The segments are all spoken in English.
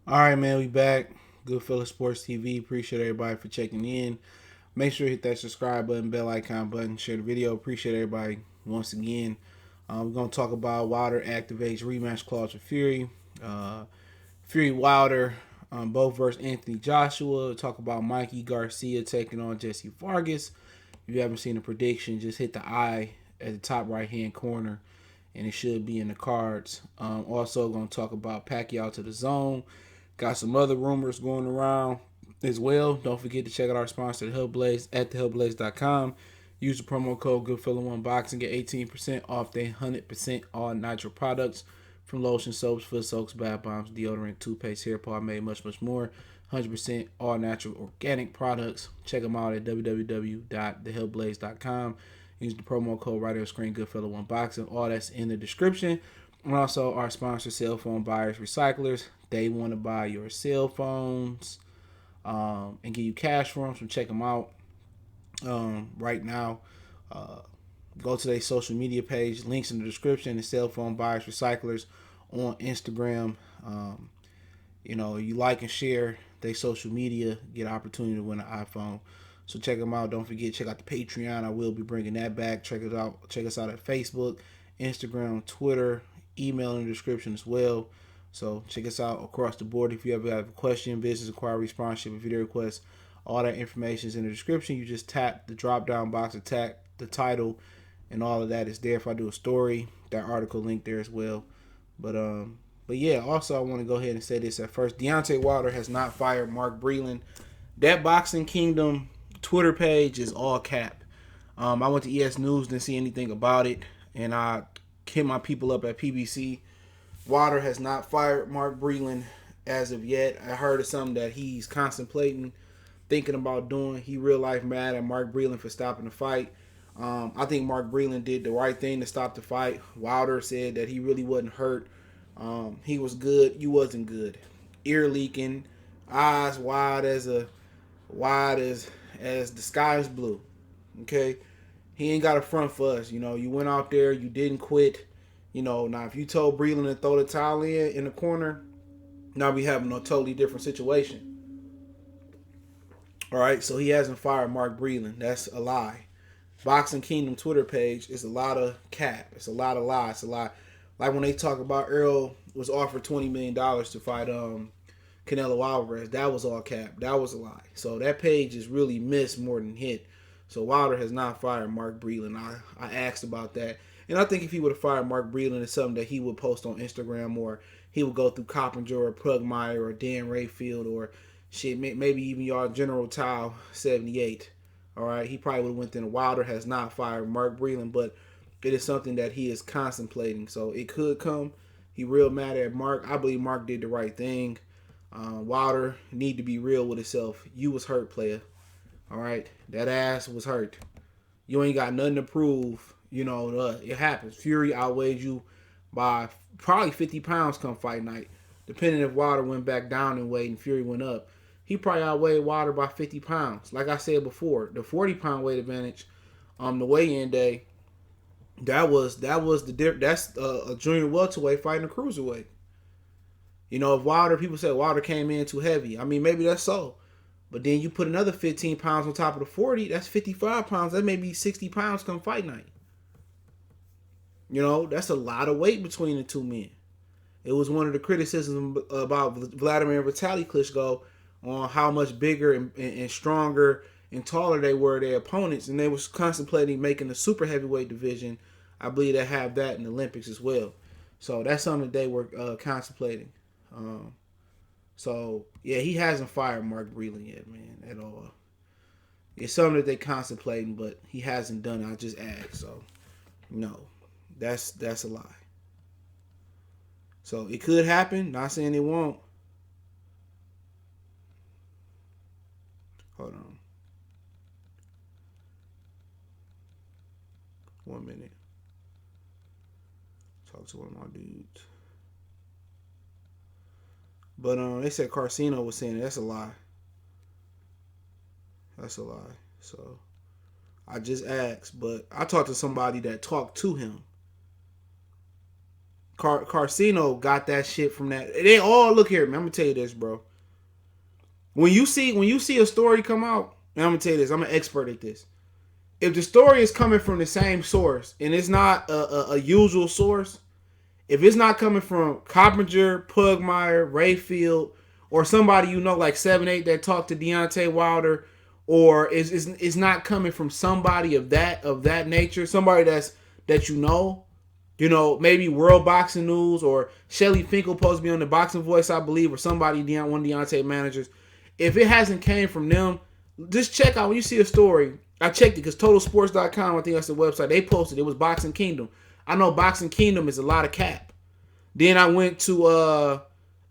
All right, man, we back. Goodfellas Sports TV. Appreciate everybody for checking in. Make sure you hit that subscribe button, bell icon button, share the video. Appreciate everybody once again. We're gonna talk about Wilder activates rematch clause for Fury. Fury Wilder, both versus Anthony Joshua. Talk about Mikey Garcia taking on Jessie Vargas. If you haven't seen the prediction, just hit the eye at the top right hand corner, and it should be in the cards. Also, gonna talk about Pacquiao to the zone. Got some other rumors going around as well. Don't forget to check out our sponsor, The Hellblaze, at thehellblaze.com. Use the promo code GoodFella1Box and get 18% off their 100% all natural products, from lotion, soaps, foot soaks, bath bombs, deodorant, toothpaste, hair pomade, much more. 100% all natural organic products. Check them out at www.thehellblaze.com. Use the promo code right on the screen, GoodFella1Box, and all that's in the description. And also our sponsor, Cell Phone Buyers Recyclers. They want to buy your cell phones and give you cash for them, so check them out right now. Go to their social media page, links in the description, and Cell Phone Buyers Recyclers on Instagram. You like and share their social media, get an opportunity to win an iPhone. So check them out. Don't forget, check out the Patreon. I will be bringing that back. Check us out. Check us out at Facebook, Instagram, Twitter, email in the description as well. So check us out across the board. If you ever have a question, business inquiry, sponsorship, video request, all that information is in the description. You just tap the drop down box, attack the title, and all of that is there. If I do a story, that article link there as well. But yeah. Also, I want to go ahead and say this at first. Deontay Wilder has not fired Mark Breland. That Boxing Kingdom Twitter page is all cap. I went to ES News, didn't see anything about it, and I hit my people up at PBC. Wilder has not fired Mark Breland as of yet. I heard of something that he's contemplating, thinking about doing. He real life mad at Mark Breland for stopping the fight. I think Mark Breland did the right thing to stop the fight. Wilder said that he really wasn't hurt. He was good. You wasn't good. Ear leaking, eyes wide as the sky is blue. Okay, he ain't got a front for us. You went out there, you didn't quit. Now if you told Breland to throw the towel in the corner, now we having a totally different situation. All right, so he hasn't fired Mark Breland. That's a lie. Boxing Kingdom Twitter page is a lot of cap. It's a lot of lies. It's a lot. Like when they talk about Earl was offered $20 million to fight Canelo Alvarez, that was all cap. That was a lie. So that page is really missed more than hit. So Wilder has not fired Mark Breland. I asked about that. And I think if he would have fired Mark Breland, it's something that he would post on Instagram, or he would go through Coppinger or Pugmire or Dan Rayfield or shit, maybe even y'all General Tao 78. All right, he probably would have went in. Wilder has not fired Mark Breland, but it is something that he is contemplating. So it could come. He real mad at Mark. I believe Mark did the right thing. Wilder need to be real with himself. You was hurt, player. All right, that ass was hurt. You ain't got nothing to prove. It happens. Fury outweighed you by probably 50 pounds come fight night. Depending if Wilder went back down in weight and Fury went up, he probably outweighed Wilder by 50 pounds. Like I said before, the 40-pound weight advantage, the weigh-in day, that's a junior welterweight fighting a cruiserweight. If Wilder, people say Wilder came in too heavy. I mean, maybe that's so. But then you put another 15 pounds on top of the 40, that's 55 pounds. That may be 60 pounds come fight night. That's a lot of weight between the two men. It was one of the criticisms about Vladimir and Vitaly Klitschko on how much bigger and stronger and taller they were, their opponents, and they was contemplating making the super heavyweight division. I believe they have that in the Olympics as well. So that's something that they were contemplating. So yeah, he hasn't fired Mark Breland yet, man, at all. It's something that they contemplating, but he hasn't done it. I just asked, so no. That's a lie. So it could happen. Not saying it won't. Hold on. 1 minute. Talk to one of my dudes. But they said Carcino was saying it. That's a lie. That's a lie. So I just asked, but I talked to somebody that talked to him. Carcino got that shit from that. They all look here, man. I'm gonna tell you this, bro. When you see a story come out, and I'm gonna tell you this, I'm an expert at this. If the story is coming from the same source and it's not a usual source, if it's not coming from Coppinger, Pugmire, Rayfield, or somebody you know like 7-8 that talked to Deontay Wilder, or is not coming from somebody of that nature, somebody that you know, maybe World Boxing News or Shelly Finkel supposed to be on the Boxing Voice, I believe, or somebody, one of Deontay managers. If it hasn't came from them, just check out when you see a story. I checked it because TotalSports.com, I think that's the website. They posted it was Boxing Kingdom. I know Boxing Kingdom is a lot of cap. Then I went to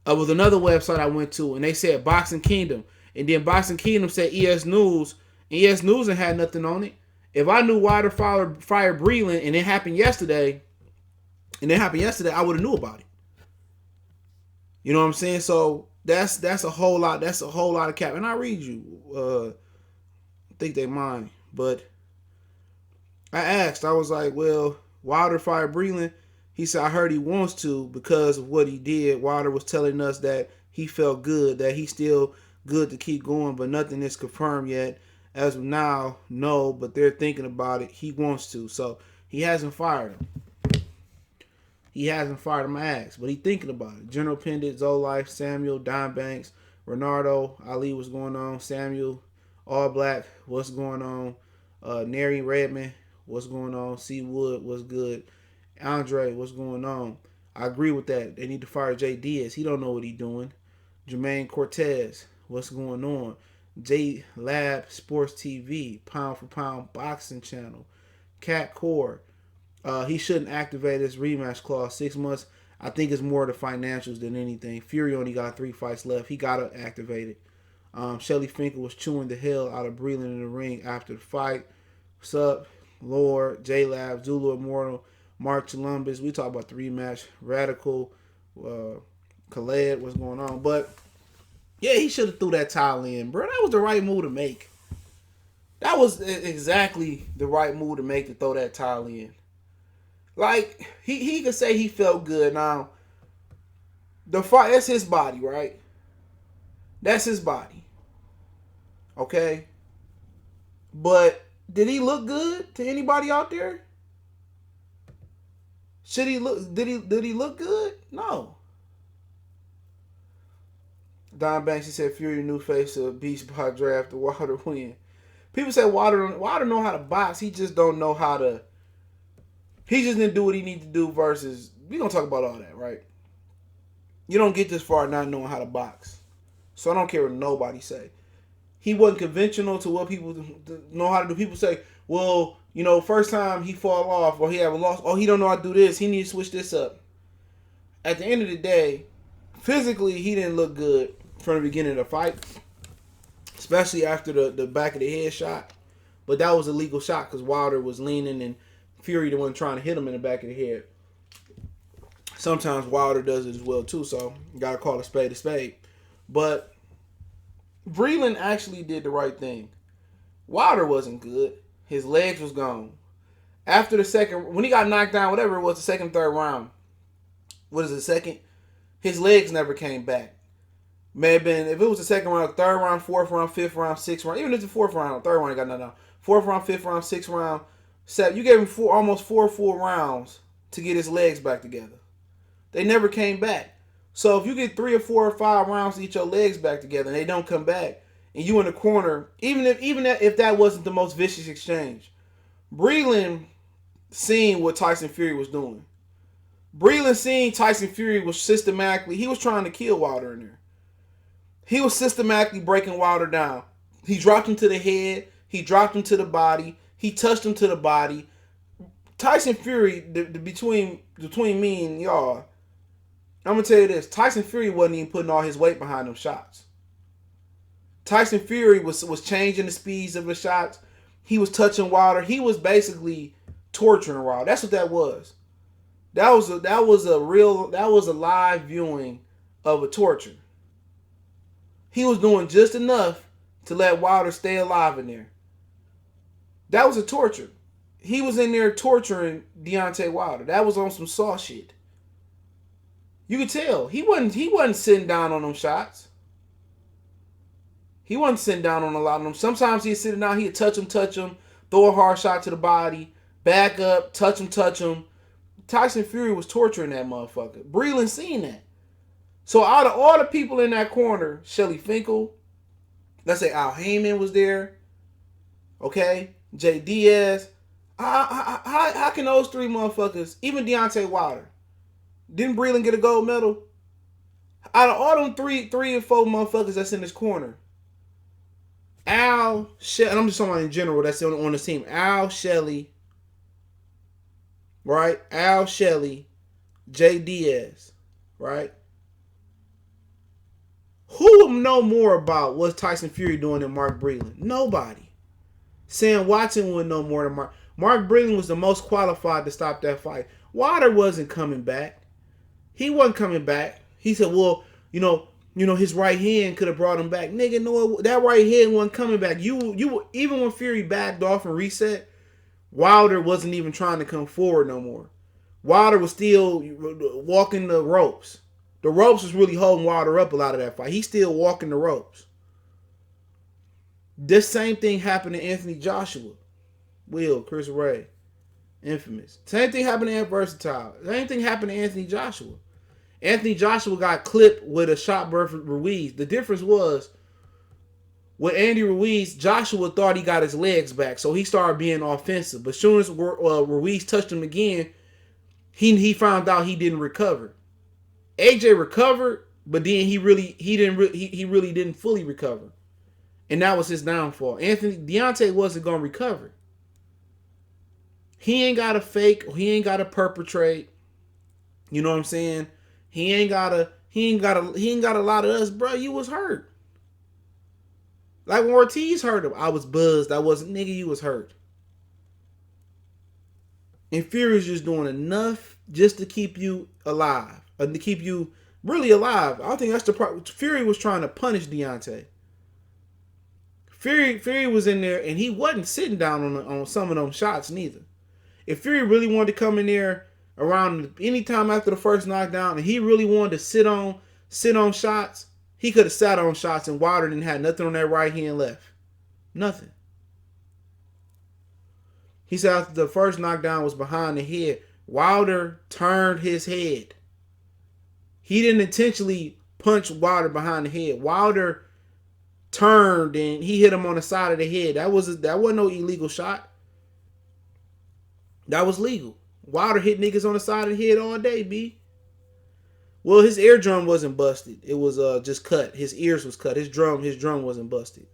was another website I went to, and they said Boxing Kingdom, and then Boxing Kingdom said ES News, and ES News ain't had nothing on it. If I knew Wilder fired Breland and it happened yesterday, I would have knew about it. You know what I'm saying? So that's a whole lot. That's a whole lot of cap. And I read you. I think they mind. But I asked. I was like, well, Wilder fired Breland. He said, I heard he wants to because of what he did. Wilder was telling us that he felt good, that he's still good to keep going, but nothing is confirmed yet. As of now, no, but they're thinking about it. He wants to. So he hasn't fired him. I asked, but he thinking about it. General Pendant, Zolife, Samuel, Don Banks, Renardo, Ali, what's going on? Samuel, All Black, what's going on? Neri Redmond, what's going on? C. Wood, what's good? Andre, what's going on? I agree with that. They need to fire Jay Diaz. He don't know what he's doing. Jermaine Cortez, what's going on? J Lab Sports TV, Pound for Pound Boxing Channel, Cat Core. He shouldn't activate his rematch clause. 6 months. I think it's more the financials than anything. Fury only got 3 fights left. He got to activate it. Shelly Finkel was chewing the hell out of Breland in the ring after the fight. What's up? Lord, J-Lab, Zulu Immortal, Mark Columbus. We talk about the rematch. Radical, Khaled, what's going on? But, yeah, he should have threw that towel in, bro. That was the right move to make. That was exactly the right move to make, to throw that towel in. Like, he could say he felt good. Now, the fight, that's his body, right? That's his body. Okay? But did he look good to anybody out there? Did he look good? No. Don Banks, he said Fury new face of Beast by draft, the Wilder win. People say Wilder know how to box. He just don't know how to. He just didn't do what he needed to do versus. We're going to talk about all that, right? You don't get this far not knowing how to box. So I don't care what nobody say. He wasn't conventional to what people know how to do. People say, well, first time he fall off or he have a loss. Oh, he don't know how to do this. He needs to switch this up. At the end of the day, physically, he didn't look good from the beginning of the fight. Especially after the back of the head shot. But that was a legal shot because Wilder was leaning and Fury the one trying to hit him in the back of the head. Sometimes Wilder does it as well too, so you gotta call a spade a spade. But Breland actually did the right thing. Wilder wasn't good. His legs was gone. After the second, when he got knocked down, whatever it was, the second, third round. What is the second? His legs never came back. May have been, if it was the second round, third round, fourth round, fifth round, sixth round, even if it's the fourth round, third round, he got knocked down. Fourth round, fifth round, sixth round, seven. You gave him almost four full rounds to get his legs back together. They never came back. So if you get 3 or 4 or 5 rounds to get your legs back together and they don't come back, and you in the corner, even if that wasn't the most vicious exchange, Breland seen what Tyson Fury was doing. Breland seen Tyson Fury was systematically, he was trying to kill Wilder in there. He was systematically breaking Wilder down. He dropped him to the head. He dropped him to the body. He touched him to the body. Tyson Fury, between me and y'all, I'm going to tell you this. Tyson Fury wasn't even putting all his weight behind them shots. Tyson Fury was changing the speeds of the shots. He was touching Wilder. He was basically torturing Wilder. That's what that was. That was a live viewing of a torture. He was doing just enough to let Wilder stay alive in there. That was a torture. He was in there torturing Deontay Wilder. That was on some saw shit. You could tell he wasn't sitting down on them shots. He wasn't sitting down on a lot of them. Sometimes he'd sit down, he'd touch him, throw a hard shot to the body, back up, touch him. Tyson Fury was torturing that motherfucker. Breland seen that. So out of all the people in that corner, Shelly Finkel, let's say Al Haymon was there, okay, Jay Diaz. How can those three motherfuckers, even Deontay Wilder, didn't Breland get a gold medal? Out of all them three and four motherfuckers that's in this corner, Al, and I'm just talking about in general, that's on the team. Al, Shelly, right? Al, Shelly, Jay Diaz, right? Who would know more about what Tyson Fury doing than Mark Breland? Nobody. Sam Watson would know more than Mark. Mark Breland was the most qualified to stop that fight. Wilder wasn't coming back. He wasn't coming back. He said, well, you know, his right hand could have brought him back. Nigga, no, that right hand wasn't coming back. You even when Fury backed off and reset, Wilder wasn't even trying to come forward no more. Wilder was still walking the ropes. The ropes was really holding Wilder up a lot of that fight. He's still walking the ropes. This same thing happened to Anthony Joshua. Will, Chris Ray. Infamous. Same thing happened to Versatile. Same thing happened to Anthony Joshua. Anthony Joshua got clipped with a shot for Ruiz. The difference was, with Andy Ruiz, Joshua thought he got his legs back, so he started being offensive. But as soon as Ruiz touched him again, he found out he didn't recover. AJ recovered, but then he really didn't fully recover, and that was his downfall. Deontay wasn't gonna recover. He ain't got to fake. He ain't got to perpetrate. You know what I'm saying? He ain't got a lot of us, bro. You was hurt. Like when Ortiz hurt him, I was buzzed. I wasn't, nigga, you was hurt. And Fury was just doing enough just to keep you alive. To keep you really alive. I think that's the part. Fury was trying to punish Deontay. Fury was in there, and he wasn't sitting down on some of them shots neither. If Fury really wanted to come in there around any time after the first knockdown, and he really wanted to sit on shots, he could have sat on shots, and Wilder didn't have nothing on that right hand left. Nothing. He said after the first knockdown was behind the head, Wilder turned his head. He didn't intentionally punch Wilder behind the head. Wilder turned and he hit him on the side of the head. That wasn't no illegal shot. That was legal. Wilder hit niggas on the side of the head all day, B. Well, his eardrum wasn't busted. It was just cut. His ears was cut. His drum wasn't busted.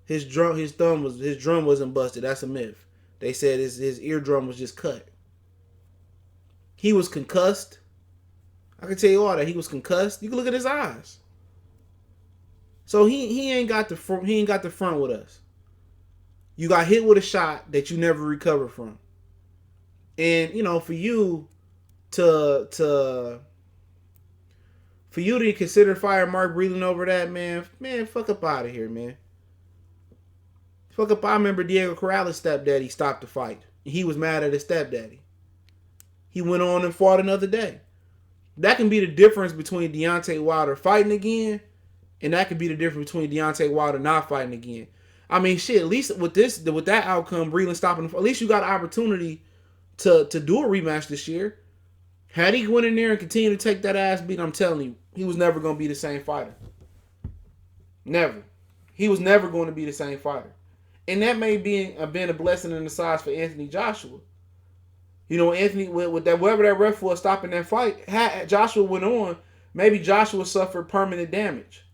His drum wasn't busted. That's a myth. They said his eardrum was just cut. He was concussed. I can tell you all that. He was concussed. You can look at his eyes. So he ain't got the front with us. You got hit with a shot that you never recovered from. And, for you to consider firing Mark Breland over that, man, fuck up out of here, man. Fuck up. I remember Diego Corrales' stepdaddy stopped the fight. He was mad at his stepdaddy. He went on and fought another day. That can be the difference between Deontay Wilder fighting again, and that could be the difference between Deontay Wilder not fighting again. I mean, shit, at least with that outcome, Breland stopping, at least you got an opportunity to do a rematch this year. Had he went in there and continued to take that ass beat, I'm telling you, he was never going to be the same fighter. Never. He was never going to be the same fighter. And that may be been a blessing in disguise for Anthony Joshua. Anthony, with that, whatever that ref was stopping that fight, had Joshua went on, maybe Joshua suffered permanent damage.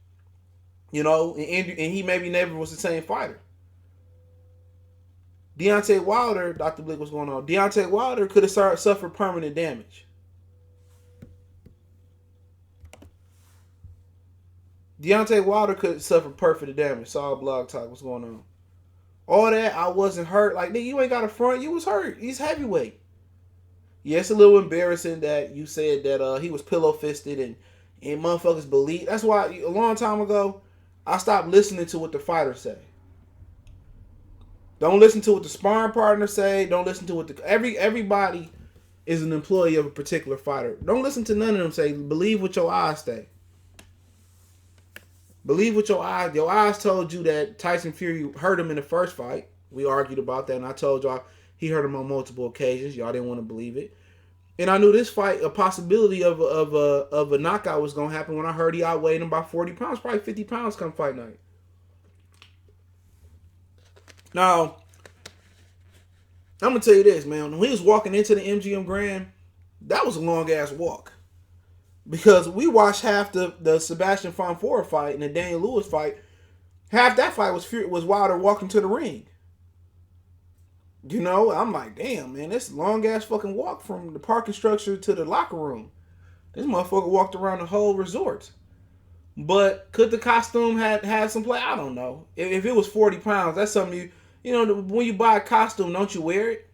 And he maybe never was the same fighter. Deontay Wilder, Dr. Blick, what's going on? Deontay Wilder could have suffered permanent damage. Deontay Wilder could suffer permanent damage. Saw Blog Talk, what's going on? All that, I wasn't hurt. Like, nigga, you ain't got a front. You was hurt. He's heavyweight. Yeah, it's a little embarrassing that you said that he was pillow-fisted and motherfuckers believe. That's why a long time ago, I stopped listening to what the fighters say. Don't listen to what the sparring partner say. Don't listen to what everybody is an employee of a particular fighter. Don't listen to none of them say, believe what your eyes say. Believe what your eyes. Your eyes told you that Tyson Fury hurt him in the first fight. We argued about that, and I told y'all he hurt him on multiple occasions. Y'all didn't want to believe it. And I knew this fight, a possibility of a knockout was going to happen when I heard he outweighed him by 40 pounds, probably 50 pounds come fight night. Now, I'm going to tell you this, man. When he was walking into the MGM Grand, that was a long-ass walk. Because we watched half the Sebastian Fonfora fight and the Daniel Lewis fight. Half that fight was Wilder walking to the ring. You know, I'm like, damn, man, this long-ass fucking walk from the parking structure to the locker room. This motherfucker walked around the whole resort. But could the costume have some play? I don't know. If it was 40 pounds, that's something you know, when you buy a costume, don't you wear it?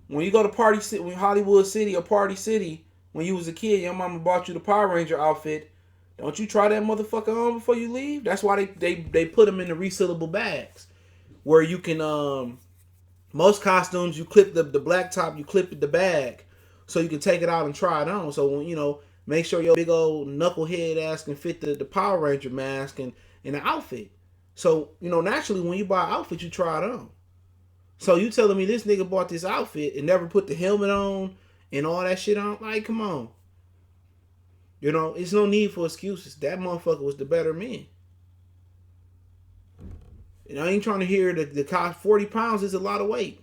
When you go to Party City, when Hollywood City or Party City, when you was a kid, your mama bought you the Power Ranger outfit. Don't you try that motherfucker on before you leave? That's why they put them in the resealable bags. Where you can, most costumes, you clip the black top, you clip the bag. So you can take it out and try it on. So, when, you know, make sure your big old knucklehead ass can fit the Power Ranger mask and the outfit. So, you know, naturally, when you buy an outfit, you try it on. So you telling me this nigga bought this outfit and never put the helmet on and all that shit on? Like, come on. You know, it's no need for excuses. That motherfucker was the better man. And I ain't trying to hear the cost. 40 pounds is a lot of weight.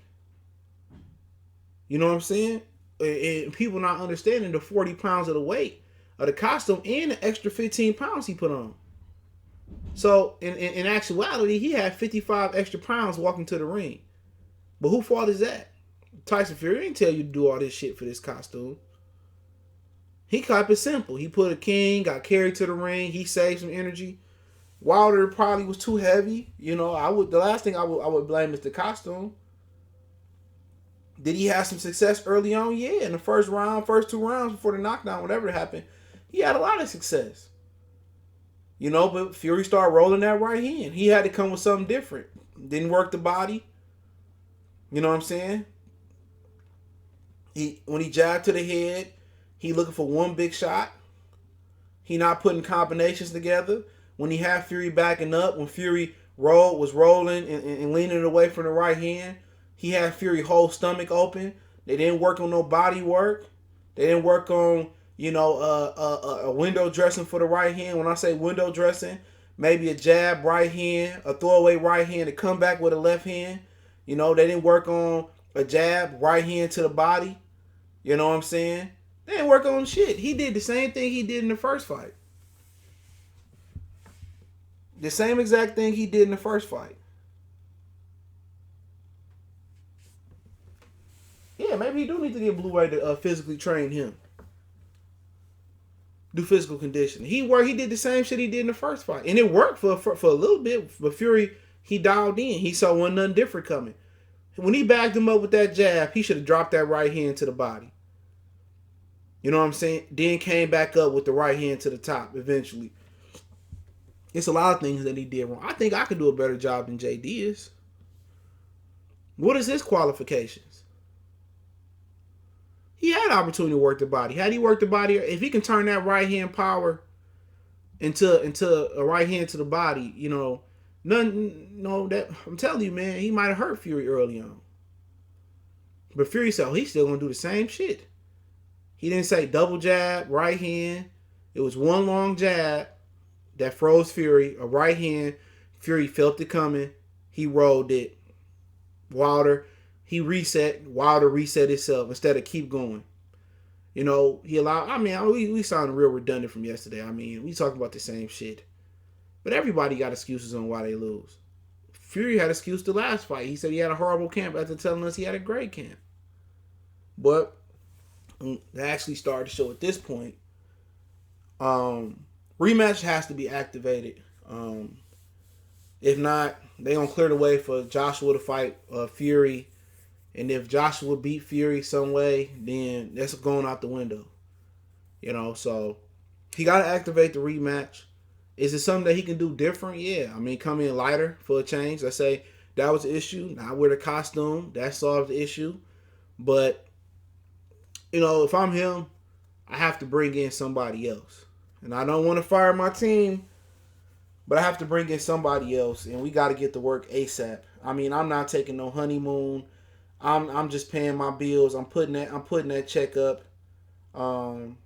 You know what I'm saying? And people not understanding the 40 pounds of the weight of the costume and the extra 15 pounds he put on. So, in actuality, he had 55 extra pounds walking to the ring. But who fault is that? Tyson Fury didn't tell you to do all this shit for this costume. He kept it simple. He put a king, got carried to the ring. He saved some energy. Wilder probably was too heavy. You know, the last thing I would blame is the costume. Did he have some success early on? Yeah, in the first two rounds before the knockdown, whatever happened, he had a lot of success. You know, but Fury started rolling that right hand. He had to come with something different. Didn't work the body. You know what I'm saying? When he jabbed to the head, he looking for one big shot. He not putting combinations together. When he had Fury backing up, when Fury was rolling and leaning away from the right hand, he had Fury whole stomach open. They didn't work on no body work. They didn't work on, you know, a window dressing for the right hand. When I say window dressing, maybe a jab right hand, a throwaway right hand to come back with a left hand. You know, they didn't work on a jab, right hand to the body. You know what I'm saying? They didn't work on shit. He did the same thing he did in the first fight. The same exact thing he did in the first fight. Yeah, maybe he do need to get Blue Ray to physically train him. Do physical conditioning. He did the same shit he did in the first fight. And it worked for a little bit. But Fury, he dialed in. He saw nothing different coming. When he backed him up with that jab, he should have dropped that right hand to the body. You know what I'm saying? Then came back up with the right hand to the top eventually. It's a lot of things that he did wrong. I think I could do a better job than JD is. What is his qualifications? He had opportunity to work the body. Had he worked the body, if he can turn that right hand power into a right hand to the body, you know, that I'm telling you, man, he might have hurt Fury early on. But Fury said, he's still gonna do the same shit. He didn't say double jab, right hand. It was one long jab that froze Fury, a right hand. Fury felt it coming. He rolled it. Wilder, he reset. Wilder reset himself instead of keep going. You know, he allowed, we sounded real redundant from yesterday. I mean, we talking about the same shit. But everybody got excuses on why they lose. Fury had excuse the last fight. He said he had a horrible camp after telling us he had a great camp. But they actually started to show at this point. Rematch has to be activated. If not, they gonna clear the way for Joshua to fight Fury. And if Joshua beat Fury some way, then that's going out the window. You know, so he got to activate the rematch. Is it something that he can do different? Yeah. I mean, come in lighter for a change. Let's say that was the issue. Not wear the costume. That solved the issue. But you know, if I'm him, I have to bring in somebody else. And I don't want to fire my team, but I have to bring in somebody else, and we got to get to work ASAP. I mean, I'm not taking no honeymoon. I'm just paying my bills. I'm putting that check up. Um,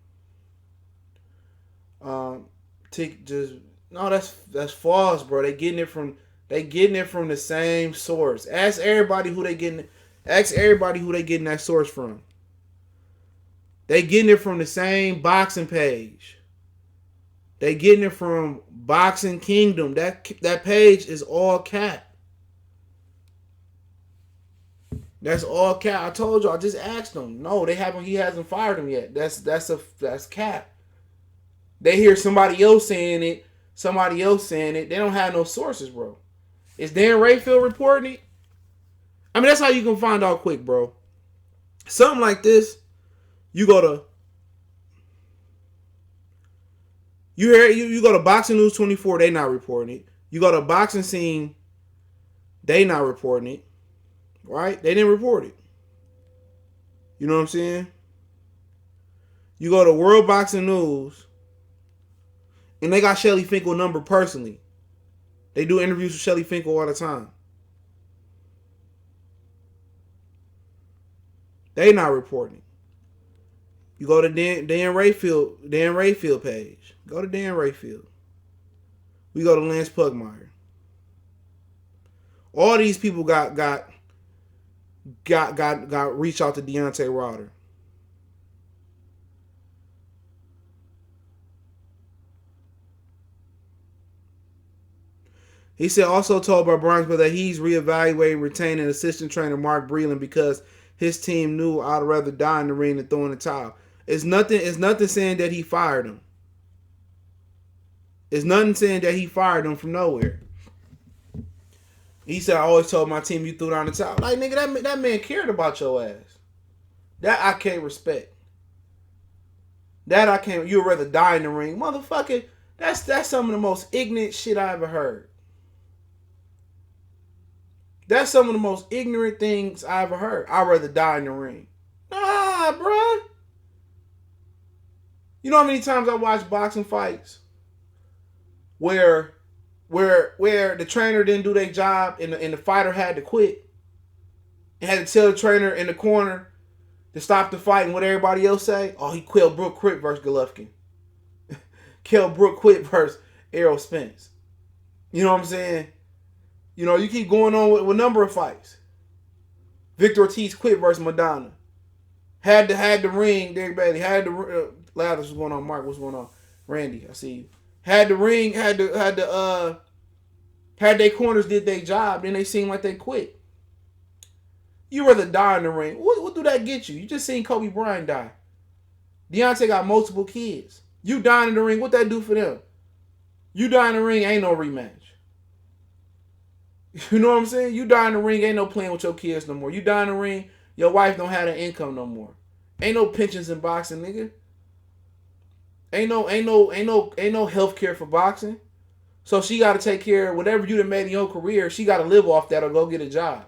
just no, that's false, bro. They getting it from the same source. Ask everybody who they getting that source from. They getting it from the same boxing page. They getting it from Boxing Kingdom. That page is all cap. That's all cap. I told you. I just asked them. No, they haven't. He hasn't fired them yet. That's cap. They hear somebody else saying it. They don't have no sources, bro. Is Dan Rayfield reporting it? I mean, that's how you can find out quick, bro. Something like this, you go to you go to Boxing News 24, they not reporting it. You go to Boxing Scene, they not reporting it. Right? They didn't report it. You know what I'm saying? You go to World Boxing News, and they got Shelly Finkel number personally. They do interviews with Shelly Finkel all the time. They not reporting it. You go to Dan Rayfield page. Go to Dan Rayfield. We go to Lance Pugmire. All these people got reach out to Deontay Wilder. He said also told by Bronxville that he's reevaluating retaining assistant trainer Mark Breland because his team knew I'd rather die in the ring than throw in the towel. It's nothing saying that he fired him. It's nothing saying that he fired him from nowhere. He said, I always told my team you threw down the towel. Like, nigga, that man cared about your ass. That I can't respect. That I can't. You'd rather die in the ring. Motherfucker, that's some of the most ignorant shit I ever heard. That's some of the most ignorant things I ever heard. I'd rather die in the ring. Nah, bruh. You know how many times I watched boxing fights where the trainer didn't do their job and the fighter had to quit and had to tell the trainer in the corner to stop the fight, and what everybody else say? Oh, he killed Brooke quit versus Golovkin. Killed Brooke quit versus Errol Spence. You know what I'm saying? You know, you keep going on with a number of fights. Victor Ortiz quit versus Madonna. Had the ring, Derek Bailey. Had the Ladders, what's going on? Mark, what's going on? Randy, I see you. Had the ring, had their corners did their job, then they seemed like they quit. You rather die in the ring. What do that get you? You just seen Kobe Bryant die. Deontay got multiple kids. You dying in the ring, what that do for them? You die in the ring, ain't no rematch. You know what I'm saying? You die in the ring, ain't no playing with your kids no more. You die in the ring, your wife don't have an income no more. Ain't no pensions in boxing, nigga. Ain't no health care for boxing. So she got to take care of whatever you done made in your career. She got to live off that or go get a job.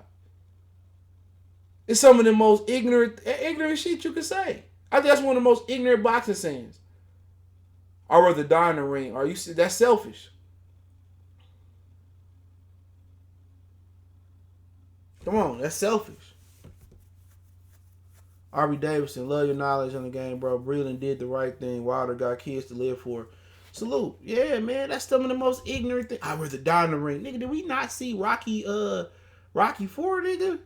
It's some of the most ignorant shit you could say. I think that's one of the most ignorant boxing sayings. I'd rather die in the ring. That's selfish. Come on, that's selfish. Aubrey Davidson, love your knowledge on the game, bro. Breland did the right thing. Wilder got kids to live for. Salute. Yeah, man, that's some of the most ignorant thing. I'd rather die in the ring. Nigga, did we not see Rocky 4, nigga?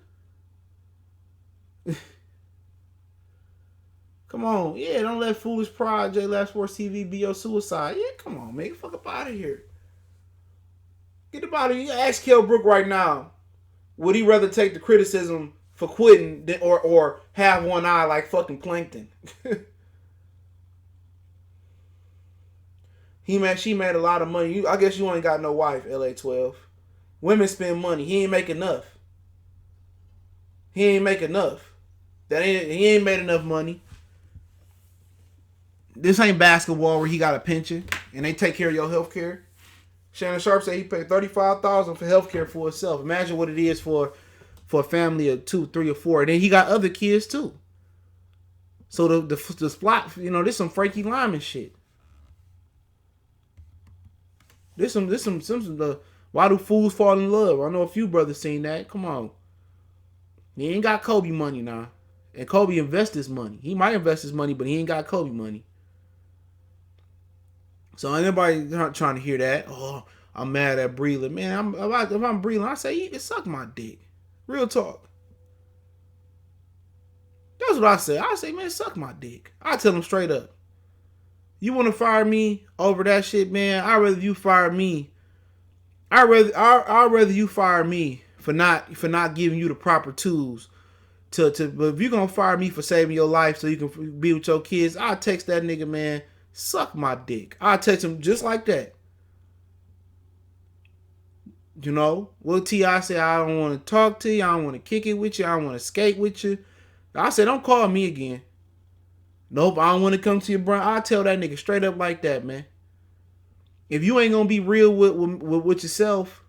Come on. Yeah, don't let foolish pride, J Lab Sports TV be your suicide. Yeah, come on, man. Get the fuck up out of here. Get up out of here. Ask Kell Brook right now. Would he rather take the criticism for quitting or have one eye like fucking Plankton? She made a lot of money. I guess you ain't got no wife, LA 12. Women spend money. He ain't make enough. He ain't made enough money. This ain't basketball where he got a pension and they take care of your health care. Shannon Sharp said he paid $35,000 for health care for himself. Imagine what it is for a family of 2, 3, or 4. And then he got other kids too. So the spot, you know, this some Frankie Lyman shit. This some the why do fools fall in love? I know a few brothers seen that. Come on. He ain't got Kobe money now. And Kobe invests his money. He might invest his money, but he ain't got Kobe money. So anybody not trying to hear that, oh, I'm mad at Breland. Man, if I'm Breland, I say, you can suck my dick. Real talk. That's what I say. I say, man, suck my dick. I tell him straight up. You want to fire me over that shit, man? I'd rather you fire me. I'd rather you fire me for not giving you the proper tools but if you're gonna fire me for saving your life so you can be with your kids, I'll text that nigga, man, suck my dick. I'll text him just like that. You know, will T.I. say, I don't want to talk to you, I don't want to kick it with you, I don't want to skate with you. I said, don't call me again. Nope, I don't want to come to your brand. I'll tell that nigga straight up like that, man. If you ain't gonna be real with yourself,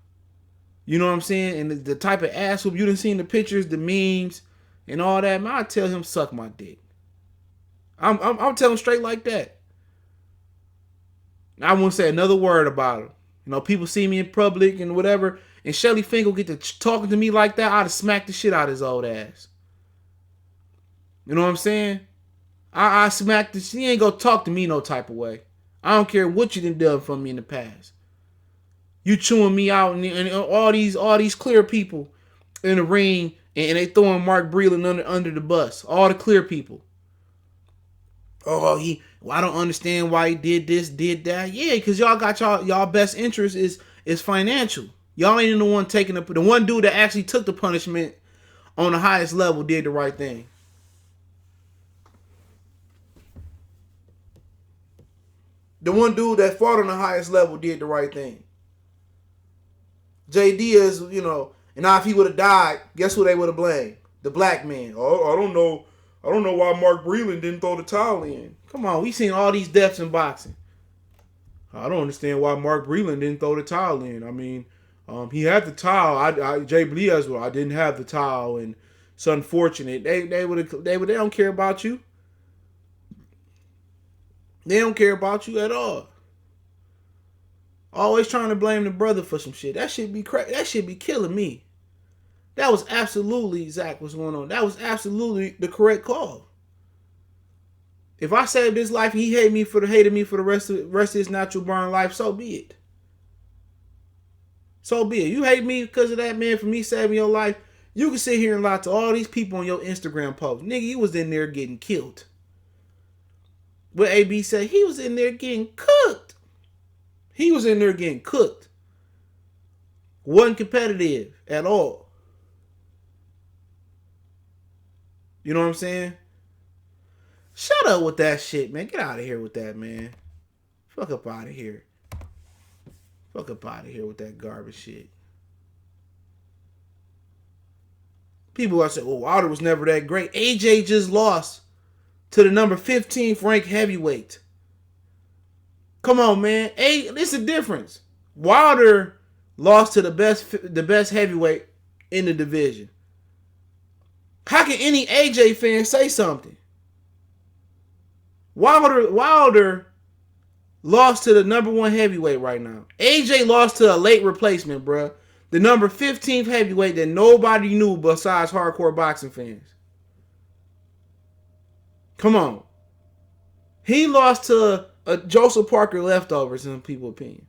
you know what I'm saying, and the type of ass whoop you done seen the pictures, the memes, and all that, man, I tell him suck my dick. I'm telling straight like that. I won't say another word about him. You know, people see me in public and whatever, and Shelly Finkel get to talking to me like that, I'd have smacked the shit out of his old ass. You know what I'm saying? I smacked the shit. He ain't gonna talk to me no type of way. I don't care what you done for me in the past. You chewing me out and all these clear people in the ring, and they throwing Mark Breland under the bus. All the clear people. Oh, I don't understand why he did this, did that. Yeah, because y'all got y'all best interest is financial. Y'all ain't the one taking the one dude that actually took the punishment on the highest level did the right thing. The one dude that fought on the highest level did the right thing. JD is, you know, and now if he would have died, guess who they would have blamed? The black man. Oh, I don't know why Mark Breland didn't throw the towel in. Come on, we seen all these deaths in boxing. I don't understand why Mark Breland didn't throw the towel in. I mean, he had the towel. Jay Blee as well. I didn't have the towel, and it's unfortunate. They don't care about you. They don't care about you at all. Always trying to blame the brother for some shit. That shit be that shit be killing me. That was absolutely, Zach, what's going on. That was absolutely the correct call. If I saved his life and he hated me for the rest of his natural born life, so be it. So be it. You hate me because of that, man, for me saving your life. You can sit here and lie to all these people on your Instagram post. Nigga, you was in there getting killed. What AB said, he was in there getting cooked. He was in there getting cooked. Wasn't competitive at all. You know what I'm saying? Shut up with that shit, man. Get out of here with that, man. Fuck up out of here. Fuck up out of here with that garbage shit. People are saying, well, Wilder was never that great. AJ just lost to the number 15th ranked heavyweight. Come on, man. This is the difference. Wilder lost to the best heavyweight in the division. How can any AJ fan say something? Wilder lost to the number 1 heavyweight right now. AJ lost to a late replacement, bruh. The number 15th heavyweight that nobody knew besides hardcore boxing fans. Come on. He lost to a Joseph Parker leftovers in people's opinion.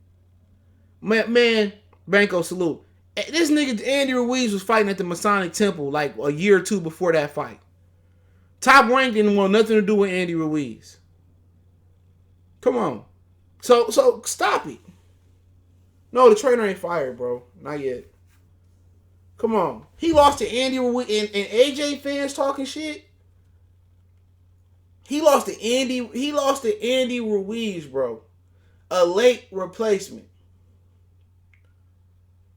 Man, Banco salute. This nigga Andy Ruiz was fighting at the Masonic Temple like a year or two before that fight. Top Rank didn't want nothing to do with Andy Ruiz. Come on. So stop it. No, the trainer ain't fired, bro. Not yet. Come on. He lost to Andy Ruiz and AJ fans talking shit. He lost to Andy Ruiz, bro. A late replacement.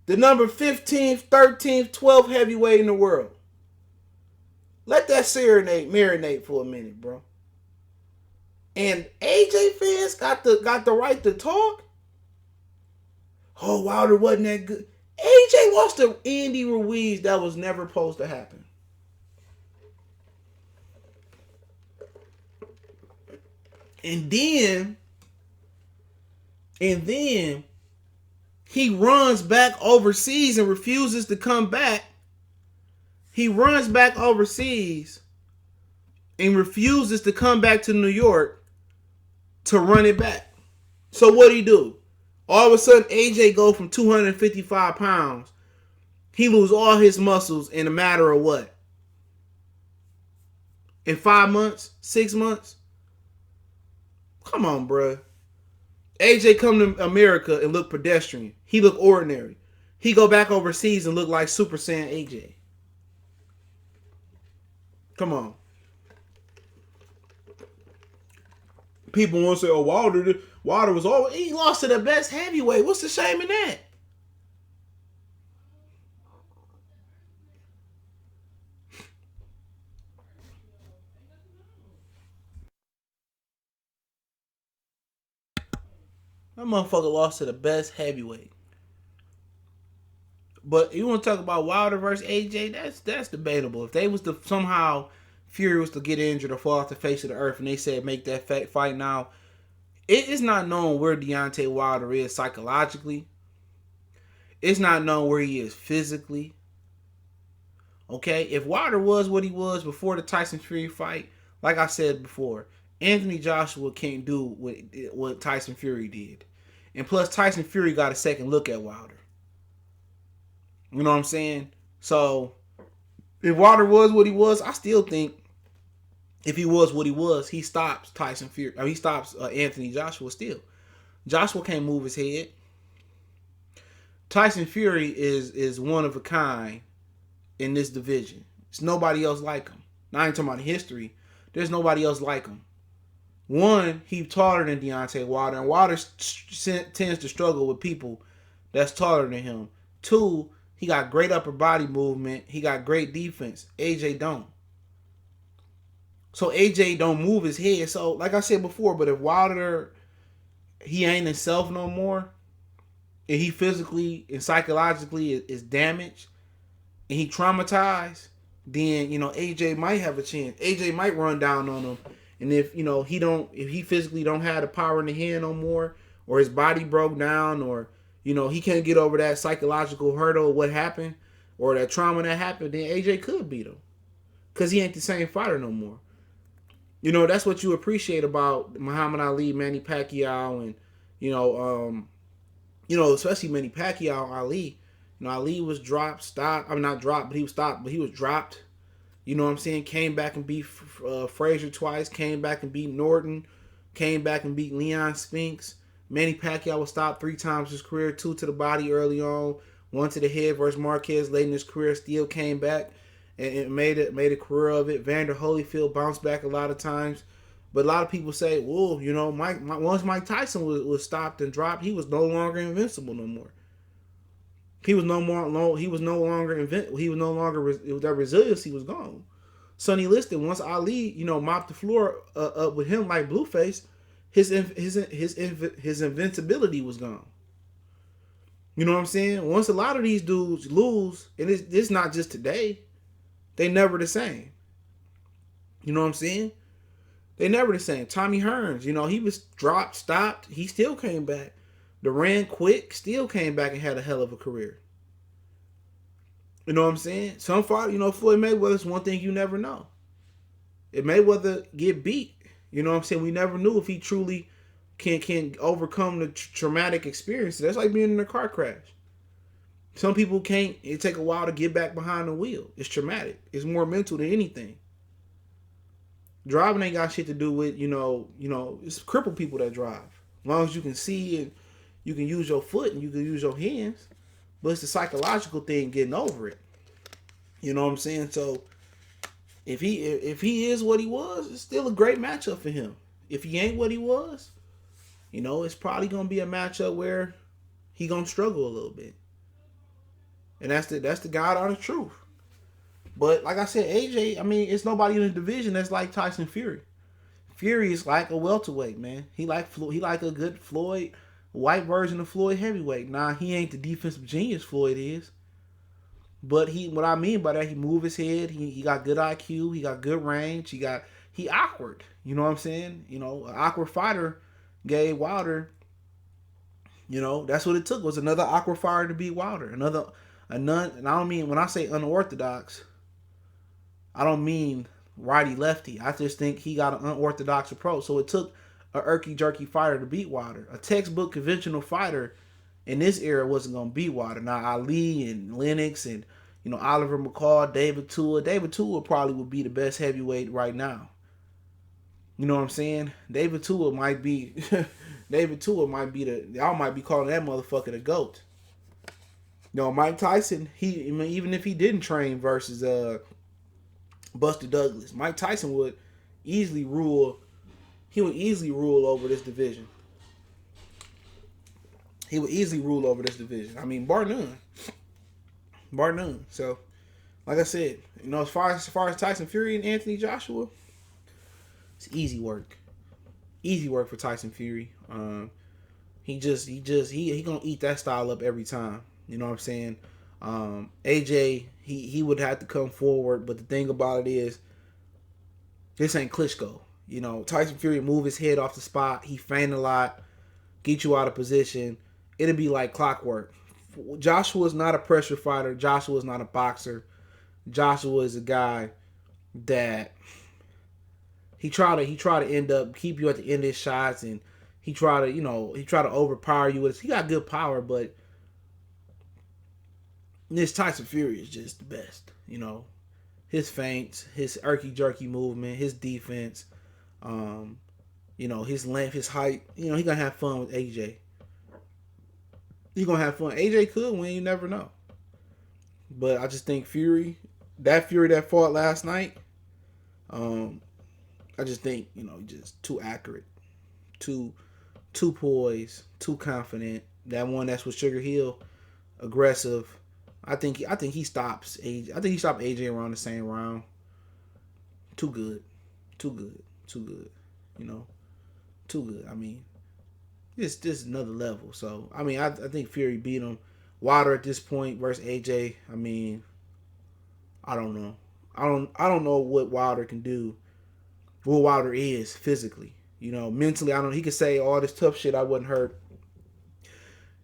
The number 15th, 13th, 12th heavyweight in the world. Let that marinate for a minute, bro. And AJ fans got the right to talk. Oh, Wilder wasn't that good. AJ lost to Andy Ruiz. That was never supposed to happen. And then he runs back overseas and refuses to come back. He runs back overseas and refuses to come back to New York to run it back. So what do? All of a sudden, AJ go from 255 pounds. He lose all his muscles in a matter of what? In 5 months? 6 months? Come on, bruh. AJ come to America and look pedestrian. He look ordinary. He go back overseas and look like Super Saiyan AJ. Come on. People want to say, oh, Wilder was always... He lost to the best heavyweight. What's the shame in that? That motherfucker lost to the best heavyweight. But you want to talk about Wilder versus AJ? That's debatable. If they was to somehow Fury was to get injured or fall off the face of the earth, and they said make that fight now, it is not known where Deontay Wilder is psychologically. It's not known where he is physically. Okay, if Wilder was what he was before the Tyson Fury fight, like I said before, Anthony Joshua can't do what Tyson Fury did. And plus, Tyson Fury got a second look at Wilder. You know what I'm saying? So, if Wilder was what he was, I still think if he was what he was, he stops Tyson Fury. He stops Anthony Joshua still. Joshua can't move his head. Tyson Fury is one of a kind in this division. There's nobody else like him. Now, I ain't talking about history. There's nobody else like him. One, he's taller than Deontay Wilder, and Wilder tends to struggle with people that's taller than him. Two, he got great upper body movement. He got great defense. AJ don't. So AJ don't move his head. So, like I said before, but if Wilder, he ain't himself no more, and he physically and psychologically is damaged, and he traumatized, then, AJ might have a chance. AJ might run down on him. And if he physically don't have the power in the hand no more, or his body broke down, or he can't get over that psychological hurdle of what happened, or that trauma that happened, then AJ could beat him, because he ain't the same fighter no more. That's what you appreciate about Muhammad Ali, Manny Pacquiao, and especially Manny Pacquiao, Ali. Ali was not dropped, but he was stopped, but he was dropped. You know what I'm saying? Came back and beat Frazier twice. Came back and beat Norton. Came back and beat Leon Spinks. Manny Pacquiao was stopped 3 times his career. 2 to the body early on. 1 to the head versus Marquez late in his career. Still came back and made a career of it. Vander Holyfield bounced back a lot of times. But a lot of people say, well, once Mike Tyson was stopped and dropped, he was no longer invincible no more. That resiliency was gone. Sonny Liston, once Ali, mopped the floor up with him like Blueface, his invincibility was gone. You know what I'm saying? Once a lot of these dudes lose, and it's not just today, they never the same. You know what I'm saying? They never the same. Tommy Hearns, he was dropped, stopped, he still came back. Duran Quick still came back and had a hell of a career. You know what I'm saying? Some fight, Floyd Mayweather's one thing you never know. If Mayweather get beat, you know what I'm saying? We never knew if he truly can overcome the traumatic experience. That's like being in a car crash. Some people can't. It take a while to get back behind the wheel. It's traumatic. It's more mental than anything. Driving ain't got shit to do with, it's crippled people that drive. As long as you can see and you can use your foot and you can use your hands. But it's the psychological thing getting over it. You know what I'm saying? So if he is what he was, it's still a great matchup for him. If he ain't what he was, it's probably gonna be a matchup where he gonna struggle a little bit. And that's the God honest truth. But like I said, AJ, it's nobody in the division that's like Tyson Fury. Fury is like a welterweight, man. He like a good Floyd, white version of Floyd heavyweight. Nah, he ain't the defensive genius Floyd is. But what I mean by that, he move his head. He got good IQ. He got good range. He got he awkward. You know what I'm saying? You know, an awkward fighter gave Wilder. You know, that's what it took, was another awkward fighter to beat Wilder. Another a none. And I don't mean, when I say unorthodox, I don't mean righty lefty. I just think he got an unorthodox approach. So it took a irky jerky fighter to beat Wilder. A textbook conventional fighter in this era wasn't gonna beat Wilder. Now Ali and Lennox and, you know, Oliver McCall, David Tua. David Tua probably would be the best heavyweight right now. You know what I'm saying? David Tua might be David Tua might be y'all might be calling that motherfucker the GOAT. You know, Mike Tyson, even if he didn't train versus Buster Douglas, Mike Tyson would easily rule. He would easily rule over this division. He would easily rule over this division. I mean, bar none. Bar none. So, like I said, you know, as far as Tyson Fury and Anthony Joshua, it's easy work. Easy work for Tyson Fury. He gonna eat that style up every time. You know what I'm saying? AJ, he would have to come forward, but the thing about it is, this ain't Klitschko. You know, Tyson Fury move his head off the spot. He feint a lot, get you out of position. It'll be like clockwork. Joshua's not a pressure fighter. Joshua's not a boxer. Joshua is a guy that he try to end up keep you at the end of his shots, and he try to overpower you. He got good power, but this Tyson Fury is just the best. You know, his feints, his irky jerky movement, his defense, you know, his length, his height. You know, he gonna have fun with AJ. He gonna have fun. AJ could win, you never know. But I just think Fury that fought last night, I just think, you know, just too accurate, too poised, too confident. That one that's with Sugar Hill, aggressive. I think he stops AJ. I think he stopped AJ around the same round. Too good. You know, too good. I mean, this another level. So I mean, I think Fury beat him. Wilder at this point versus AJ. I mean, I don't know. I don't know what Wilder can do. What Wilder is physically. You know, mentally, I don't. He could say all this tough shit. I wasn't hurt.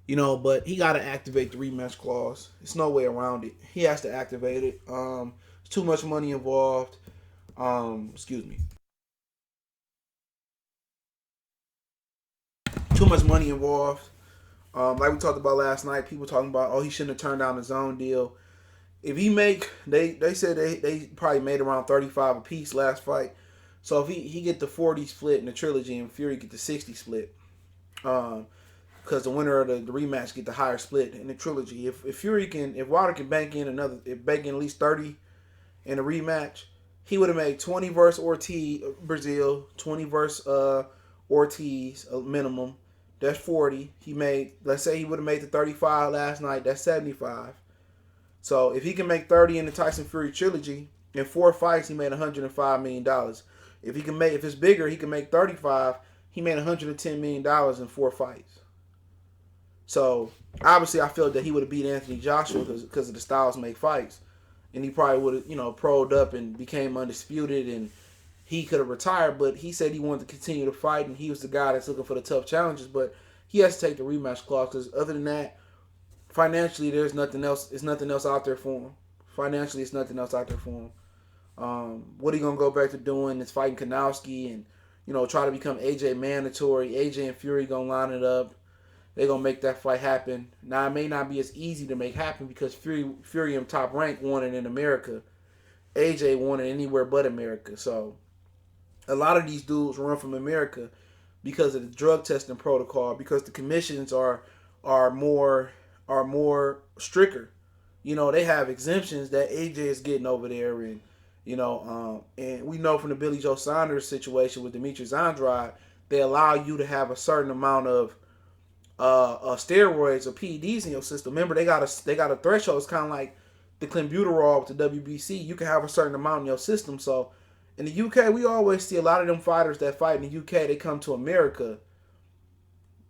You know, but he got to activate the rematch clause. There's no way around it. He has to activate it. There's too much money involved. Excuse me. Too much money involved. Like we talked about last night, people talking about, oh, he shouldn't have turned down the zone deal. If he make, they said they probably made around 35 apiece last fight. So if he get the 40 split in the trilogy and Fury get the 60 split, because the winner of the rematch get the higher split in the trilogy. If Wilder can bank in at least 30 in a rematch, he would have made 20 versus Ortiz, Brazil, 20 versus Ortiz, a minimum. That's 40. Let's say he would have made the 35 last night. That's 75. So if he can make 30 in the Tyson Fury trilogy, in 4 fights, he made $105 million. If it's bigger, he can make 35. He made $110 million in 4 fights. So obviously, I felt that he would have beat Anthony Joshua because of the styles make fights, and he probably would have, you know, pro'd up and became undisputed, and he could have retired. But he said he wanted to continue to fight, and he was the guy that's looking for the tough challenges. But he has to take the rematch clause because other than that, financially, there's nothing else. There's nothing else out there for him. Financially, it's nothing else out there for him. What he gonna go back to doing is fighting Kanowski and, you know, try to become AJ mandatory. AJ and Fury gonna line it up. They're gonna make that fight happen. Now it may not be as easy to make happen because Fury in Top Rank won it in America. AJ won it anywhere but America. So a lot of these dudes run from America because of the drug testing protocol, because the commissions are more stricter. You know, they have exemptions that AJ is getting over there, and you know, and we know from the Billy Joe Saunders situation with Demetrius Andrade, they allow you to have a certain amount of steroids or PEDs in your system. Remember, they got a threshold. It's kind of like the clenbuterol with the WBC. You can have a certain amount in your system. So in the UK, we always see a lot of them fighters that fight in the UK. They come to America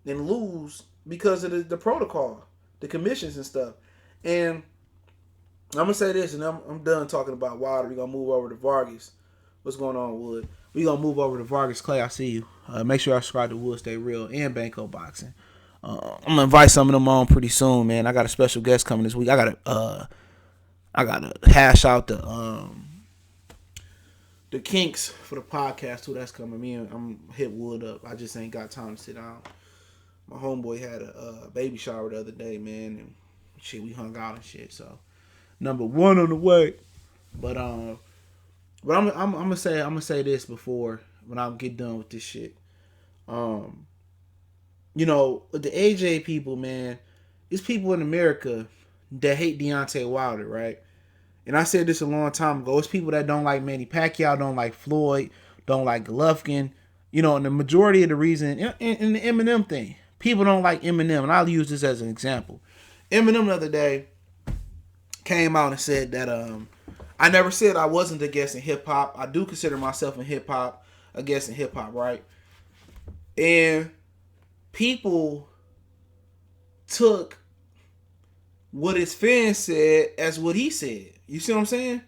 and lose because of the protocol, the commissions and stuff. And I'm gonna say this, and I'm done talking about Wilder. We're gonna move over to Vargas. What's going on, Wood? We gonna move over to Vargas Clay. I see you. Make sure I subscribe to Wood Stay Real and Banco Boxing. I'm gonna invite some of them on pretty soon, man. I got a special guest coming this week. I gotta hash out the kinks for the podcast too. That's coming. Me and I'm hit Wood up. I just ain't got time to sit down. My homeboy had a baby shower the other day, man, and shit, we hung out and shit. So number one on the way. But I'm gonna say this before when I get done with this shit. You know, the AJ people, man, it's people in America that hate Deontay Wilder, right? And I said this a long time ago. It's people that don't like Manny Pacquiao, don't like Floyd, don't like Golovkin. You know, and the majority of the reason, in the Eminem thing, people don't like Eminem. And I'll use this as an example. Eminem the other day came out and said that I never said I wasn't a guest in hip hop. I do consider myself in hip hop, a guest in hip hop, right? And people took what his fans said as what he said. You see what I'm saying?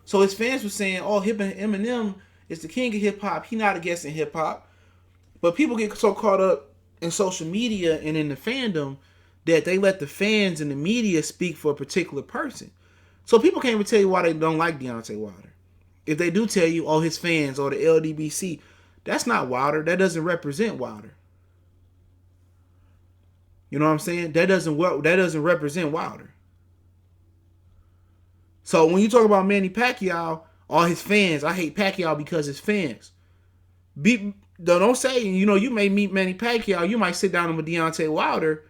So his fans were saying, "Oh, Eminem is the king of hip hop. He not a guest in hip hop." But people get so caught up in social media and in the fandom that they let the fans and the media speak for a particular person. So people can't even tell you why they don't like Deontay Wilder. If they do tell you, "Oh, his fans or the LDBC," that's not Wilder. That doesn't represent Wilder. You know what I'm saying? That doesn't represent Wilder. So when you talk about Manny Pacquiao, all his fans, I hate Pacquiao because his fans. Don't say, you may meet Manny Pacquiao, you might sit down with Deontay Wilder,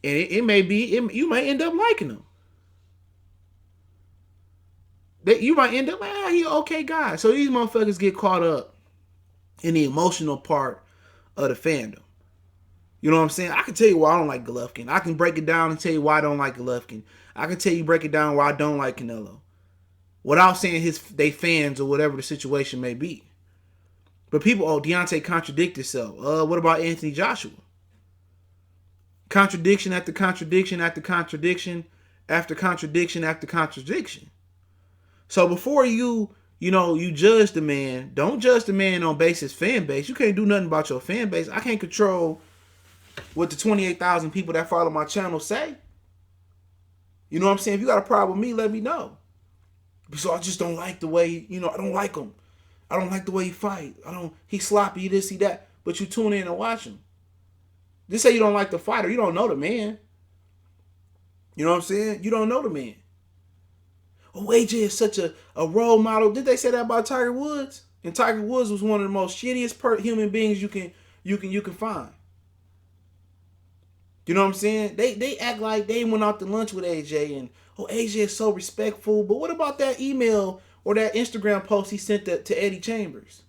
and you might end up liking him. You might end up like, he an okay guy. So these motherfuckers get caught up in the emotional part of the fandom. You know what I'm saying? I can tell you why I don't like Golovkin. I can break it down and tell you why I don't like Golovkin. I can tell you break it down why I don't like Canelo. Without saying they fans or whatever the situation may be. But people, Deontay contradict himself. What about Anthony Joshua? Contradiction after contradiction after contradiction after contradiction after contradiction. So before you judge the man, don't judge the man on basis fan base. You can't do nothing about your fan base. I can't control what the 28,000 people that follow my channel say. You know what I'm saying? If you got a problem with me, let me know. So I just don't like the way, I don't like him. I don't like the way he fight. He's sloppy, this, he that. But you tune in and watch him. Just say you don't like the fighter. You don't know the man. You know what I'm saying? You don't know the man. Oh, AJ is such a role model. Did they say that about Tiger Woods? And Tiger Woods was one of the most shittiest human beings you can find. You know what I'm saying? They act like they went out to lunch with AJ and, AJ is so respectful. But what about that email or that Instagram post he sent to Eddie Chambers?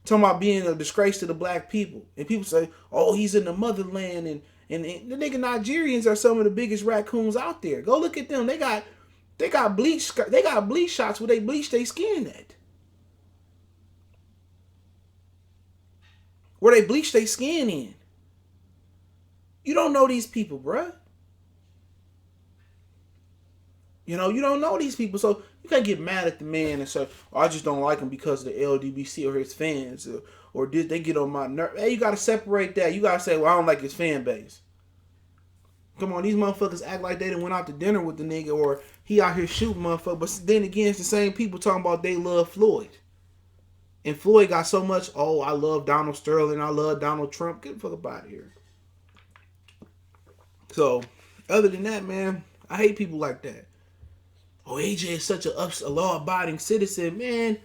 Talking about being a disgrace to the black people. And people say, he's in the motherland. And the nigga Nigerians are some of the biggest raccoons out there. Go look at them. They got bleach shots where they bleach their skin at. Where they bleach their skin in. You don't know these people, bruh. You don't know these people. So you can't get mad at the man and say, I just don't like him because of the LDBC or his fans. Or did they get on my nerve? Hey, you got to separate that. You got to say, I don't like his fan base. Come on, these motherfuckers act like they done went out to dinner with the nigga or he out here shooting motherfuckers. But then again, it's the same people talking about they love Floyd. And Floyd got so much, I love Donald Sterling, I love Donald Trump. Get the fuck up out of here. So, other than that, man, I hate people like that. AJ is such a law-abiding citizen, man.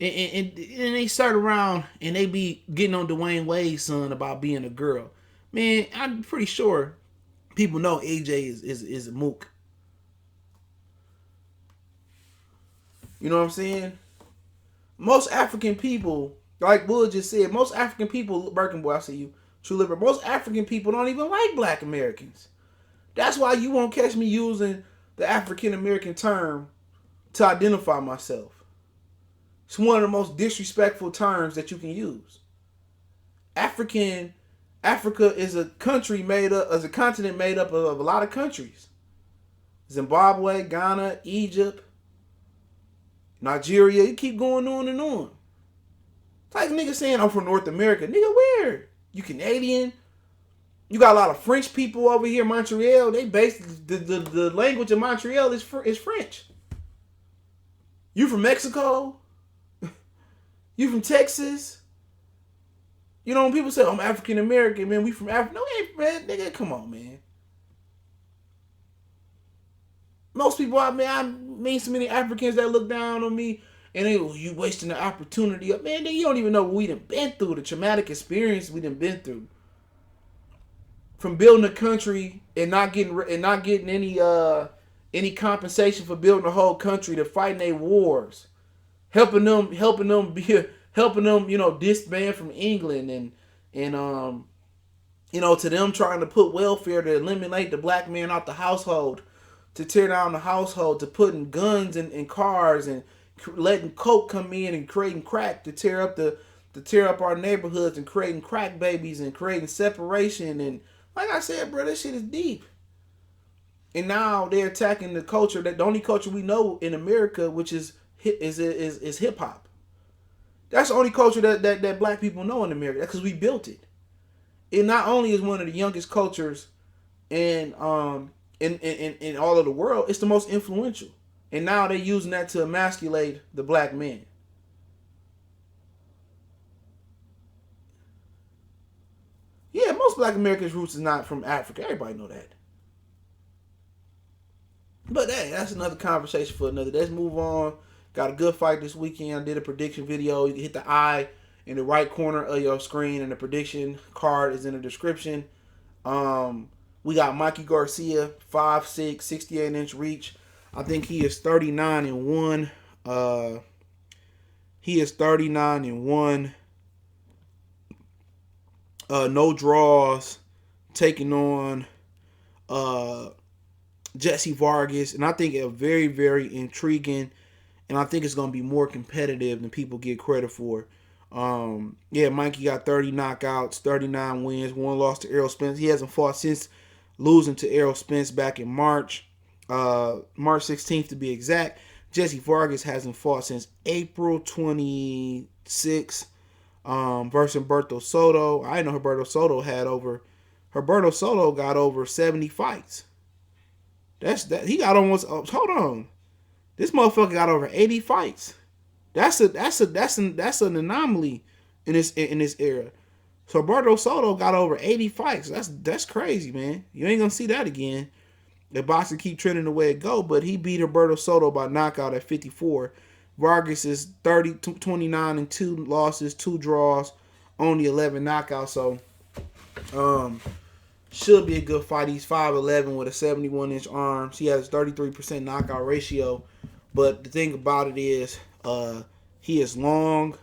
And they start around and they be getting on Dwayne Wade's son about being a girl. Man, I'm pretty sure people know AJ is a mook. You know what I'm saying? Most African people, like Wood just said, most African people, Birkin boy, I see you, True Liver, most African people don't even like black Americans. That's why you won't catch me using the African American term to identify myself. It's one of the most disrespectful terms that you can use. Africa is a continent made up of a lot of countries. Zimbabwe, Ghana, Egypt, Nigeria, you keep going on and on. It's like nigga saying I'm from North America. Nigga, where? You Canadian? You got a lot of French people over here in Montreal. They basically the language of Montreal is French. You from Mexico? You from Texas? You know when people say I'm African American, man, we from Africa. No, we ain't, man. Nigga, come on, man. Most people, I mean so many Africans that look down on me and they, you wasting the opportunity. Man, you don't even know what we done been through, the traumatic experience we done been through. From building a country and not getting any compensation for building a whole country, to fighting their wars, helping them disband from England and to them trying to put welfare to eliminate the black man out the household, to tear down the household, to putting guns in cars and letting coke come in and creating crack to tear up our neighborhoods and creating crack babies and creating separation. And like I said, bro, this shit is deep. And now they're attacking the culture, that the only culture we know in America, which is hip hop. That's the only culture that black people know in America, because we built it. It not only is one of the youngest cultures in all of the world, it's the most influential. And now they're using that to emasculate the black man. Yeah, most black Americans' roots is not from Africa. Everybody know that. But hey, that's another conversation for another. Let's move on. Got a good fight this weekend. I did a prediction video. You can hit the eye in the right corner of your screen, and the prediction card is in the description. We got Mikey Garcia, 5'6", 68-inch reach. I think he is 39-1. He is 39-1. No draws, taking on Jessie Vargas, and I think a very, very intriguing, and I think it's going to be more competitive than people get credit for. Mikey got 30 knockouts, 39 wins, 1 loss to Errol Spence. He hasn't fought since losing to Errol Spence back in March 16th to be exact. Jessie Vargas hasn't fought since April 26th versus Humberto Soto. I know Humberto Soto got over 70 fights. He got almost, hold on. This motherfucker got over 80 fights. That's an anomaly in this era. So Humberto Soto got over 80 fights. That's crazy, man. You ain't gonna see that again. The boxing keep trending the way it go, but he beat Humberto Soto by knockout at 54. Vargas is 29-2 losses, 2 draws, only 11 knockouts. So, should be a good fight. He's 5'11" with a 71-inch arm. He has 33% knockout ratio. But the thing about it is, he is long.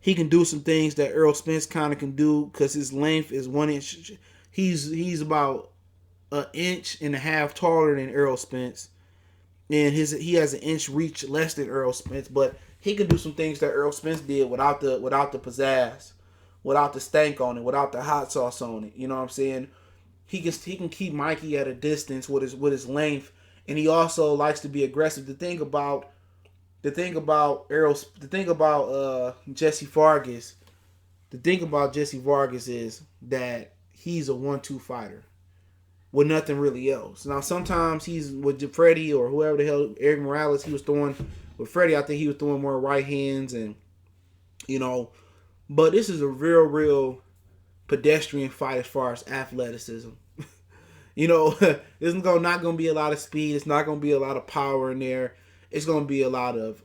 He can do some things that Errol Spence kind of can do because his length is 1 inch. He's about 1.5 inches taller than Errol Spence, and he has an inch reach less than Errol Spence. But he can do some things that Errol Spence did without the pizzazz, without the stank on it, without the hot sauce on it. You know what I'm saying? He can keep Mikey at a distance with his length, and he also likes to be aggressive. The thing about Jessie Vargas is that he's a 1-2 fighter with nothing really else. Now sometimes he's with Freddie or whoever the hell, Eric Morales, he was throwing with Freddie. I think he was throwing more right hands, and but this is a real pedestrian fight as far as athleticism. There's not going to be a lot of speed. It's not going to be a lot of power in there. It's going to be a lot of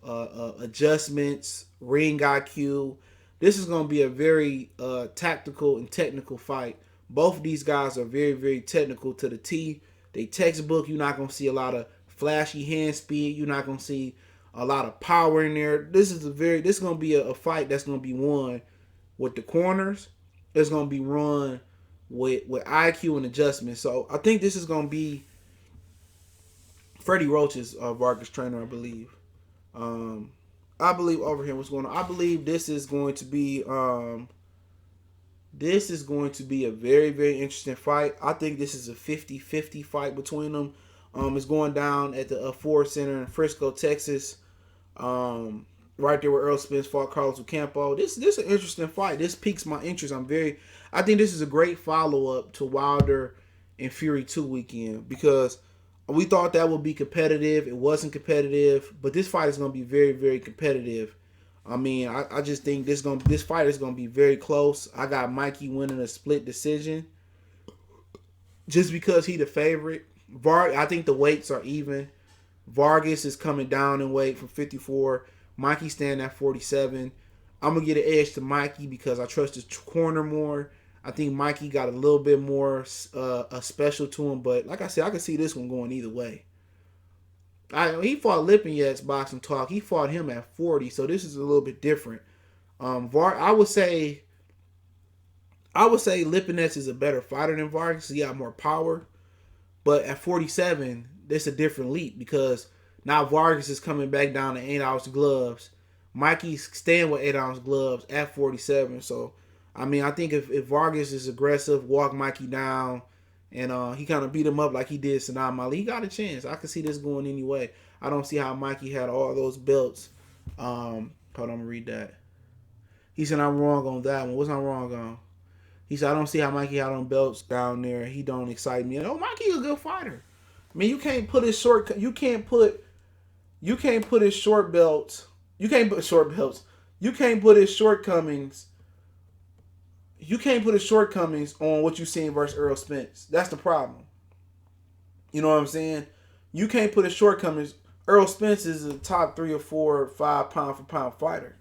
adjustments, ring IQ. This is going to be a very tactical and technical fight. Both of these guys are very, very technical to the T. They textbook. You're not going to see a lot of flashy hand speed. You're not going to see a lot of power in there. This is going to be a fight that's going to be won with the corners. It's going to be run with IQ and adjustment. So I think this is going to be Freddie Roach's Vargas trainer, I believe. I believe over here what's going on. I believe this is going to be a very, very interesting fight. I think this is a 50-50 fight between them. It's going down at the Ford Center in Frisco, Texas. Right right there where Earl Spence fought Carlos Ocampo. This is an interesting fight. This piques my interest. I think this is a great follow-up to Wilder and Fury 2 weekend because we thought that would be competitive. It wasn't competitive, but this fight is going to be very, very competitive. I mean, I just think this fight is going to be very close. I got Mikey winning a split decision just because he the favorite. I think the weights are even. Vargas is coming down in weight from 54. Mikey standing at 47. I'm going to get an edge to Mikey because I trust his corner more. I think Mikey got a little bit more special to him. But like I said, I can see this one going either way. He fought Lipinets Boxing Talk. He fought him at 40. So this is a little bit different. I would say Lipinets is a better fighter than Vargas. He got more power. But at 47, there's a different leap because now Vargas is coming back down to 8-ounce gloves. Mikey's staying with 8-ounce gloves at 47. So, I mean, I think if Vargas is aggressive, walk Mikey down, and he kind of beat him up like he did Sanam Ali, he got a chance. I can see this going anyway. I don't see how Mikey had all those belts. Hold on, I'm going to read that. He said, I'm wrong on that one. What's I wrong on? He said, I don't see how Mikey had on belts down there. He don't excite me. Mikey a good fighter. I mean, you can't put his short belts. You can't put his shortcomings. You can't put his shortcomings on what you seen versus Earl Spence. That's the problem. You know what I'm saying? You can't put his shortcomings. Earl Spence is a top 3 or 4 or 5 pound for pound fighter.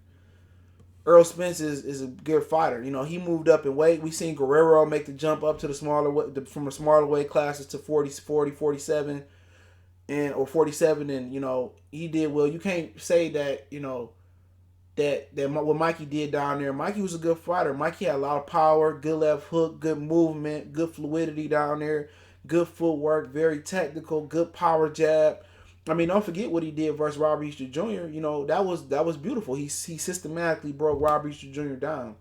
Earl Spence is a good fighter. He moved up in weight. We seen Guerrero make the jump up to the from the smaller weight classes to 40, 47, or 47, and he did well. You can't say that that what Mikey did down there. Mikey was a good fighter. Mikey had a lot of power, good left hook, good movement, good fluidity down there, good footwork, very technical, good power jab. I mean, don't forget what he did versus Robert Easter Jr. That was beautiful. He systematically broke Robert Easter Jr. down.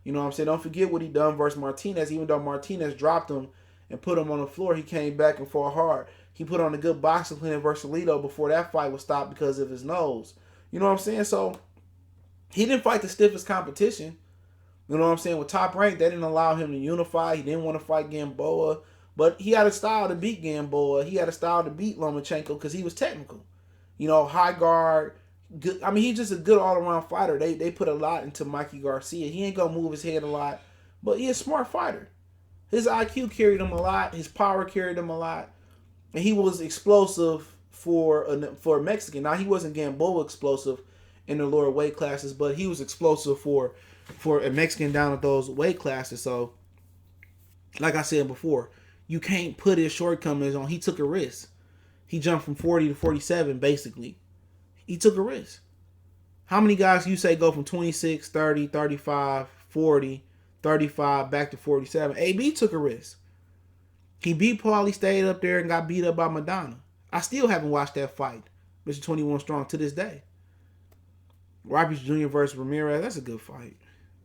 You know what I'm saying? Don't forget what he done versus Martinez. Even though Martinez dropped him and put him on the floor, he came back and fought hard. He put on a good boxing plan versus Alito before that fight was stopped because of his nose. You know what I'm saying? So, he didn't fight the stiffest competition. You know what I'm saying? With Top Rank, they didn't allow him to unify. He didn't want to fight Gamboa. But he had a style to beat Gamboa. He had a style to beat Lomachenko because he was technical. High guard. Good. I mean, he's just a good all-around fighter. They put a lot into Mikey Garcia. He ain't going to move his head a lot. But he's a smart fighter. His IQ carried him a lot. His power carried him a lot. And he was explosive for a Mexican. Now, he wasn't Gamboa explosive in the lower weight classes, but he was explosive for a Mexican down at those weight classes. So, like I said before, you can't put his shortcomings on. He took a risk. He jumped from 40 to 47, basically. He took a risk. How many guys you say go from 26, 30, 35, 40, 35, back to 47? AB took a risk. He beat Paul. He stayed up there and got beat up by Madonna. I still haven't watched that fight, Mr. 21 Strong, to this day. Robbie Jr. versus Ramirez, that's a good fight.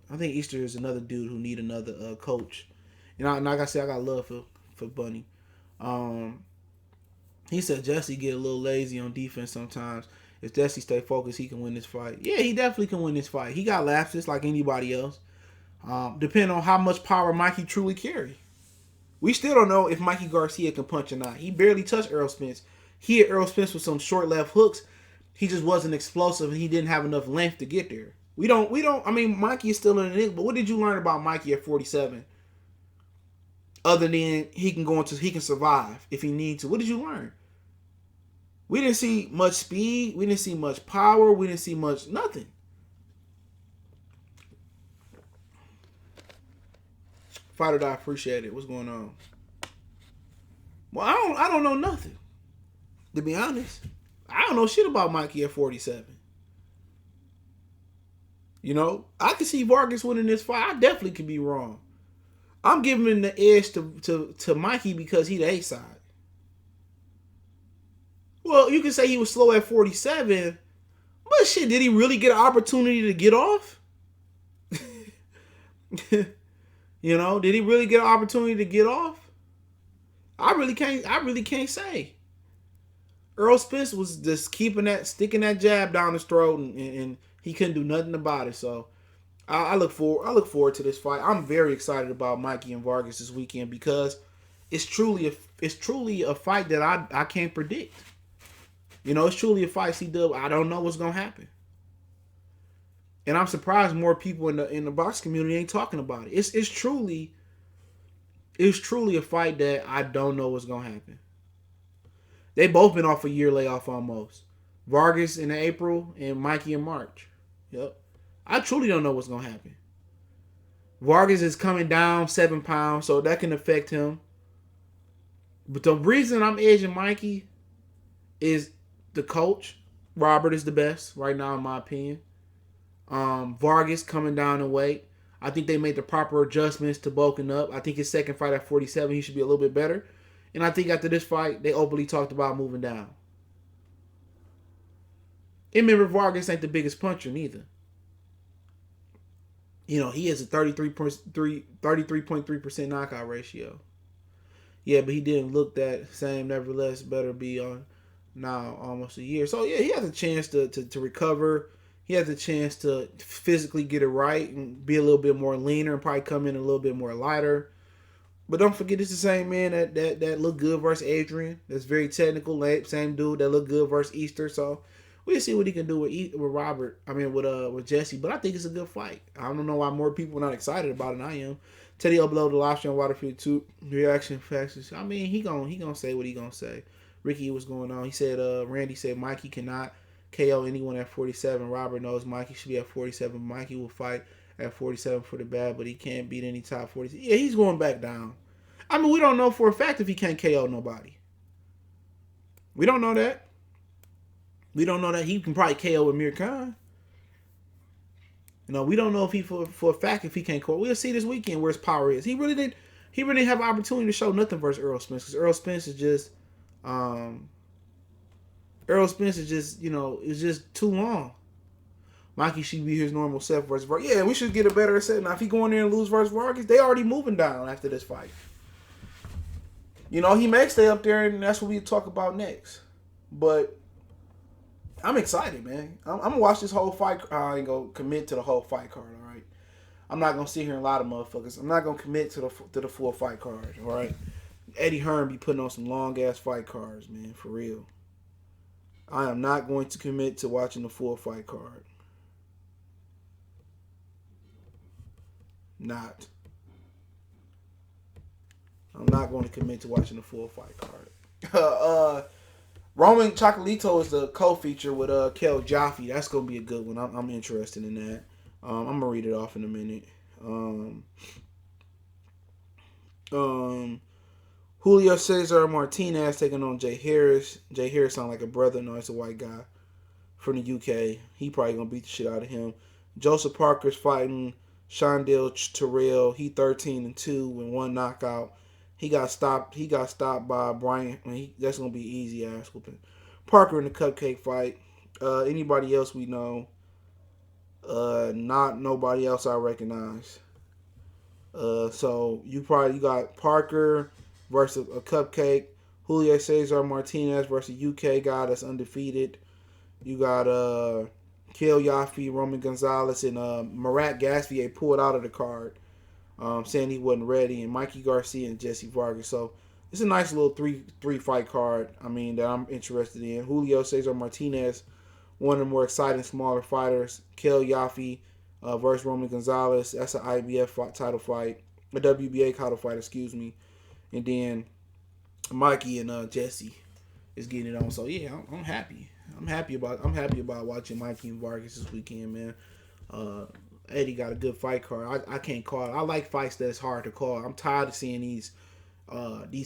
I think Easter is another dude who need another coach. And like I said, I got love for Bunny. He said Jessie get a little lazy on defense sometimes. If Jessie stay focused, he can win this fight. Yeah, he definitely can win this fight. He got lapses like anybody else. Depending on how much power Mikey truly carry. We still don't know if Mikey Garcia can punch or not. He barely touched Earl Spence. He hit Earl Spence with some short left hooks. He just wasn't explosive and he didn't have enough length to get there. I mean, Mikey is still in it, but what did you learn about Mikey at 47? Other than he can survive if he needs to. What did you learn? We didn't see much speed. We didn't see much power. We didn't see nothing. Fighter, I appreciate it. What's going on? Well, I don't know nothing. To be honest, I don't know shit about Mikey at 47. I can see Vargas winning this fight. I definitely could be wrong. I'm giving him the edge to Mikey because he the A side. Well, you can say he was slow at 47, but shit, did he really get an opportunity to get off? Did he really get an opportunity to get off? I really can't say. Earl Spence was just sticking that jab down his throat, and He couldn't do nothing about it. So I look forward to this fight. I'm very excited about Mikey and Vargas this weekend because it's truly a fight that I can't predict. It's truly a fight. C-Dub, I don't know what's gonna happen, and I'm surprised more people in the box community ain't talking about it. It's truly a fight that I don't know what's gonna happen. They both been off a year layoff almost. Vargas in April and Mikey in March. Yep. I truly don't know what's gonna happen. Vargas is coming down 7 pounds, so that can affect him. But the reason I'm edging Mikey is the coach. Robert is the best right now, in my opinion. Vargas coming down in weight. I think they made the proper adjustments to bulking up. I think his second fight at 47, he should be a little bit better. And I think after this fight, they openly talked about moving down. And remember, Vargas ain't the biggest puncher neither. He has a 33.3% knockout ratio. Yeah, but he didn't look that same. Nevertheless, better be on now almost a year. So, yeah, he has a chance to recover. He has a chance to physically get it right and be a little bit more leaner and probably come in a little bit more lighter. But don't forget, it's the same man that looked good versus Adrian. That's very technical. Same dude that looked good versus Easter. So we'll see what he can do with Robert. I mean, with Jessie. But I think it's a good fight. I don't know why more people are not excited about it than I am. Teddy uploaded the live stream on Waterfield 2 reaction factors. I mean, he gonna say what he gonna say. Ricky, what's going on? He said, Randy said Mikey cannot KO anyone at 47. Robert knows Mikey should be at 47. Mikey will fight at 47 for the bad, but he can't beat any top 40. Yeah, he's going back down. I mean, we don't know for a fact if he can't KO nobody. We don't know that. We don't know that he can probably KO Amir Khan. We don't know if he for a fact if he can't KO. We'll see this weekend where his power is. He really didn't have an opportunity to show nothing versus Errol Spence because Errol Spence is just it's just too long. Mikey should be his normal self versus Vargas. Yeah, we should get a better set. Now, if he go in there and lose versus Vargas, they already moving down after this fight. He may stay up there, and that's what we talk about next. But I'm excited, man. I'm going to watch this whole fight. I ain't going to commit to the whole fight card, all right? I'm not going to sit here and lie to motherfuckers. I'm not going to commit to the full fight card, all right? Eddie Hearn be putting on some long-ass fight cards, man, for real. I am not going to commit to watching the full fight card. Not. I'm not going to commit to watching the full fight card. Roman Chocolito is the co-feature with Kel Jaffe. That's going to be a good one. I'm interested in that. I'm going to read it off in a minute. Julio Cesar Martinez taking on Jay Harris. Jay Harris sound like a brother. No, it's a white guy from the UK. He probably going to beat the shit out of him. Joseph Parker's fighting Shondell Terrell. He 13-2 with one knockout. He got stopped by Bryant. That's gonna be easy ass whooping. Parker in the cupcake fight. Anybody else we know? Not nobody else I recognize. So you got Parker versus a cupcake. Julio Cesar Martinez versus a UK guy that's undefeated. You got Kel Jaffe, Roman Gonzalez, and Marat Gasvier pulled out of the card. Saying he wasn't ready, and Mikey Garcia and Jessie Vargas. So it's a nice little three fight card. I mean, that I'm interested in. Julio Cesar Martinez, one of the more exciting smaller fighters. Kel Jaffe versus Roman Gonzalez. That's an IBF title fight, a WBA title fight, excuse me. And then Mikey and Jessie is getting it on. So yeah, I'm happy. I'm happy about watching Mikey and Vargas this weekend, man. Eddie got a good fight card. I can't call it. I like fights that's hard to call. I'm tired of seeing these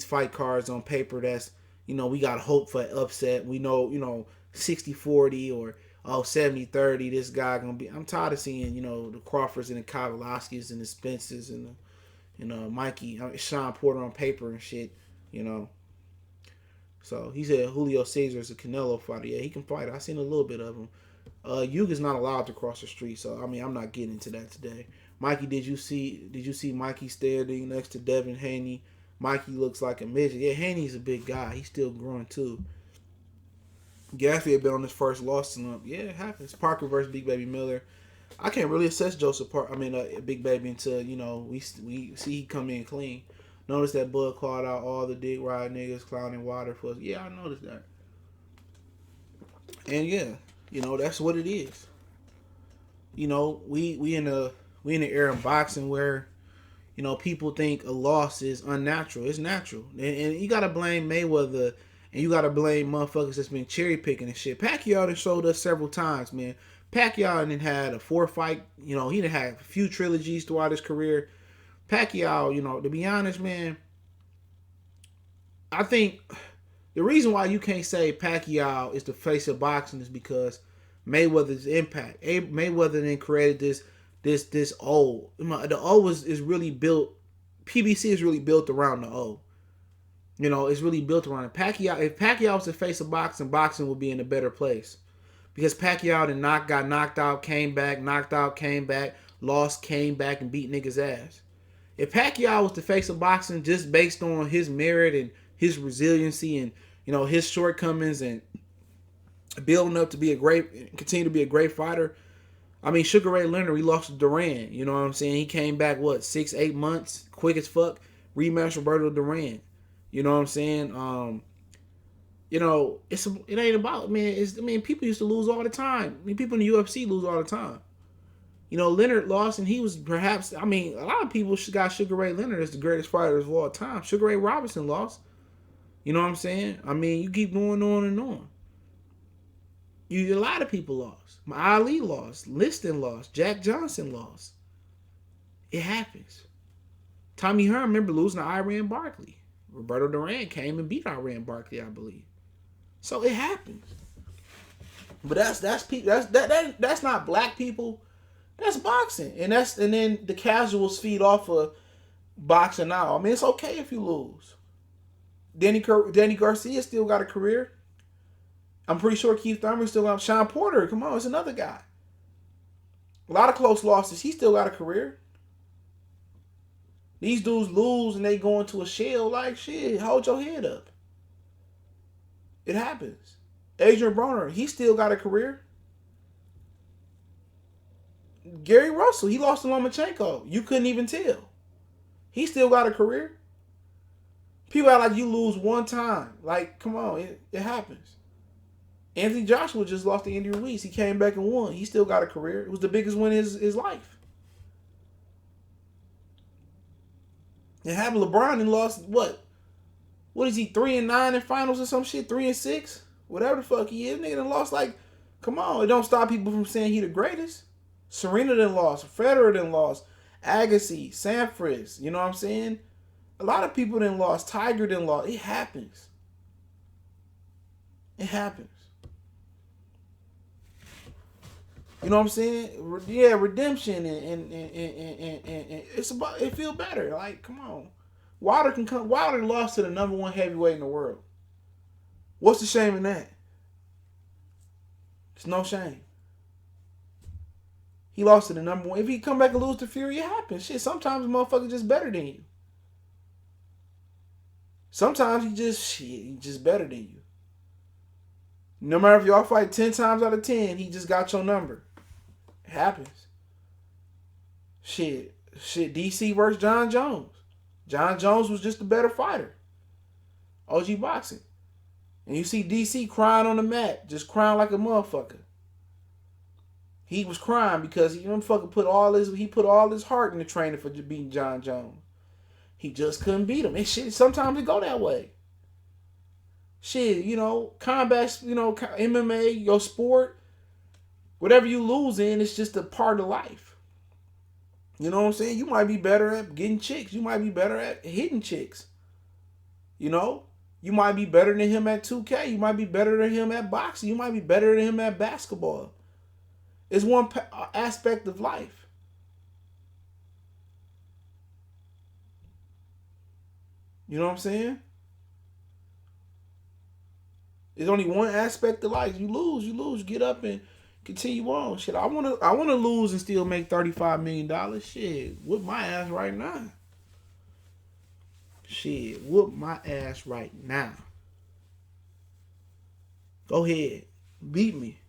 fight cards on paper that's, we got to hope for an upset. We know, 60-40 or 70-30, this guy going to be. I'm tired of seeing, the Crawfords and the Kavalaskis and the Spencers and the, Mikey, Sean Porter on paper and shit, So he said Julio Cesar is a Canelo fighter. Yeah, he can fight. I seen a little bit of him. Yuga's not allowed to cross the street, so I mean I'm not getting into that today. Mikey, did you see Mikey standing next to Devin Haney? Mikey looks like a midget. Yeah, Haney's a big guy. He's still growing too. Gaffey had been on his first loss slump. Yeah, it happens. Parker versus Big Baby Miller. I can't really assess Joseph Parker. I mean, Big Baby until we see he come in clean. Notice that Bud called out all the dick ride niggas clowning water for us. Yeah, I noticed that. And yeah, that's what it is. We in the era of boxing where people think a loss is unnatural. It's natural, and you gotta blame Mayweather, and you gotta blame motherfuckers that's been cherry picking and shit. Pacquiao done showed us several times, man. Pacquiao done had a 4-fight. He done had a few trilogies throughout his career. Pacquiao, to be honest, man, I think the reason why you can't say Pacquiao is the face of boxing is because Mayweather's impact. Mayweather then created this O. The O is really built. PBC is really built around the O. It's really built around it. Pacquiao. If Pacquiao was the face of boxing, boxing would be in a better place because Pacquiao then got knocked out, came back, knocked out, came back, lost, came back, and beat niggas' ass. If Pacquiao was the face of boxing just based on his merit and his resiliency and his shortcomings and building up to continue to be a great fighter. I mean, Sugar Ray Leonard, he lost to Duran. You know what I'm saying? He came back 6-8 months, quick as fuck. Rematch Roberto Duran. You know what I'm saying? It ain't about people used to lose all the time. People in the UFC lose all the time. Leonard lost, and he was perhaps. A lot of people got Sugar Ray Leonard as the greatest fighter of all time. Sugar Ray Robinson lost. You know what I'm saying? You keep going on and on. A lot of people lost. Ali lost. Liston lost. Jack Johnson lost. It happens. Tommy Hearn, remember losing to Iran Barkley. Roberto Duran came and beat Iran Barkley, I believe. So it happens. But that's not black people. That's boxing, and then the casuals feed off of boxing now. It's okay if you lose. Danny Garcia still got a career. I'm pretty sure Keith Thurman still got. Sean Porter, come on, it's another guy. A lot of close losses. He still got a career. These dudes lose and they go into a shell like shit. Hold your head up. It happens. Adrian Broner, he still got a career. Gary Russell, he lost to Lomachenko. You couldn't even tell. He still got a career. People act like you lose one time. Like, come on, it happens. Anthony Joshua just lost to Andy Ruiz. He came back and won. He still got a career. It was the biggest win in his life. And have LeBron and lost what? What is he, 3-9 in finals or some shit? 3-6? Whatever the fuck he is. Nigga done lost come on. It don't stop people from saying he the greatest. Serena done lost. Federer done lost. Agassi, Sampras. You know what I'm saying? A lot of people done lost. Tiger done lost. It happens. It happens. You know what I'm saying? Yeah, redemption and it's about it feel better. Like, come on. Wilder lost to the number one heavyweight in the world. What's the shame in that? There's no shame. He lost to the number one. If he come back and lose to Fury, it happens. Shit, sometimes a motherfucker just better than you. Sometimes he just better than you. No matter if y'all fight 10 times out of 10, he just got your number. It happens. Shit, DC versus John Jones. John Jones was just a better fighter. OG boxing. And you see DC crying on the mat, just crying like a motherfucker. He was crying because he put all his heart into training for beating John Jones. He just couldn't beat him. And shit, sometimes it go that way. Shit, combat, MMA, your sport, whatever you lose in, it's just a part of life. You know what I'm saying? You might be better at getting chicks. You might be better at hitting chicks. You might be better than him at 2K. You might be better than him at boxing. You might be better than him at basketball. It's one aspect of life. You know what I'm saying? There's only one aspect of life. You lose, get up and continue on. Shit, I wanna lose and still make $35 million. Shit, whoop my ass right now. Shit, whoop my ass right now. Go ahead, beat me.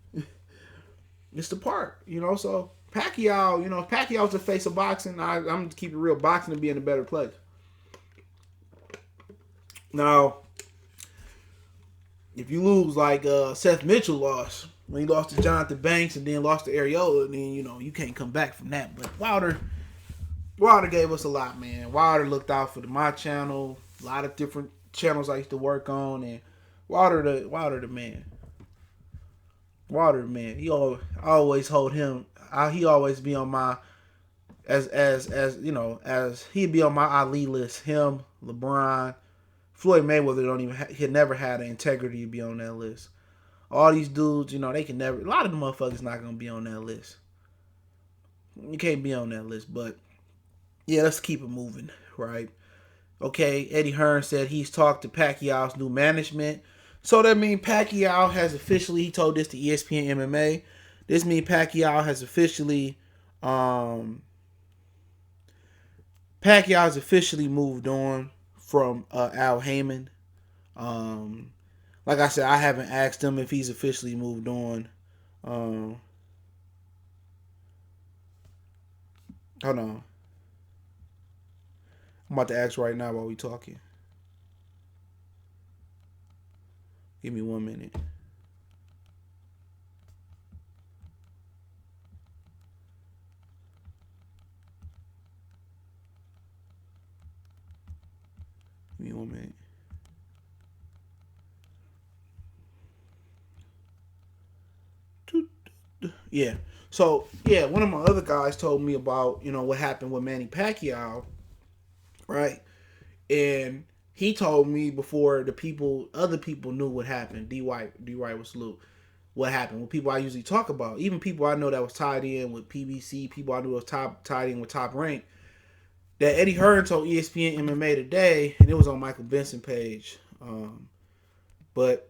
It's the part, So Pacquiao, if Pacquiao's the face of boxing, I'm gonna keep it real. Boxing to be in a better place. Now, if you lose like Seth Mitchell lost when he lost to Jonathan Banks and then lost to Areola, then you can't come back from that. But Wilder gave us a lot, man. Wilder looked out for my channel, a lot of different channels I used to work on, and Wilder the man. Wilder the man. I always hold him. He always be on my as he'd be on my Ali list. Him, LeBron, Floyd Mayweather he never had the integrity to be on that list. All these dudes, they can never. A lot of the motherfuckers not gonna be on that list. You can't be on that list, but yeah, let's keep it moving, right? Okay, Eddie Hearn said he's talked to Pacquiao's new management. So that means Pacquiao has officially, he told this to ESPN MMA. This means Pacquiao has officially moved on from Al Haymon. Like I said, I haven't asked him if he's officially moved on. Hold on. I'm about to ask right now while we talking. Give me 1 minute. Give me 1 minute. Yeah. So, yeah, one of my other guys told me about, what happened with Manny Pacquiao, right? And he told me before other people knew what happened. D. White was salute. What happened with people I usually talk about, even people I know that was tied in with PBC, people I knew was tied in with Top Rank. That Eddie Hearn told ESPN MMA today, and it was on Michael Benson page. But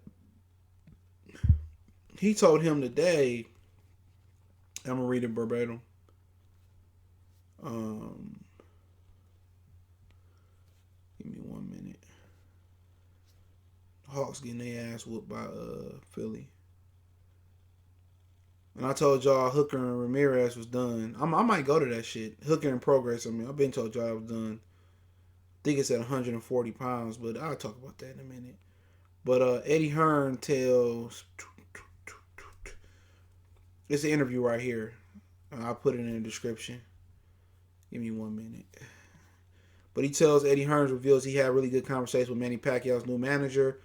he told him today. I'm gonna read it verbatim. Give me 1 minute. Hawks getting their ass whooped by Philly. And I told y'all Hooker and Ramirez was done. I might go to that shit. Hooker in progress. I've been told y'all I was done. I think it's at 140 pounds, but I'll talk about that in a minute. But Eddie Hearn tells... It's an interview right here. I'll put it in the description. Give me 1 minute. But he tells Eddie Hearn reveals he had really good conversations with Manny Pacquiao's new manager,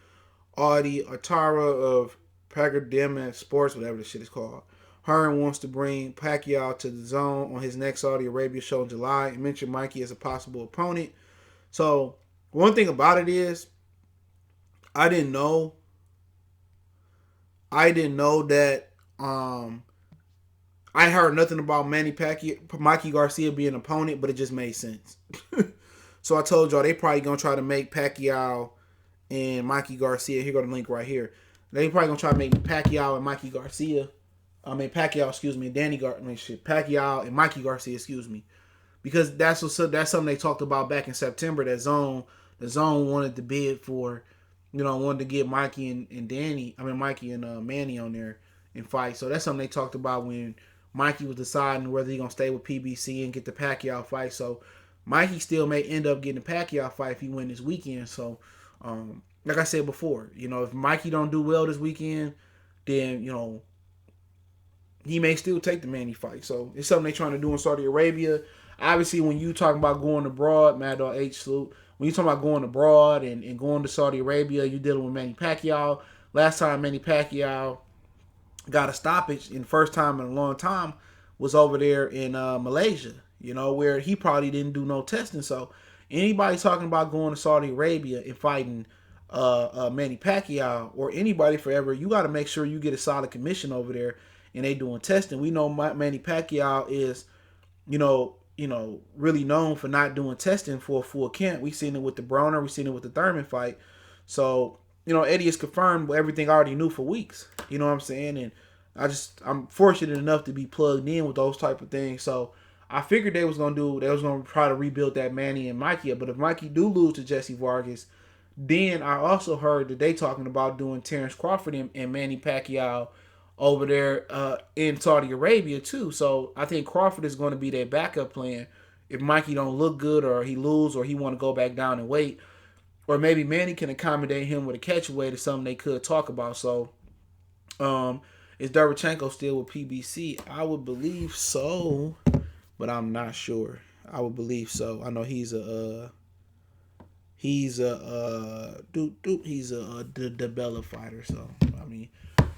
Audie Atara of Pacquiao Sports, whatever the shit is called. Hearn wants to bring Pacquiao to the DAZN on his next Saudi Arabia show in July and mentioned Mikey as a possible opponent. So, one thing about it is, I didn't know that I heard nothing about Mikey Garcia being an opponent, but it just made sense. So I told y'all they probably gonna try to make Pacquiao and Mikey Garcia. Here go the link right here. They probably gonna try to make Pacquiao and Mikey Garcia. Pacquiao, excuse me, Pacquiao and Mikey Garcia, excuse me, because that's something they talked about back in September. The DAZN wanted to bid for, wanted to get Mikey and Mikey and Manny on there and fight. So that's something they talked about when Mikey was deciding whether he gonna stay with PBC and get the Pacquiao fight. So Mikey still may end up getting the Pacquiao fight if he win this weekend. So, like I said before, if Mikey don't do well this weekend, then he may still take the Manny fight. So it's something they're trying to do in Saudi Arabia. Obviously, when you talking about going abroad, Mad Dog H salute. When you talking about going abroad and going to Saudi Arabia, you're dealing with Manny Pacquiao. Last time Manny Pacquiao got a stoppage, and first time in a long time, was over there in Malaysia, where he probably didn't do no testing. So anybody talking about going to Saudi Arabia and fighting Manny Pacquiao or anybody forever, you got to make sure you get a solid commission over there and they doing testing. We know Manny Pacquiao is, really known for not doing testing for a full camp. We seen it with the Broner, we seen it with the Thurman fight. So, Eddie has confirmed everything I already knew for weeks. You know what I'm saying? And I'm fortunate enough to be plugged in with those type of things. So I figured they was gonna try to rebuild that Manny and Mikey. But if Mikey do lose to Jessie Vargas, Then I also heard that they talking about doing Terrence Crawford and Manny Pacquiao over there in Saudi Arabia too. So I think Crawford is going to be their backup plan if Mikey don't look good or he lose or he want to go back down and wait. Or maybe Manny can accommodate him with a catch weight or something they could talk about. So is Derevchenko still with PBC? I would believe so, but I'm not sure. I would believe so. I know he's a DeBella fighter. So I mean,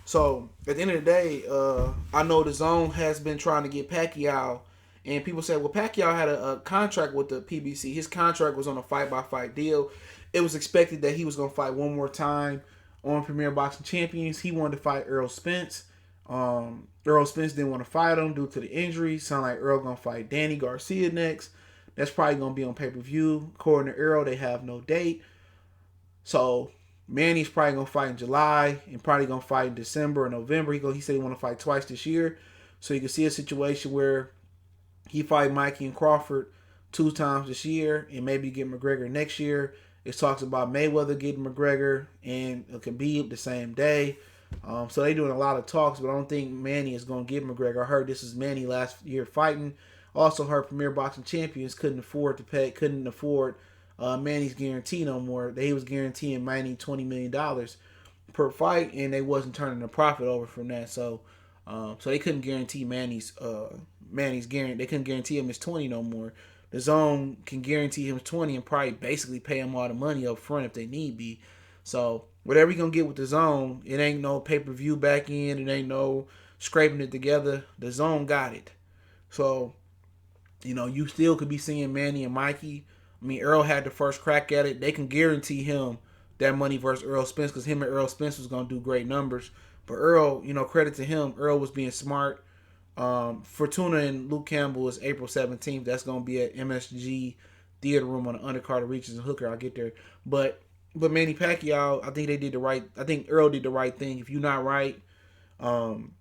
so at the end of the day, I know the Zone has been trying to get Pacquiao, and people say, well, Pacquiao had a contract with the PBC. His contract was on a fight-by-fight deal. It was expected that he was going to fight one more time on Premier Boxing Champions. He wanted to fight Errol Spence. Errol Spence didn't want to fight him due to the injury. Sound like Errol going to fight Danny Garcia next. That's probably going to be on pay-per-view. According to Errol, they have no date. So Manny's probably going to fight in July and probably going to fight in December or November. He said he want to fight twice this year. So you can see a situation where he fight Mikey and Crawford 2 times this year and maybe get McGregor next year. It talks about Mayweather getting McGregor and Khabib the same day. So they doing a lot of talks, but I don't think Manny is going to get McGregor. I heard this is Manny last year fighting. Also heard Premier Boxing Champions couldn't afford Manny's guarantee no more. They was guaranteeing Manny $20 million per fight, and they wasn't turning the profit over from that. So they couldn't guarantee Manny's guarantee. They couldn't guarantee him his 20 no more. The Zone can guarantee him 20 and probably basically pay him all the money up front if they need be. So whatever you're going to get with the Zone, it ain't no pay-per-view back end. It ain't no scraping it together. The Zone got it. So, you still could be seeing Manny and Mikey. I mean, Earl had the first crack at it. They can guarantee him that money versus Errol Spence because him and Errol Spence was going to do great numbers. But Earl, credit to him, Earl was being smart. Fortuna and Luke Campbell is April 17th. That's going to be at MSG Theater Room on the undercard of Reaches and Hooker. I'll get there. But Manny Pacquiao, I think Earl did the right thing. If you're not right, tune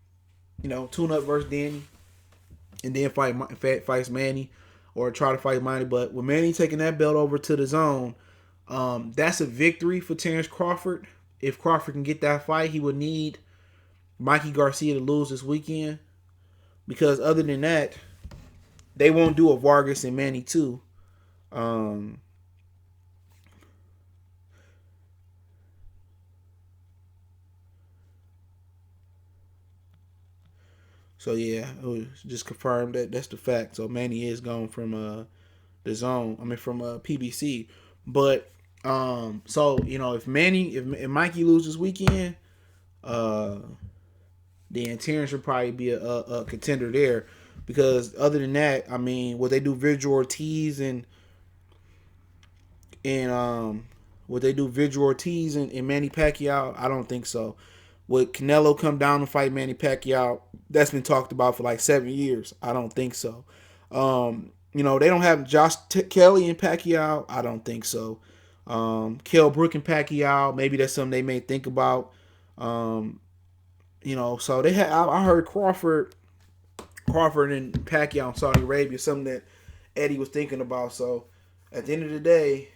up versus Danny and then fights Manny or try to fight Manny. But with Manny taking that belt over to the Zone, that's a victory for Terrence Crawford. If Crawford can get that fight, he would need Mikey Garcia to lose this weekend. Because other than that, they won't do a Vargas and Manny too. So yeah, it was just confirmed that that's the fact. So Manny is gone from the Zone. From PBC. But so if Mikey loses this weekend, then Terrence would probably be a contender there. Because other than that, would they do Vigil Ortiz and Manny Pacquiao? I don't think so. Would Canelo come down and fight Manny Pacquiao? That's been talked about for like 7 years. I don't think so. They don't have Josh Kelly and Pacquiao. I don't think so. Kell Brook and Pacquiao. Maybe that's something they may think about. So they had. I heard Crawford and Pacquiao in Saudi Arabia, something that Eddie was thinking about. So at the end of the day,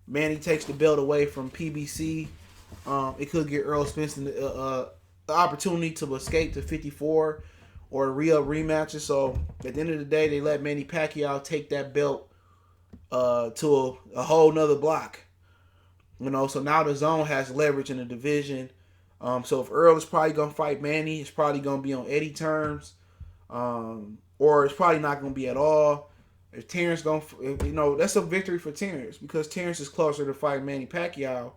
Manny takes the belt away from PBC. It could get Errol Spence the opportunity to escape to 54 or re-up rematches. So at the end of the day, they let Manny Pacquiao take that belt to a whole nother block. So now the Zone has leverage in the division. So if Earl is probably going to fight Manny, it's probably going to be on Eddie terms. Or it's probably not going to be at all. If Terrence that's a victory for Terrence because Terrence is closer to fight Manny Pacquiao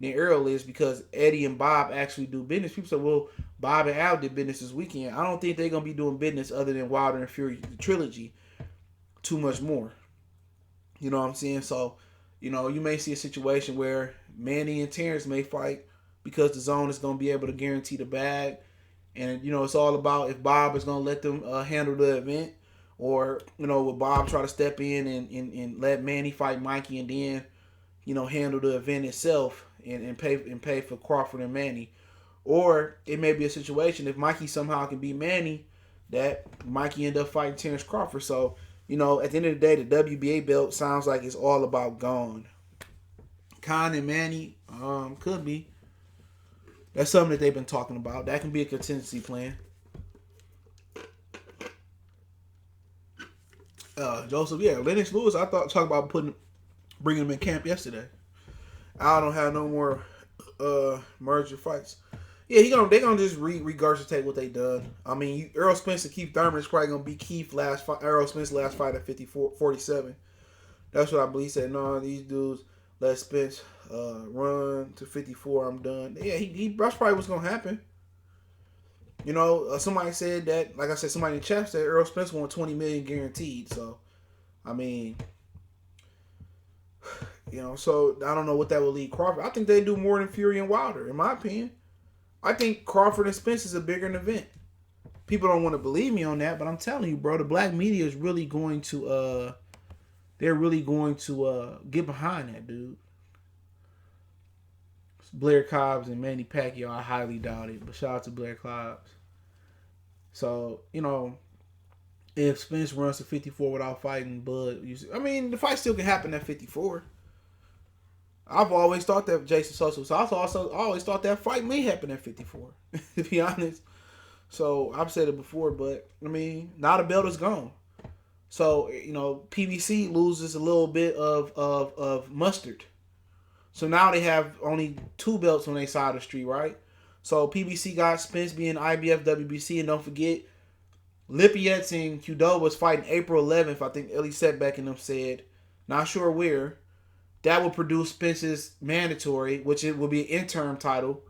than Earl is because Eddie and Bob actually do business. People say, well, Bob and Al did business this weekend. I don't think they're going to be doing business other than Wilder and Fury, the trilogy, too much more. You know what I'm saying? So, you may see a situation where Manny and Terrence may fight because the Zone is going to be able to guarantee the bag. And, it's all about if Bob is going to let them handle the event or, will Bob try to step in and let Manny fight Mikey and then, handle the event itself and pay for Crawford and Manny. Or it may be a situation if Mikey somehow can beat Manny that Mikey end up fighting Terrence Crawford. So, at the end of the day, the WBA belt sounds like it's all about gone. Khan and Manny, could be. That's something that they've been talking about. That can be a contingency plan. Joseph, yeah, Lennox Lewis. I thought talking about bringing him in camp yesterday. I don't have no more merger fights. Yeah, they gonna just regurgitate what they done. I mean, Errol Spence and Keith Thurman is probably gonna be Keith Errol Spence's last fight at 47. That's what I believe. He said, no, these dudes let Spence run to 54. I'm done. Yeah, that's probably what's gonna happen. You know, somebody said that. Like I said, somebody in the chat said Errol Spence won $20 million guaranteed. So, I mean, you know, so I don't know what that will lead Crawford. I think they do more than Fury and Wilder, in my opinion. I think Crawford and Spence is a bigger event. People don't want to believe me on that, but I'm telling you, bro, the black media is really going to they're really going to get behind that, dude. Blair Cobbs and Manny Pacquiao, I highly doubt it, but shout out to Blair Cobbs. So, you know, if Spence runs to 54 without fighting Bud, I mean, the fight still can happen at 54. I've always thought that Jason Sosa was also. I always thought that fight may happen at 54, to be honest. So I've said it before, but I mean, now the belt is gone. So, you know, PBC loses a little bit of mustard. So now they have only 2 belts on their side of the street, right? So PBC got Spence being IBF, WBC, and don't forget, Lippietz and Qdoba was fighting April 11th. I think Ellie Setback and them said, not sure where. That will produce Spence's mandatory, which it will be an interim title.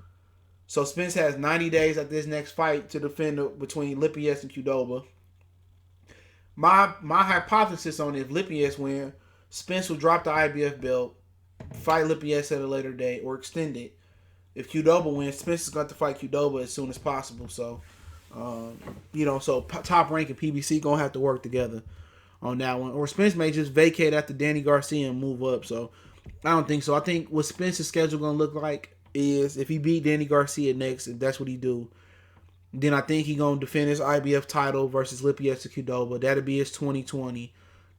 So Spence has 90 days at this next fight to defend between Lippietz and Qdoba. My hypothesis on it, if Lippietz win, Spence will drop the IBF belt, fight Lippietz at a later date, or extend it. If Qdoba wins, Spence is going to fight Qdoba as soon as possible. So, you know, so Top Rank and PBC going to have to work together on that one. Or Spence may just vacate after Danny Garcia and move up. So I don't think so. I think what Spence's schedule going to look like is if he beat Danny Garcia next, if that's what he do, then I think he going to defend his IBF title versus Lippietz to Qdoba. That'll be his 2020.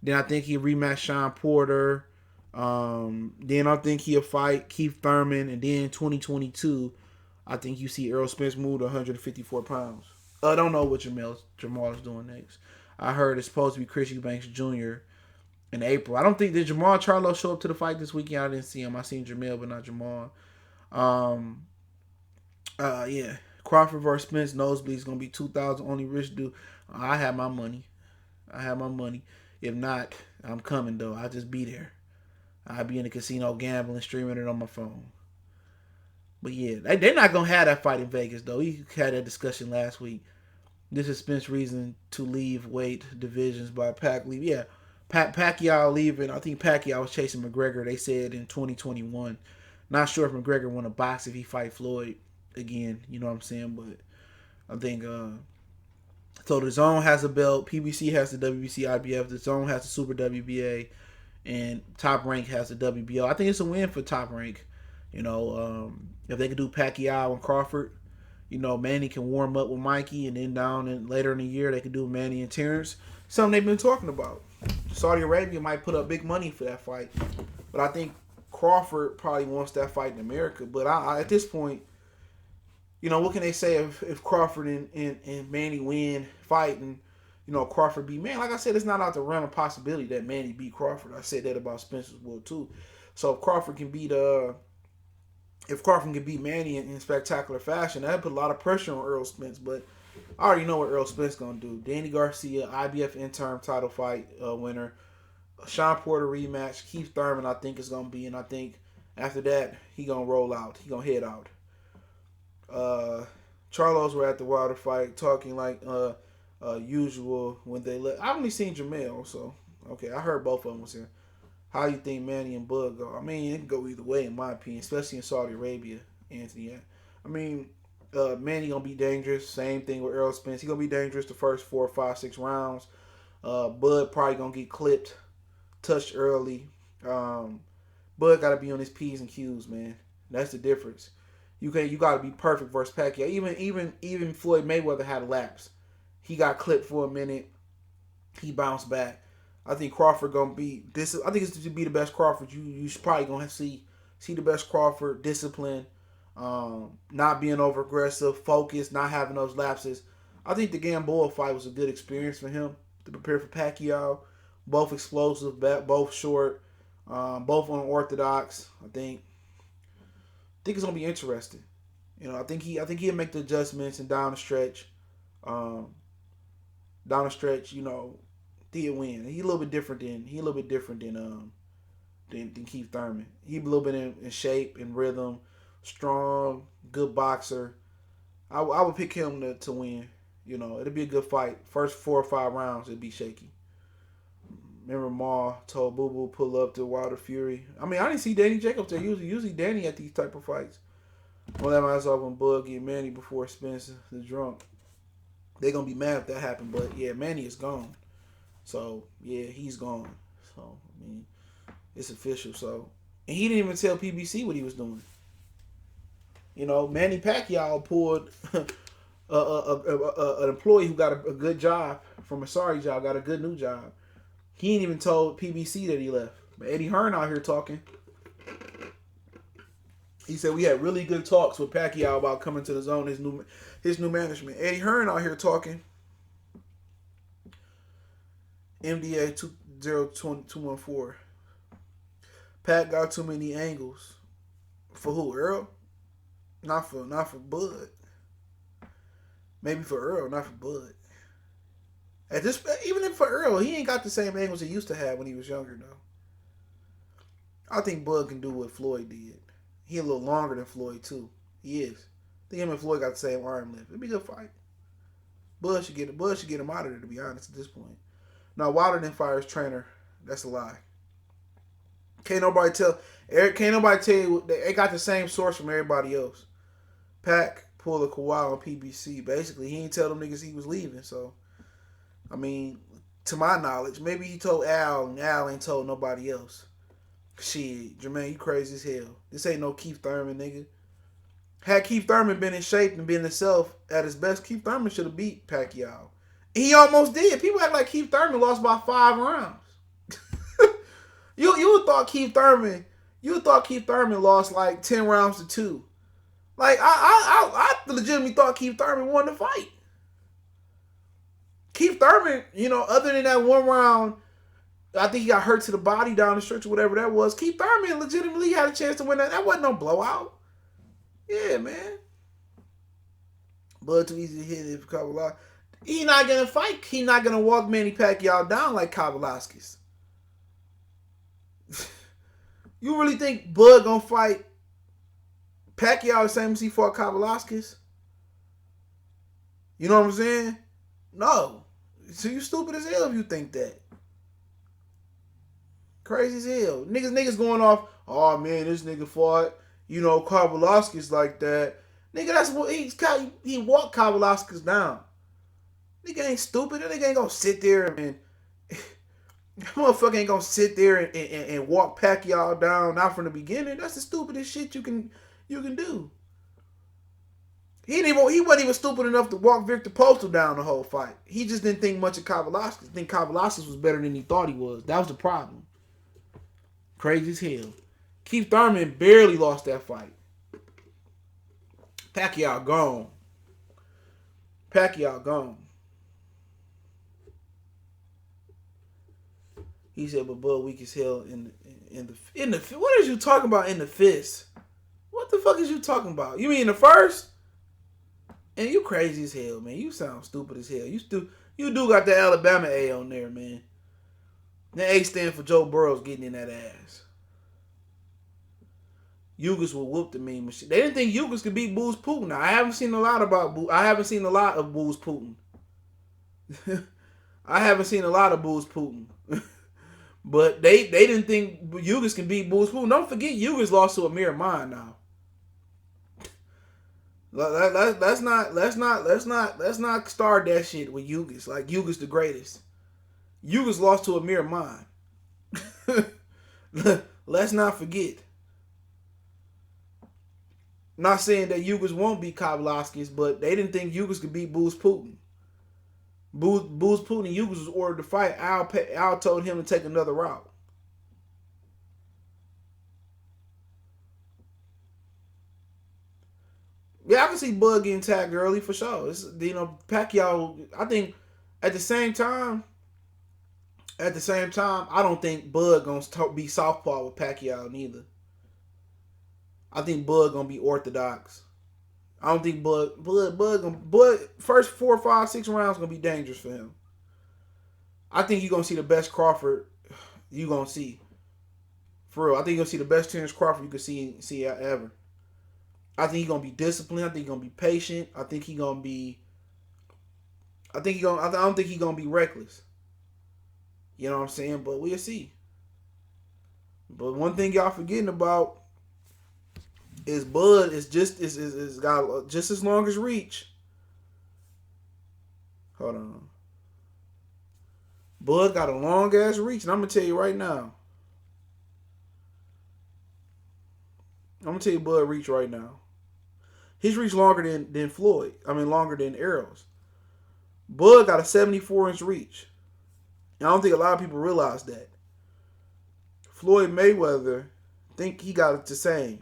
Then I think he'll rematch Sean Porter. Then I think he'll fight Keith Thurman. And then 2022, I think you see Errol Spence move to 154 pounds. I don't know what Jamal is doing next. I heard it's supposed to be Chris Eubanks Jr. in April. I don't think did Jamal Charlo show up to the fight this weekend. I didn't see him. I seen Jamel, but not Jamal. Yeah. Crawford versus Spence nosebleed is gonna be 2,000. Only rich do. I have my money. If not, I'm coming though. I'll just be there. I'll be in the casino gambling, streaming it on my phone. But yeah, they're not gonna have that fight in Vegas though. We had that discussion last week. This is Spence's reason to leave weight divisions by Pac leave. Yeah, Pacquiao leaving. I think Pacquiao was chasing McGregor. They said in 2021. Not sure if McGregor won a box if he fight Floyd again. You know what I'm saying? But I think so. The DAZN has a belt. PBC has the WBC IBF. The DAZN has the Super WBA, and Top Rank has the WBO. I think it's a win for Top Rank. You know, if they could do Pacquiao and Crawford. You know, Manny can warm up with Mikey, and then later in the year they can do Manny and Terrence. Something they've been talking about. Saudi Arabia might put up big money for that fight, but I think Crawford probably wants that fight in America. But I at this point, you know, what can they say if Crawford and Manny win fight and, you know, Crawford beat Manny? Like I said, it's not out the realm of possibility that Manny beat Crawford. I said that about Spencer's will too. So if Crawford can beat Manny in spectacular fashion, that put a lot of pressure on Errol Spence. But I already know what Errol Spence gonna do. Danny Garcia, IBF interim title fight winner. Sean Porter rematch. Keith Thurman, I think, is gonna be, and I think after that he gonna roll out. He gonna head out. Charlos were at the Wilder fight talking like usual when they let. I only seen Jamel, so okay. I heard both of them was here. How you think Manny and Bud go? I mean, it can go either way in my opinion, especially in Saudi Arabia, Anthony. I mean, Manny gonna be dangerous. Same thing with Errol Spence. He gonna be dangerous the first 4, 5, 6 rounds. Bud probably gonna get clipped, touched early. Bud gotta be on his P's and Q's, man. That's the difference. You gotta be perfect versus Pacquiao. Even Floyd Mayweather had a lapse. He got clipped for a minute. He bounced back. I think Crawford gonna be this. I think it's to be the best Crawford you probably gonna see See the best Crawford, discipline, not being over aggressive, focused, not having those lapses. I think the Gamboa fight was a good experience for him to prepare for Pacquiao. Both explosive, both short, both unorthodox. I think it's gonna be interesting. I think he'll make the adjustments and down the stretch. Um, Down the stretch, did win. He a little bit different than Keith Thurman. He a little bit in shape and rhythm, strong, good boxer. I would pick him to win. It'll be a good fight. First 4 or 5 rounds, it'd be shaky. Remember, Ma told Boo Boo pull up to Wilder Fury. I mean, I didn't see Danny Jacobs there. Usually Danny at these type of fights. Well, that might off when Bug get Manny before Spencer the drunk. They're gonna be mad if that happened, but yeah, Manny is gone. So yeah, he's gone. So I mean, it's official. So, and he didn't even tell PBC what he was doing. Manny Pacquiao pulled an employee who got a good job from a sorry job, got a good new job. He ain't even told PBC that he left. But Eddie Hearn out here talking. He said we had really good talks with Pacquiao about coming to the zone, his new management. Eddie Hearn out here talking. MDA 20214. Pat got too many angles. For who? Earl? Not for Bud. Maybe for Earl, not for Bud. Even if for Earl, he ain't got the same angles he used to have when he was younger, though. I think Bud can do what Floyd did. He a little longer than Floyd, too. He is. I think him and Floyd got the same arm length. It'd be a good fight. Bud should get him out of there, to be honest, at this point. Now, Wilder didn't fire his trainer. That's a lie. Can't nobody tell you. They got the same source from everybody else. Pac pulled a Kawhi on PBC. Basically, he ain't tell them niggas he was leaving. So, I mean, to my knowledge, maybe he told Al, and Al ain't told nobody else. Shit, Jermaine, you crazy as hell. This ain't no Keith Thurman, nigga. Had Keith Thurman been in shape and been himself at his best, Keith Thurman should have beat Pacquiao. He almost did. People act like Keith Thurman lost by 5 rounds. You thought Keith Thurman lost like 10 rounds to 2. Like I legitimately thought Keith Thurman won the fight. Keith Thurman, other than that 1 round, I think he got hurt to the body down the stretch or whatever that was. Keith Thurman legitimately had a chance to win that. That wasn't no blowout. Yeah, man. Bud too easy to hit if Kavalaskis. He not gonna fight. He not gonna walk Manny Pacquiao down like Kavalaskis. You really think Bud gonna fight Pacquiao the same as he fought Kavalaskis? You know what I'm saying? No. So you stupid as hell if you think that. Crazy as hell. Niggas going off, oh man, this nigga fought, Kavalaskis like that. Nigga, that's what he walked Kavalaskis down. Nigga ain't stupid. That nigga ain't gonna sit there and motherfucker ain't gonna sit there and walk Pacquiao down not from the beginning. That's the stupidest shit you can do. He wasn't even stupid enough to walk Victor Postal down the whole fight. He just didn't think much of Kavalaskis. I think Kavalaskis was better than he thought he was. That was the problem. Crazy as hell. Keith Thurman barely lost that fight. Pacquiao gone. He said, but Bud weak as hell in the what is you talking about in the fist? What the fuck is you talking about? You mean the first? And you crazy as hell, man. You sound stupid as hell. You do got the Alabama A on there, man. The A stand for Joe Burrow's getting in that ass. Yugas will whoop the meme machine. They didn't think Yugas could beat Booz Putin. Now, I haven't seen a lot of Booz Putin. I haven't seen a lot of Booz Putin. But they didn't think Yugas can beat Booz Putin. Don't forget Yugas lost to Amir Khan now. Let's not start that shit with Yugas. Like Yugas the greatest. Yugas lost to Amir Khan. Let's not forget. Not saying that Yugas won't beat Kavalaskis, but they didn't think Yugas could beat Booz Putin. Booz Putin and Yugas was ordered to fight. Al told him to take another route. Yeah, I can see Bud getting tagged early for sure. It's, Pacquiao. I think at the same time, I don't think Bud gonna be southpaw with Pacquiao neither. I think Bud gonna be orthodox. I don't think Bud first 4, 5, 6 rounds gonna be dangerous for him. I think you're gonna see the best Crawford you gonna see. For real, I think you're gonna see the best Terrence Crawford you could see ever. I think he's gonna be disciplined. I think he's gonna be patient. I don't think he's gonna be reckless. You know what I'm saying? But we'll see. But one thing y'all forgetting about is Bud is got just as long as reach. Hold on. Bud got a long ass reach, and I'm gonna tell you right now. Bud reach right now. His reach longer than Floyd. I mean, longer than Errol's. Bud got a 74-inch reach. And I don't think a lot of people realize that. Floyd Mayweather think he got it the same.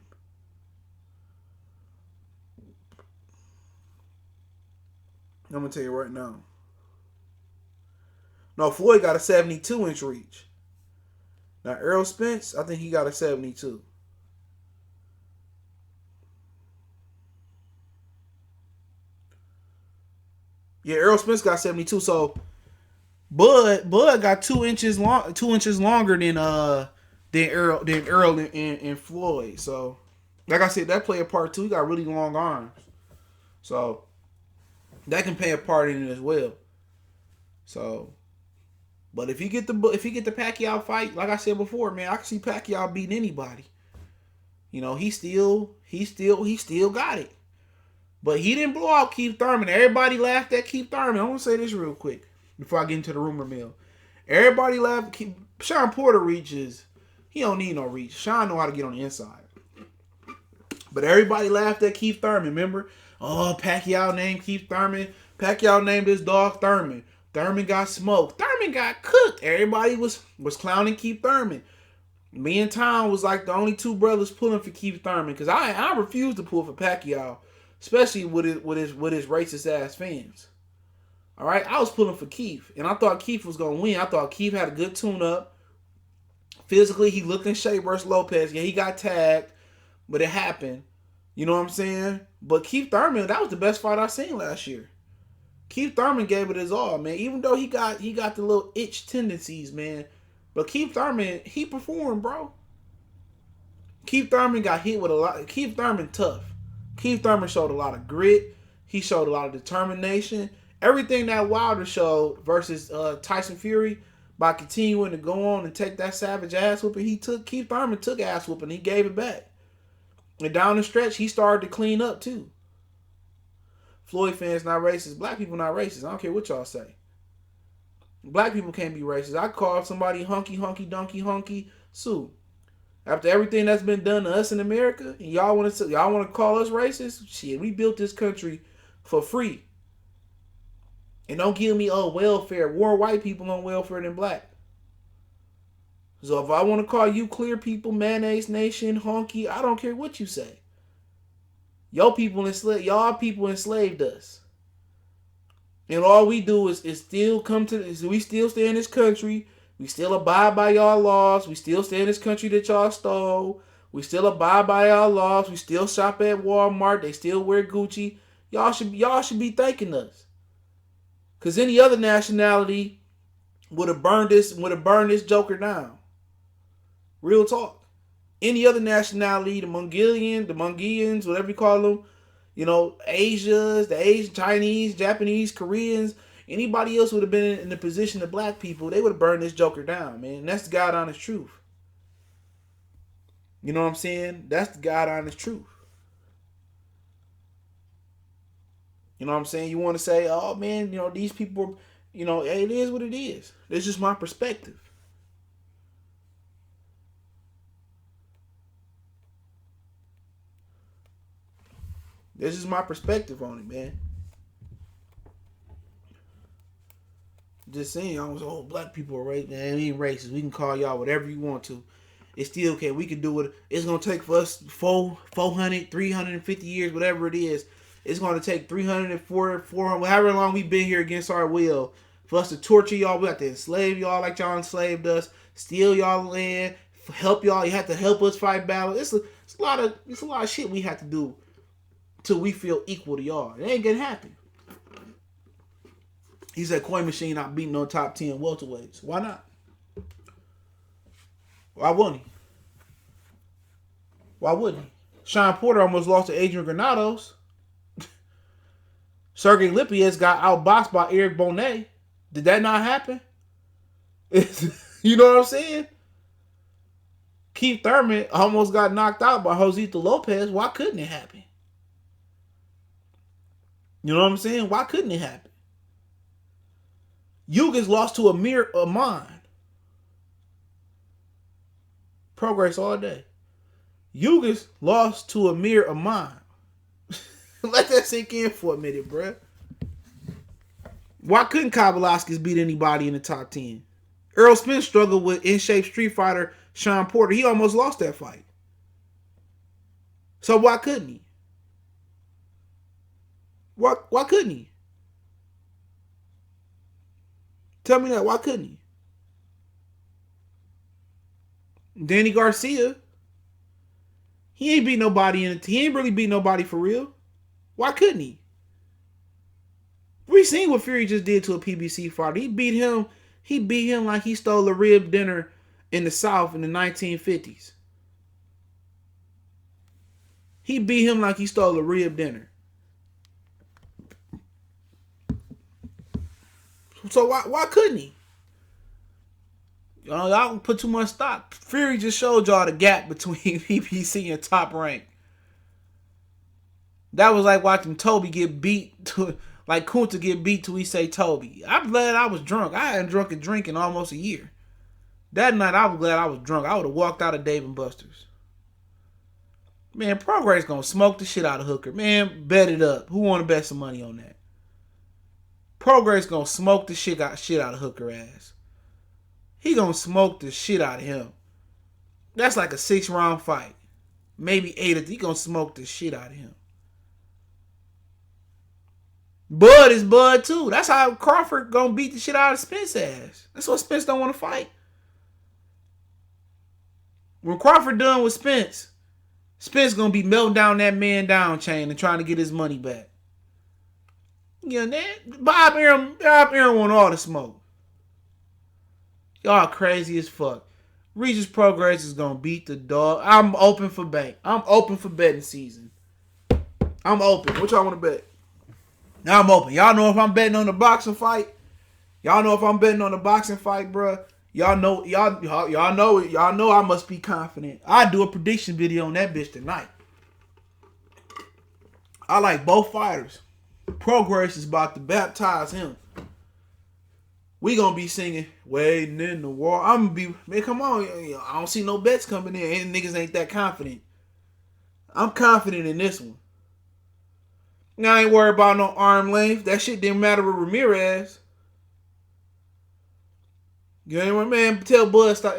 I'm going to tell you right now. No, Floyd got a 72-inch reach. Now, Errol Spence, I think he got a 72. Yeah, Errol Spence got 72. So Bud got 2 inches longer than Errol and Floyd. So, like I said, that play a part too. He got really long arms, so that can play a part in it as well. So, but if you get the Pacquiao fight, like I said before, man, I can see Pacquiao beating anybody. You know, he still got it. But he didn't blow out Keith Thurman. Everybody laughed at Keith Thurman. I want to say this real quick before I get into the rumor mill. Everybody laughed. Sean Porter reaches. He don't need no reach. Sean know how to get on the inside. But everybody laughed at Keith Thurman. Remember? Oh, Pacquiao named Keith Thurman. Pacquiao named his dog Thurman. Thurman got smoked. Thurman got cooked. Everybody was clowning Keith Thurman. Me and Tom was like the only two brothers pulling for Keith Thurman because I refuse to pull for Pacquiao. Especially with his racist ass fans. All right, I was pulling for Keith, and I thought Keith was gonna win. I thought Keith had a good tune-up. Physically, he looked in shape versus Lopez. Yeah, he got tagged, but it happened. You know what I'm saying? But Keith Thurman, that was the best fight I seen last year. Keith Thurman gave it his all, man. Even though he got the little itch tendencies, man. But Keith Thurman, he performed, bro. Keith Thurman got hit with a lot. Keith Thurman tough. Keith Thurman showed a lot of grit. He showed a lot of determination. Everything that Wilder showed versus Tyson Fury, by continuing to go on and take that savage ass whooping Keith Thurman took ass whooping. He gave it back. And down the stretch, he started to clean up too. Floyd fans not racist. Black people not racist. I don't care what y'all say. Black people can't be racist. I call somebody hunky, donkey, hunky, Sue. After everything that's been done to us in America, and y'all want to call us racist? Shit, we built this country for free. And don't give me welfare. More white people on welfare than black. So if I want to call you clear people, mayonnaise nation, honky, I don't care what you say. Y'all people enslaved us. And all we do is still we still stay in this country. We still abide by y'all laws. We still stay in this country that y'all stole. We still abide by y'all laws. We still shop at Walmart. They still wear Gucci. Y'all should be thanking us. Cause any other nationality would have burned this joker down. Real talk. Any other nationality, the Mongolians, whatever you call them, the Asian, Chinese, Japanese, Koreans, anybody else would have been in the position of black people, they would have burned this joker down, man. And that's the God honest truth. You know what I'm saying? That's the God honest truth. You know what I'm saying? You want to say, oh man, these people, hey, it is what it is. It's just my perspective. This is my perspective on it, man. Just saying, y'all black people are racist. Man, we ain't racist. We can call y'all whatever you want to. It's still okay. We can do it. It's going to take for us 400, 350 years, whatever it is, it's going to take 304, 400, however long we've been here against our will for us to torture y'all. We have to enslave y'all like y'all enslaved us, steal y'all land, help y'all. You have to help us fight battles. It's a lot of shit we have to do till we feel equal to y'all. It ain't gonna happen. He said Coin Machine not beating no top 10 welterweights. Why not? Why wouldn't he? Why wouldn't he? Sean Porter almost lost to Adrian Granados. Sergey Lipias got outboxed by Eric Bonet. Did that not happen? You know what I'm saying? Keith Thurman almost got knocked out by Josito Lopez. Why couldn't it happen? You know what I'm saying? Why couldn't it happen? Yugas lost to Amir Aman. Progress all day. Yugas lost to Amir Aman. Let that sink in for a minute, bruh. Why couldn't Kavaliauskas beat anybody in the top 10? Earl Spence struggled with in-shape street fighter Sean Porter. He almost lost that fight. So why couldn't he? Why couldn't he? Tell me that. Why couldn't he? Danny Garcia. He ain't beat nobody he ain't really beat nobody for real. Why couldn't he? We seen what Fury just did to a PBC fighter. He beat him like he stole a rib dinner in the South in the 1950s. He beat him like he stole a rib dinner. So why couldn't he? Y'all put too much stock. Fury just showed y'all the gap between PBC and Top Rank. That was like watching Toby get beat to, like Kunta get beat till we say Toby. I'm glad I was drunk. I hadn't drunk a drink in almost a year. That night I was glad I was drunk. I would have walked out of Dave & Buster's. Man, Progress gonna smoke the shit out of Hooker. Man, bet it up. Who wanna bet some money on that? Progress gonna smoke the shit out of Hooker ass. He gonna smoke the shit out of him. That's like a 6-round fight. Maybe 8. He gonna smoke the shit out of him. Bud is Bud too. That's how Crawford gonna beat the shit out of Spence ass. That's what Spence don't want to fight. When Crawford done with Spence gonna be melting down that man down chain and trying to get his money back. You know that? Bob Arum want all the smoke. Y'all crazy as fuck. Regis Progress is gonna beat the dog. I'm open for bank. I'm open for betting season. I'm open. What y'all want to bet? Now I'm open. Y'all know if I'm betting on the boxing fight. Y'all know if I'm betting on the boxing fight, bruh. Y'all know I must be confident. I do a prediction video on that bitch tonight. I like both fighters. Progress is about to baptize him. We gonna be singing "Waiting in the War." I'm gonna be, man, come on. I don't see no bets coming in. And niggas ain't that confident. I'm confident in this one. Now I ain't worried about no arm length. That shit didn't matter with Ramirez. You know what, man? Tell Bud stop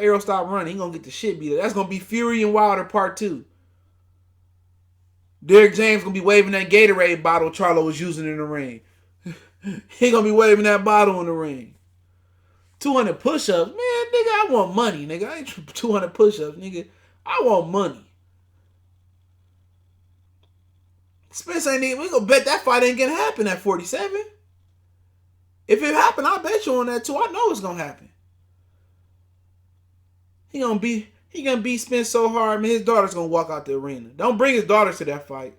running. He gonna get the shit beat up. That's gonna be Fury and Wilder Part 2. Derrick James gonna be waving that Gatorade bottle Charlo was using in the ring. He gonna be waving that bottle in the ring. 200 push-ups. Man, nigga, I want money, nigga. I ain't 200 push-ups, nigga. I want money. Spence ain't even, we gonna bet that fight ain't gonna happen at 47. If it happen, I'll bet you on that too. I know it's gonna happen. He gonna beat Spence so hard, man, his daughter's gonna walk out the arena. Don't bring his daughter to that fight.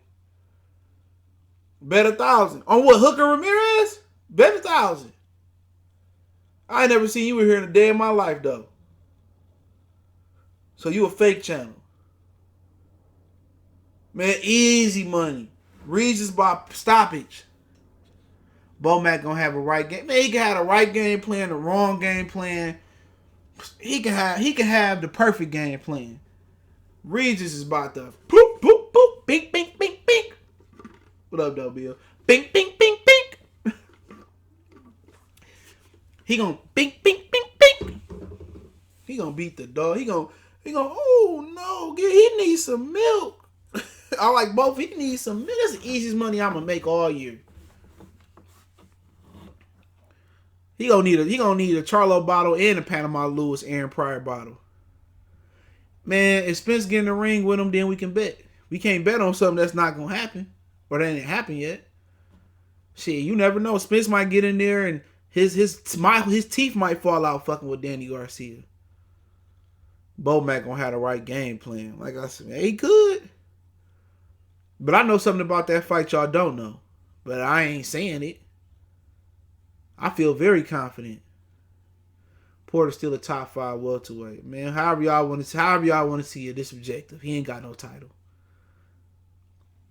Bet 1,000. On what, Hooker Ramirez? Bet 1,000. I ain't never seen you in here in a day of my life, though. So you a fake channel. Man, easy money. Regis by stoppage. Bomac gonna have a right game. Man, he can have a right game plan, the wrong game plan. He can have the perfect game plan. Regis is about to boop, boop, boop, bink, bink, bink, bink. What up, though, Bill? Bink, bink, bink, bink. He gonna bink, bink, bink, bink. He gonna beat the dog. He gonna, oh no, he needs some milk. I like both. He needs some. That's the easiest money I'm gonna make all year. He gonna need a Charlo bottle and a Panama Lewis Aaron Pryor bottle. Man, if Spence get in the ring with him, then we can bet. We can't bet on something that's not gonna happen, or that ain't happened yet. Shit, you never know. Spence might get in there and his teeth might fall out fucking with Danny Garcia. Bo-Mac gonna have the right game plan. Like I said, he could. But I know something about that fight y'all don't know. But I ain't saying it. I feel very confident. Porter's still a top 5 welterweight. Man, however y'all want to see it, this objective. He ain't got no title.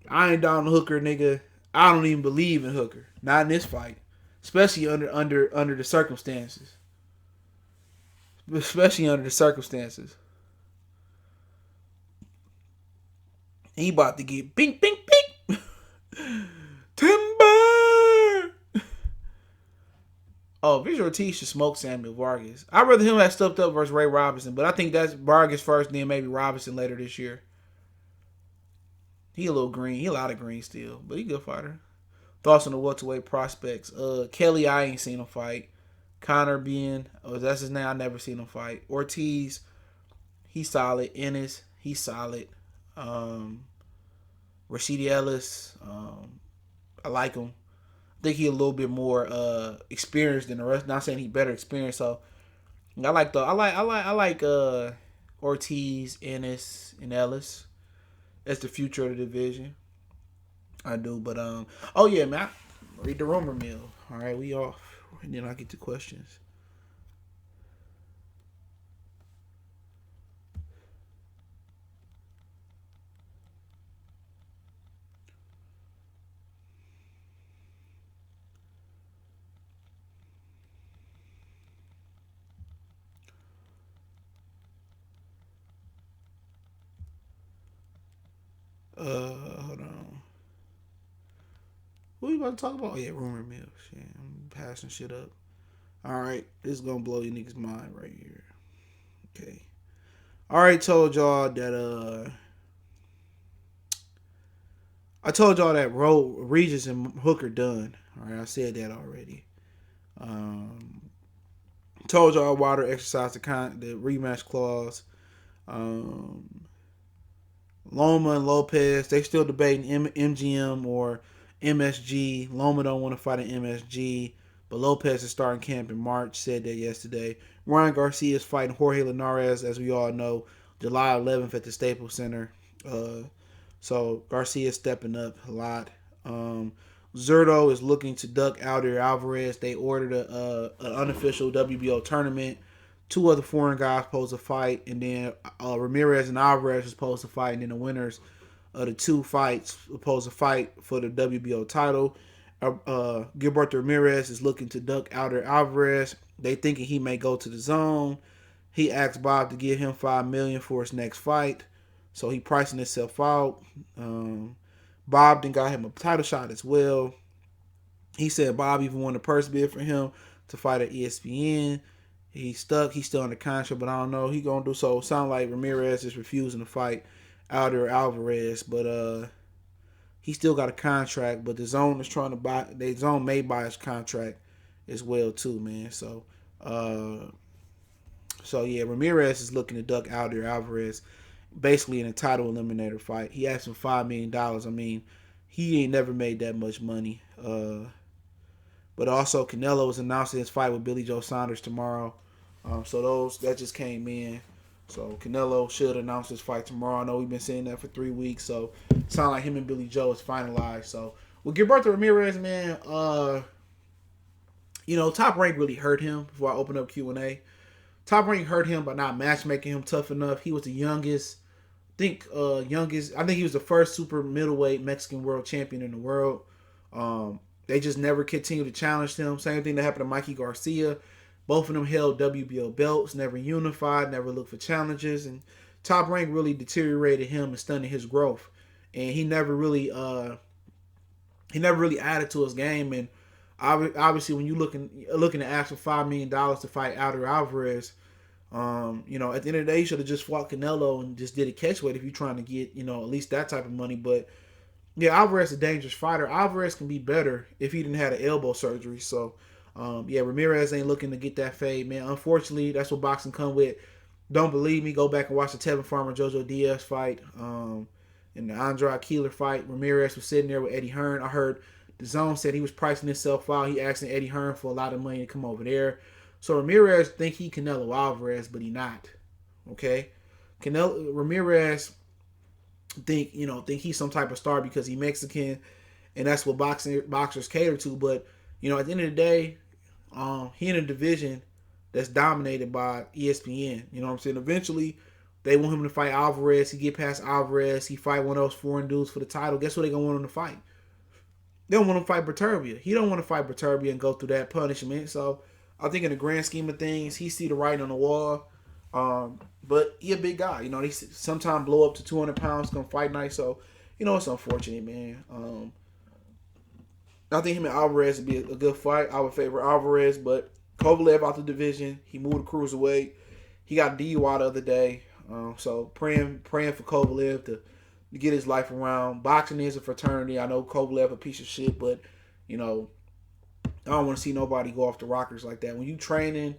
I ain't down the Hooker, nigga. I don't even believe in Hooker. Not in this fight. Especially under the circumstances. He about to get bink, bink, bink. Timber! Oh, Visual Ortiz should smoke Samuel Vargas. I'd rather him have stepped up versus Ray Robinson, but I think that's Vargas first, then maybe Robinson later this year. He a little green. He a lot of green still, but he a good fighter. Thoughts on the welterweight prospects? Kelly, I ain't seen him fight. Connor that's his name. I never seen him fight. Ortiz, he's solid. Ennis, he's solid. Rashidi Ellis, I like him. I think he a little bit more experienced than the rest. Not saying he better experienced. So I like Ortiz, Ennis, and Ellis. That's the future of the division. I do, but oh yeah, man. Read the rumor mill. All right, we off, and then I get to questions. Hold on. What are we about to talk about? Oh, yeah, rumor mill. Shit, I'm passing shit up. All right, this is gonna blow you niggas' mind right here. Okay. Already told y'all that I told y'all that Regis and Hooker done. All right, I said that already. Told y'all Wilder exercised the rematch clause. Loma and Lopez, they still debating MGM or MSG. Loma don't want to fight an MSG, but Lopez is starting camp in March. Said that yesterday. Ryan Garcia is fighting Jorge Linares, as we all know, July 11th at the Staples Center. So Garcia is stepping up a lot. Zurdo is looking to duck Alder Alvarez. They ordered an unofficial WBO tournament. 2 other foreign guys supposed to fight, and then Ramirez and Alvarez are supposed to fight, and then the winners of the 2 fights supposed to fight for the WBO title. Gilberto Ramirez is looking to duck Alder Alvarez. They thinking he may go to the zone. He asked Bob to give him $5 million for his next fight, so he pricing himself out. Bob then got him a title shot as well. He said Bob even won the purse bid for him to fight at ESPN. He's stuck. He's still under contract, but I don't know. He gonna do so. Sound like Ramirez is refusing to fight Alder Alvarez, but he still got a contract. But the zone is trying to buy. The zone may buy his contract as well too, man. So yeah, Ramirez is looking to duck Alder Alvarez, basically in a title eliminator fight. He asked him $5 million. I mean, he ain't never made that much money. But also Canelo is announcing his fight with Billy Joe Saunders tomorrow. So that just came in. So Canelo should announce his fight tomorrow. I know we've been saying that for 3 weeks. So it sounds like him and Billy Joe is finalized. So with Gilberto Ramirez, man, Top Rank really hurt him before I open up Q&A. Top Rank hurt him by not matchmaking him tough enough. He was the youngest. I think he was the first super middleweight Mexican world champion in the world. They just never continued to challenge him. Same thing that happened to Mikey Garcia. Both of them held WBO belts, never unified, never looked for challenges. And Top Rank really deteriorated him and stunted his growth. And he never really added to his game. And obviously, when you looking to ask for $5 million to fight Alder Alvarez, At the end of the day, you should have just fought Canelo and just did a catchweight if you're trying to get, at least that type of money. But yeah, Alvarez is a dangerous fighter. Alvarez can be better if he didn't have an elbow surgery. So, Ramirez ain't looking to get that fade, man. Unfortunately, that's what boxing come with. Don't believe me? Go back and watch the Tevin Farmer Jojo Diaz fight. In the Andrade Keeler fight, Ramirez was sitting there with Eddie Hearn. I heard DAZN said he was pricing himself out. He asking Eddie Hearn for a lot of money to come over there. So Ramirez think he Canelo Alvarez, but he not. Okay, Ramirez think he's some type of star because he Mexican, and that's what boxers cater to. But at the end of the day, he in a division that's dominated by ESPN. You know what I'm saying? Eventually, they want him to fight Alvarez. He get past Alvarez. He fight one of those foreign dudes for the title. Guess what they gonna want him to fight? They don't want him to fight Berterbia. He don't want to fight Berterbia and go through that punishment. So I think in the grand scheme of things, he see the writing on the wall. But he a big guy. He sometimes blow up to 200 pounds come fight night. So, it's unfortunate, man. I think him and Alvarez would be a good fight. I would favor Alvarez, but Kovalev out the division. He moved to cruiserweight. He got DUI the other day. So praying for Kovalev to get his life around. Boxing is a fraternity. I know Kovalev a piece of shit, but I don't want to see nobody go off the rockers like that. When you training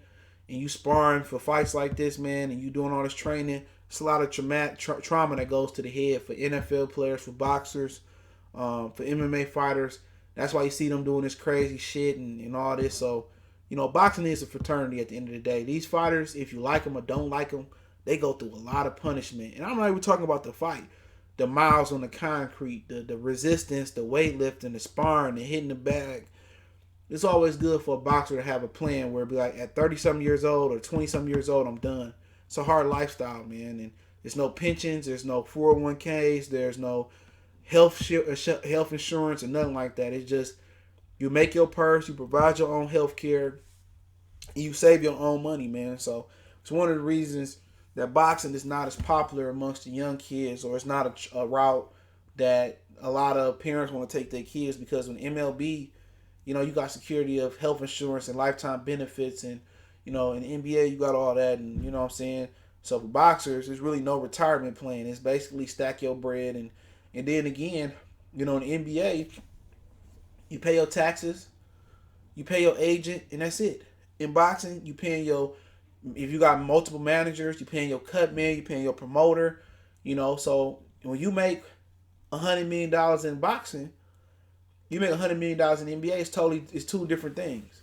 and you sparring for fights like this, man, and you doing all this training, it's a lot of trauma that goes to the head for NFL players, for boxers, for MMA fighters. That's why you see them doing this crazy shit and all this. So, boxing is a fraternity at the end of the day. These fighters, if you like them or don't like them, they go through a lot of punishment. And I'm not even talking about the fight. The miles on the concrete, the resistance, the weightlifting, the sparring, the hitting the bag. It's always good for a boxer to have a plan where it'd be like at 30-something years old or 20-something years old, I'm done. It's a hard lifestyle, man. And there's no pensions, there's no 401ks, there's no health insurance or nothing like that. It's just you make your purse, you provide your own health care, and you save your own money, man. So it's one of the reasons that boxing is not as popular amongst the young kids, or it's not a route that a lot of parents want to take their kids, because in MLB, you got security of health insurance and lifetime benefits, and in the NBA you got all that, and you know what I'm saying. So for boxers, there's really no retirement plan. It's basically stack your bread, and then again, in the NBA, you pay your taxes, you pay your agent, and that's it. In boxing, you paying if you got multiple managers, you paying your cut man, you paying your promoter, So when you make $100 million in boxing, you make $100 million in the NBA. It's two different things,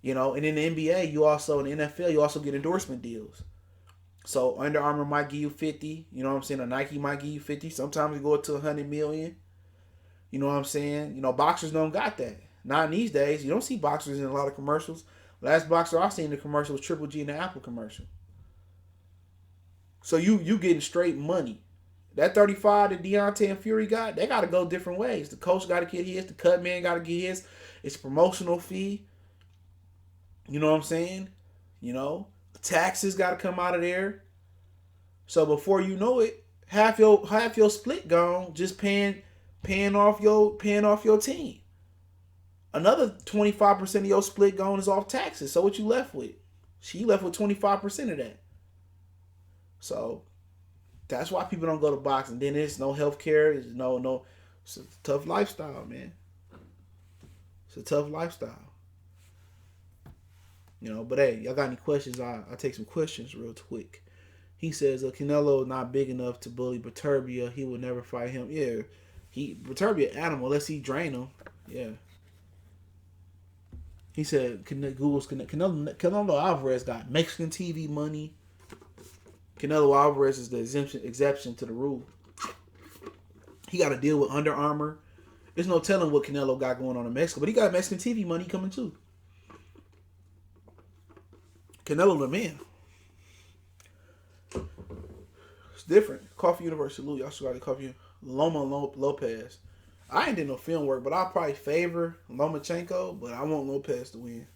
And in the NBA, you also in the NFL, you also get endorsement deals. So Under Armour might give you 50, you know what I'm saying? Or Nike might give you 50. Sometimes you go up to 100 million. You know what I'm saying? Boxers don't got that. Not in these days. You don't see boxers in a lot of commercials. Last boxer I seen in the commercial was Triple G in the Apple commercial. So you getting straight money. That 35 that Deontay and Fury got, they got to go different ways. The coach got to get his. The cut man got to get his. It's a promotional fee. You know what I'm saying? Taxes got to come out of there. So before you know it, half your split gone just paying off your team. Another 25% of your split gone is off taxes. So what you left with? She left with 25% of that. So that's why people don't go to boxing. Then there's no health care. There's no. It's a tough lifestyle, man. It's a tough lifestyle. But hey, y'all got any questions? I'll take some questions real quick. He says, Canelo is not big enough to bully Berterbia. He would never fight him. Yeah, Berterbia animal unless he drain him. Yeah. He said, Canelo Alvarez got Mexican TV money. Canelo Alvarez is the exception to the rule. He got to deal with Under Armour. There's no telling what Canelo got going on in Mexico, but he got Mexican TV money coming too. Canelo the man. It's different. Coffee University, Louis. I still got to coffee. Loma Lopez. I ain't did no film work, but I'll probably favor Lomachenko, but I want Lopez to win.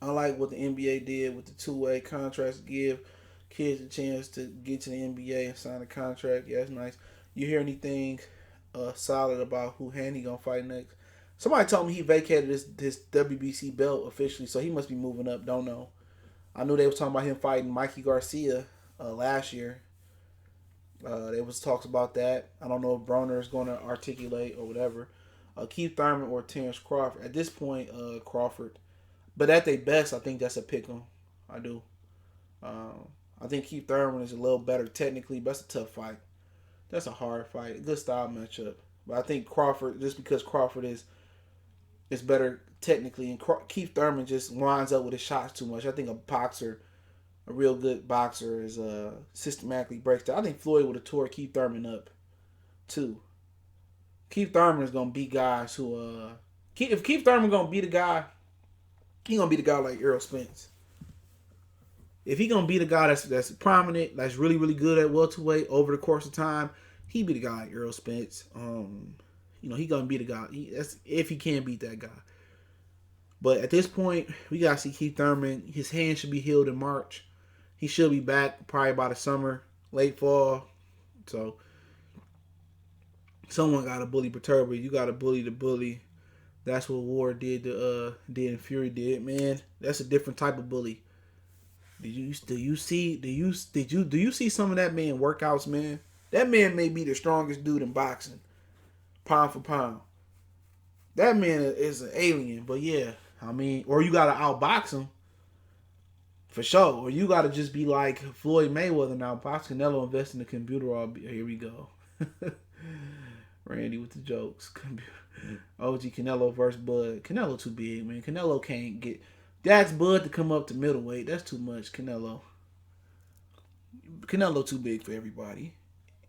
I like what the NBA did with the two-way contracts, give kids a chance to get to the NBA and sign a contract. Yeah, that's nice. You hear anything solid about who Haney gonna fight next? Somebody told me he vacated his WBC belt officially, so he must be moving up. Don't know. I knew they was talking about him fighting Mikey Garcia last year. There was talks about that. I don't know if Broner is going to articulate or whatever. Keith Thurman or Terrence Crawford. At this point, Crawford. But at their best, I think that's a pick 'em. I do. I think Keith Thurman is a little better technically, but that's a tough fight. That's a hard fight. A good style matchup. But I think Crawford, just because Crawford is better technically, and Keith Thurman just winds up with his shots too much. I think a real good boxer is systematically breaks down. I think Floyd would have tore Keith Thurman up too. Keith Thurman is gonna beat guys who if Keith Thurman gonna beat a guy, he gonna beat a guy like Errol Spence. If he gonna beat a guy that's prominent, that's really, really good at welterweight over the course of time, he beat a guy like Errol Spence. He gonna beat a guy. That's if he can beat that guy. But at this point, we gotta see Keith Thurman. His hand should be healed in March. He should be back probably by the summer, late fall. So someone gotta bully Perturbi. You gotta bully the bully. That's what Ward did and Fury did, man. That's a different type of bully. Do you see some of that man workouts, man? That man may be the strongest dude in boxing, pound for pound. That man is an alien, but yeah, I mean, or you gotta outbox him for sure, or you gotta just be like Floyd Mayweather and outbox Canelo, invest in the computer. Here we go, Randy with the jokes. OG Canelo versus Bud. Canelo too big, man. Canelo can't get. That's Bud to come up to middleweight. That's too much, Canelo. Canelo too big for everybody.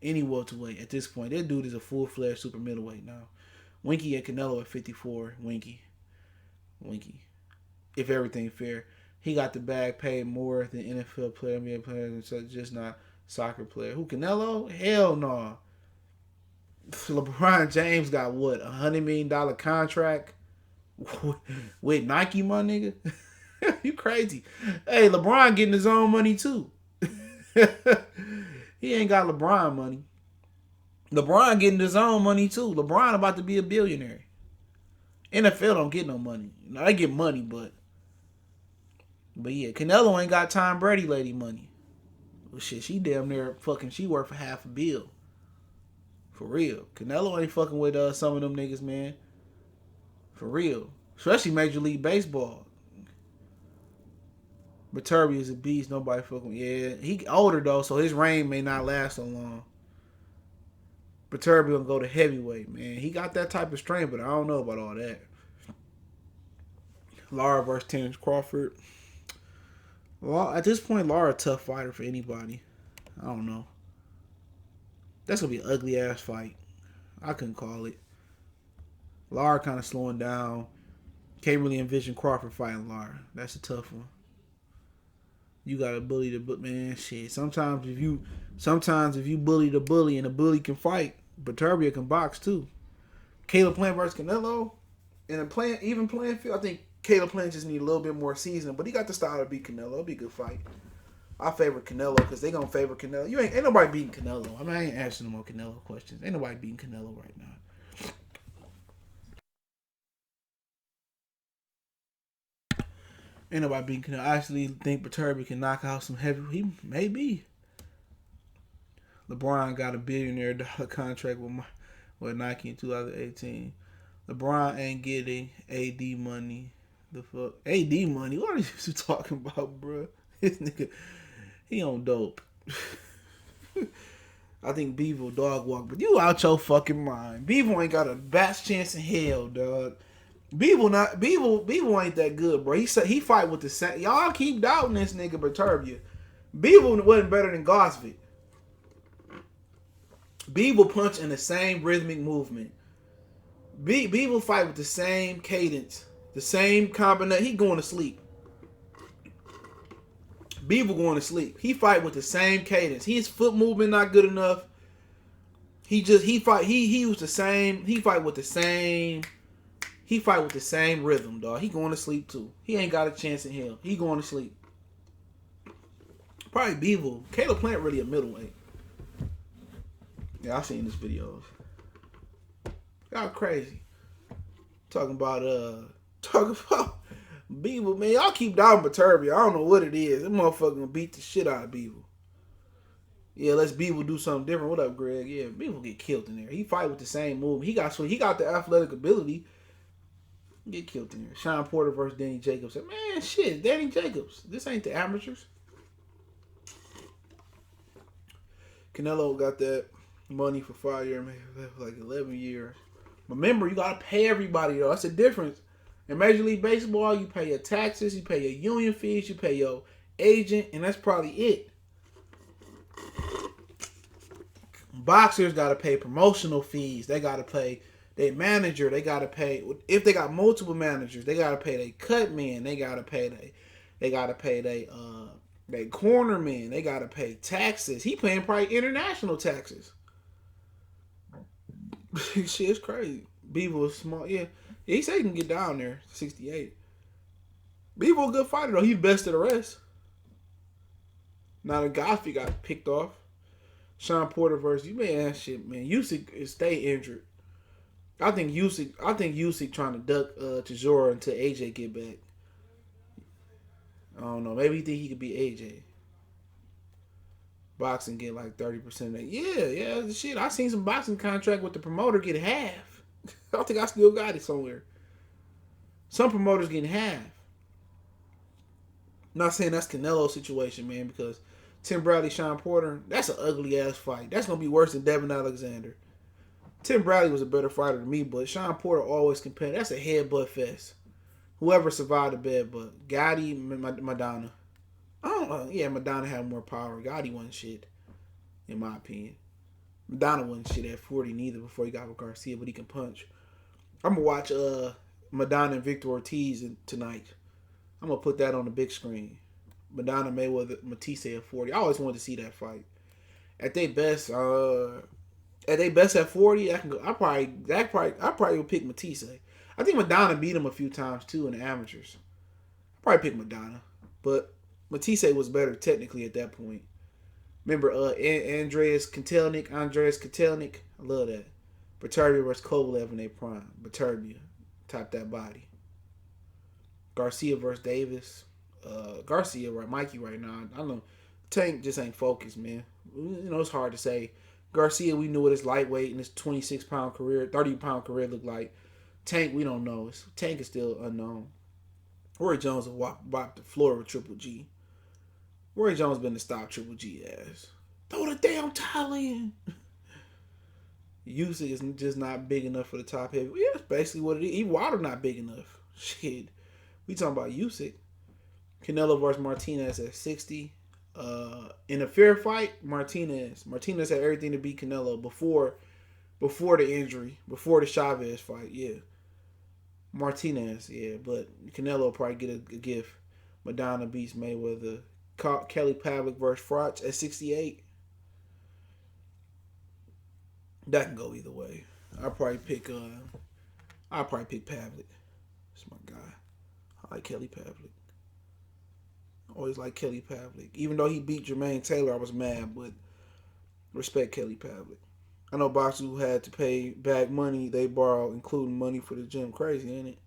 Any welterweight at this point. That dude is a full-fledged super middleweight now. Winky and Canelo at 54. Winky. If everything fair. He got the bag, paid more than NFL player, NBA players, and just not soccer player. Who, Canelo? Hell no. LeBron James got what? $100 million contract? With Nike, my nigga? You crazy. Hey, LeBron getting his own money too. He ain't got LeBron money. LeBron getting his own money too. LeBron about to be a billionaire. NFL don't get no money. They get money, but yeah, Canelo ain't got Tom Brady lady money. Well, shit, she damn near fucking, she worth for $500 million. For real. Canelo ain't fucking with some of them niggas, man. For real. Especially Major League Baseball. Perturbi is a beast. Nobody fucking... Yeah. He older, though, so his reign may not last so long. Perturbi gonna go to heavyweight, man. He got that type of strength, but I don't know about all that. Lara versus Terrence Crawford. At this point, Lara a tough fighter for anybody. I don't know. That's gonna be an ugly-ass fight. I couldn't call it. Lara kind of slowing down. Can't really envision Crawford fighting Lara. That's a tough one. You gotta bully the man. Shit. Sometimes if you bully the bully and the bully can fight, Perturbi can box too. Caleb Plant versus Canelo, and even playing field. I think Caleb Plant just need a little bit more seasoning, but he got the style to beat Canelo. It'll be a good fight. I favor Canelo because they gonna favor Canelo. Ain't nobody beating Canelo. I mean, I ain't asking no more Canelo questions. Ain't nobody beating Canelo right now. Ain't nobody beating Canelo. I actually think Perturbi can knock out some heavy. He may be. LeBron got $1 billion contract with Nike in 2018. LeBron ain't getting AD money. The fuck? AD money? What are you talking about, bro? This nigga, he on dope. I think Bevo dog walk, but you out your fucking mind. Bevo ain't got a bat's chance in hell, dog. Bevo ain't that good, bro. He fight with the same. Y'all keep doubting this nigga Perturbi. Bevo wasn't better than Gosvick. Bevo punch in the same rhythmic movement. Bevo fight with the same cadence, the same combination. He going to sleep. Bevo going to sleep. He fight with the same cadence. His foot movement not good enough. He was the same. He fight with the same rhythm, dog. He going to sleep too. He ain't got a chance in hell. He going to sleep. Probably Bevo. Caleb Plant really a middleweight. Yeah, I've seen this videos. Y'all crazy. Talking about Beaver, man, y'all keep down Baturbia. I don't know what it is. That motherfucker gonna beat the shit out of Beaver. Yeah, let's Beaver do something different. What up, Greg? Yeah, Beaver get killed in there. He fight with the same move. He got the athletic ability. Get killed in there. Sean Porter versus Danny Jacobs. Man, shit, Danny Jacobs. This ain't the amateurs. Canelo got that money for 5 years, like 11 years. Remember, you gotta pay everybody though. That's the difference. In Major League Baseball, you pay your taxes, you pay your union fees, you pay your agent, and that's probably it. Boxers gotta pay promotional fees. They gotta pay their manager. They gotta pay, if they got multiple managers, they gotta pay their cut men. They gotta pay they corner men. They gotta pay taxes. He paying probably international taxes. Shit, it's crazy. Beaver was small. Yeah, he said he can get down there. 68. Beaver a good fighter though. He's best of the rest. Now the Garcia got picked off. Sean Porter versus you, man. Shit, man. Usyk stay injured. I think Usyk trying to duck Chisora until AJ get back. I don't know. Maybe he think he could beat AJ. Boxing get like 30% of that. Yeah. Shit, I seen some boxing contract with the promoter get half. I think I still got it somewhere. Some promoters getting half. I'm not saying that's Canelo's situation, man, because Tim Bradley, Sean Porter, that's an ugly ass fight. That's gonna be worse than Devin Alexander. Tim Bradley was a better fighter than me, but Sean Porter always compared. That's a headbutt fest. Whoever survived the bed, but Gotti, Madonna. I don't know. Yeah, Madonna had more power. Gotti wasn't shit, in my opinion. Madonna wasn't shit at 40 neither before he got with Garcia, but he can punch. I'm gonna watch Madonna and Victor Ortiz tonight. I'm gonna put that on the big screen. Madonna Mayweather Matisse at 40. I always wanted to see that fight. At their best, at 40, I can go. I probably would pick Matisse. I think Madonna beat him a few times too in the amateurs. I probably pick Madonna, but Matisse was better technically at that point. Remember Andreas Kotelnik? I love that. Baturbia versus Kovalev in their prime. Baturbia top that body. Garcia versus Davis. Garcia, right? Mikey right now. I don't know. Tank just ain't focused, man. You know, it's hard to say. Garcia, we knew what his lightweight and his 26-pound career, 30-pound career looked like. Tank, we don't know. Tank is still unknown. Roy Jones will walk the floor with Triple G. Roy Jones been to stop Triple G ass. Throw the damn towel in. Usyk is just not big enough for the top heavy. Yeah, that's basically what it is. Water not big enough. Shit. We talking about Usyk. Canelo versus Martinez at 60. In a fair fight, Martinez had everything to beat Canelo before the injury, before the Chavez fight. Yeah, Martinez. Yeah, but Canelo will probably get a gift. Madonna beats Mayweather. Kelly Pavlik versus Froch at 68. That can go either way. I'll probably pick Pavlik. That's my guy. I like Kelly Pavlik. Always like Kelly Pavlik. Even though he beat Jermaine Taylor, I was mad, but respect Kelly Pavlik. I know boxers who had to pay back money they borrowed, including money for the gym. Crazy, ain't it?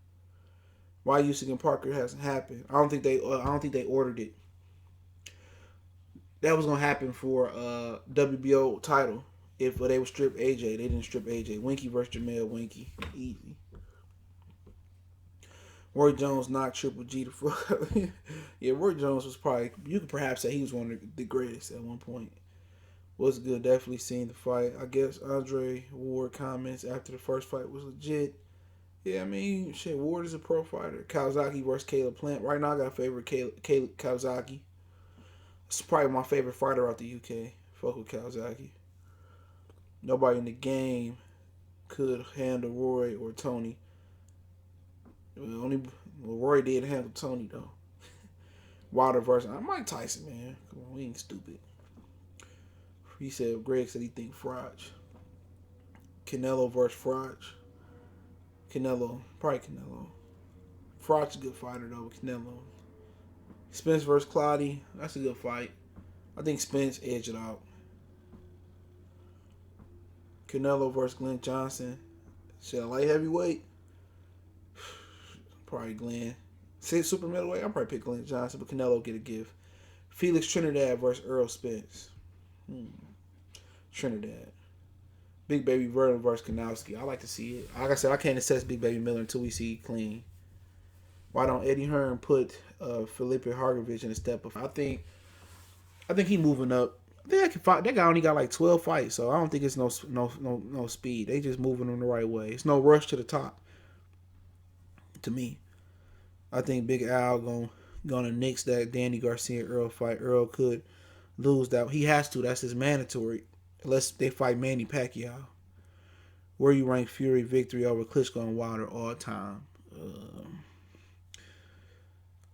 Why Usyk and Parker hasn't happened? I don't think they ordered it. That was gonna happen for WBO title if they would strip AJ. They didn't strip AJ. Winky versus Jamel Winky, easy. Roy Jones knocked Triple G to fuck. Yeah, Roy Jones was probably, you could perhaps say he was one of the greatest at one point. Was good, definitely seen the fight. I guess Andre Ward comments after the first fight was legit. Yeah, I mean, shit, Ward is a pro fighter. Kawasaki versus Caleb Plant. Right now I got a favorite Caleb Kawasaki. It's probably my favorite fighter out the UK. Fuck with Kawasaki. Nobody in the game could handle Roy or Tony. Roy did handle Tony though. Wilder versus Mike Tyson, man. Come on, we ain't stupid. He said Greg said he think Froch. Canelo versus Froch. Probably Canelo. Froch's a good fighter though. Canelo. Spence versus Clottey. That's a good fight. I think Spence edged it out. Canelo versus Glenn Johnson. Shit, light heavyweight. Probably Glenn. Say super middleweight. I'm probably picking Glenn Johnson, but Canelo get a gift. Felix Trinidad versus Earl Spence. Trinidad. Big Baby Vernon versus Kanowski. I like to see it. Like I said, I can't assess Big Baby Miller until we see clean. Why don't Eddie Hearn put Felipe Hargovich in a step up? I think he moving up. I think I can fight. That guy only got like 12 fights, so I don't think it's no speed. They just moving him the right way. It's no rush to the top. To me, I think Big Al gonna nix that Danny Garcia Earl fight. Earl could lose that. He has to. That's his mandatory. Unless they fight Manny Pacquiao. Where you rank Fury victory over Klitschko and Wilder all time?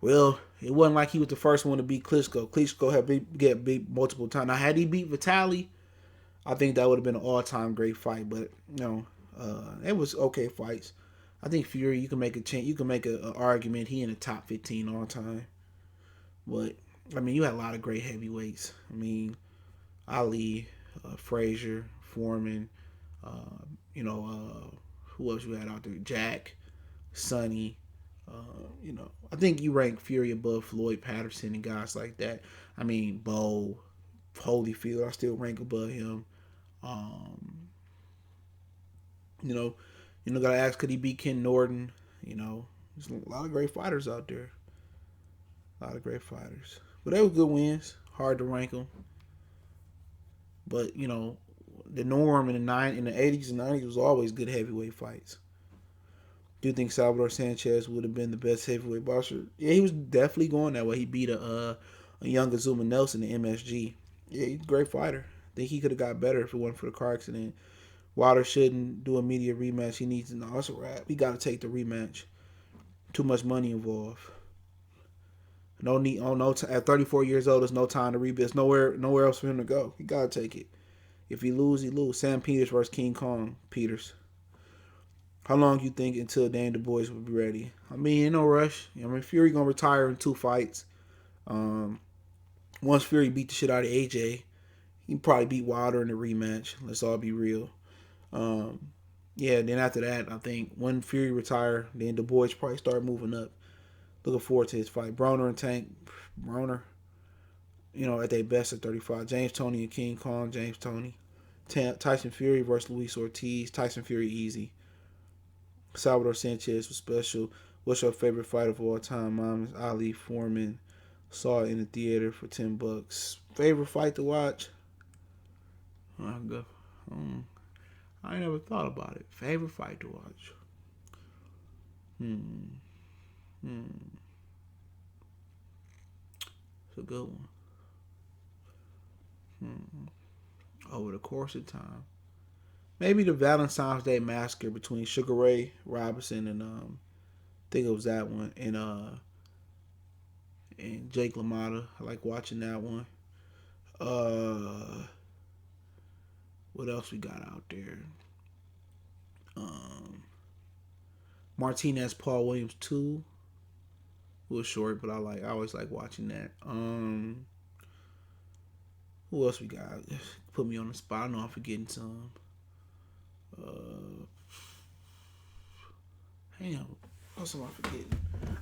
Well, it wasn't like he was the first one to beat Klitschko. Klitschko had get beat multiple times. Now, had he beat Vitali, I think that would have been an all-time great fight. But it was okay fights. I think Fury, you can make a change. You can make an argument he in the top 15 all time. But I mean, you had a lot of great heavyweights. I mean, Ali, Frazier, Foreman. Who else you had out there? Jack, Sonny. I think you rank Fury above Floyd Patterson and guys like that. I mean, Bo, Holyfield, I still rank above him. Gotta ask, could he beat Ken Norton? There's a lot of great fighters out there. A lot of great fighters. But they were good wins. Hard to rank them. But, the norm in the 80s and 90s was always good heavyweight fights. Do you think Salvador Sanchez would have been the best heavyweight boxer? Yeah, he was definitely going that way. He beat a young Azuma Nelson in MSG. Yeah, he's a great fighter. I think he could have got better if it wasn't for the car accident. Wilder shouldn't do a media rematch. He needs to know it's a wrap. He got to take the rematch. Too much money involved. No need. At 34 years old, there's no time to rebuild. There's nowhere else for him to go. He got to take it. If he lose, he lose. Sam Peters versus King Kong Peters. How long do you think until Dan Du Bois will be ready? I mean, no rush. Fury gonna retire in 2 fights. Once Fury beat the shit out of AJ, he probably beat Wilder in the rematch. Let's all be real. Then after that, I think when Fury retire, then Du Bois probably start moving up. Looking forward to his fight. Broner and Tank. Broner, at their best at 35. James Toney and King Kong. James Toney. Tyson Fury versus Luis Ortiz. Tyson Fury easy. Salvador Sanchez was special. What's your favorite fight of all time? Mine is Ali Foreman. Saw it in the theater for $10. Favorite fight to watch? I never thought about it. Favorite fight to watch? It's a good one. Over the course of time. Maybe the Valentine's Day Massacre between Sugar Ray Robinson and I think it was that one, and Jake LaMotta. I like watching that one. What else we got out there? Martinez Paul Williams 2. It was short, but I always like watching that. Who else we got? Put me on the spot. I know I'm forgetting some. Damn, what else am I forgetting?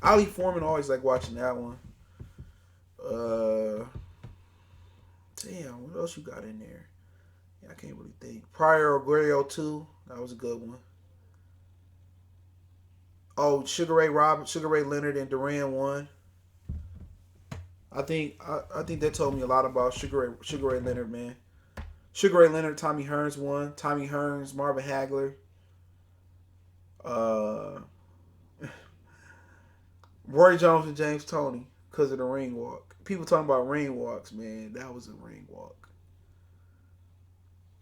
Ali Foreman, always like watching that one. Damn, what else you got in there? Yeah, I can't really think. Pryor Aguero 2, that was a good one. Oh, Sugar Ray Leonard and Duran 1. I think that told me a lot about Sugar Ray Leonard, man. Sugar Ray Leonard, Tommy Hearns 1. Tommy Hearns, Marvin Hagler. Roy Jones and James Toney because of the ring walk. People talking about ring walks, man. That was a ring walk.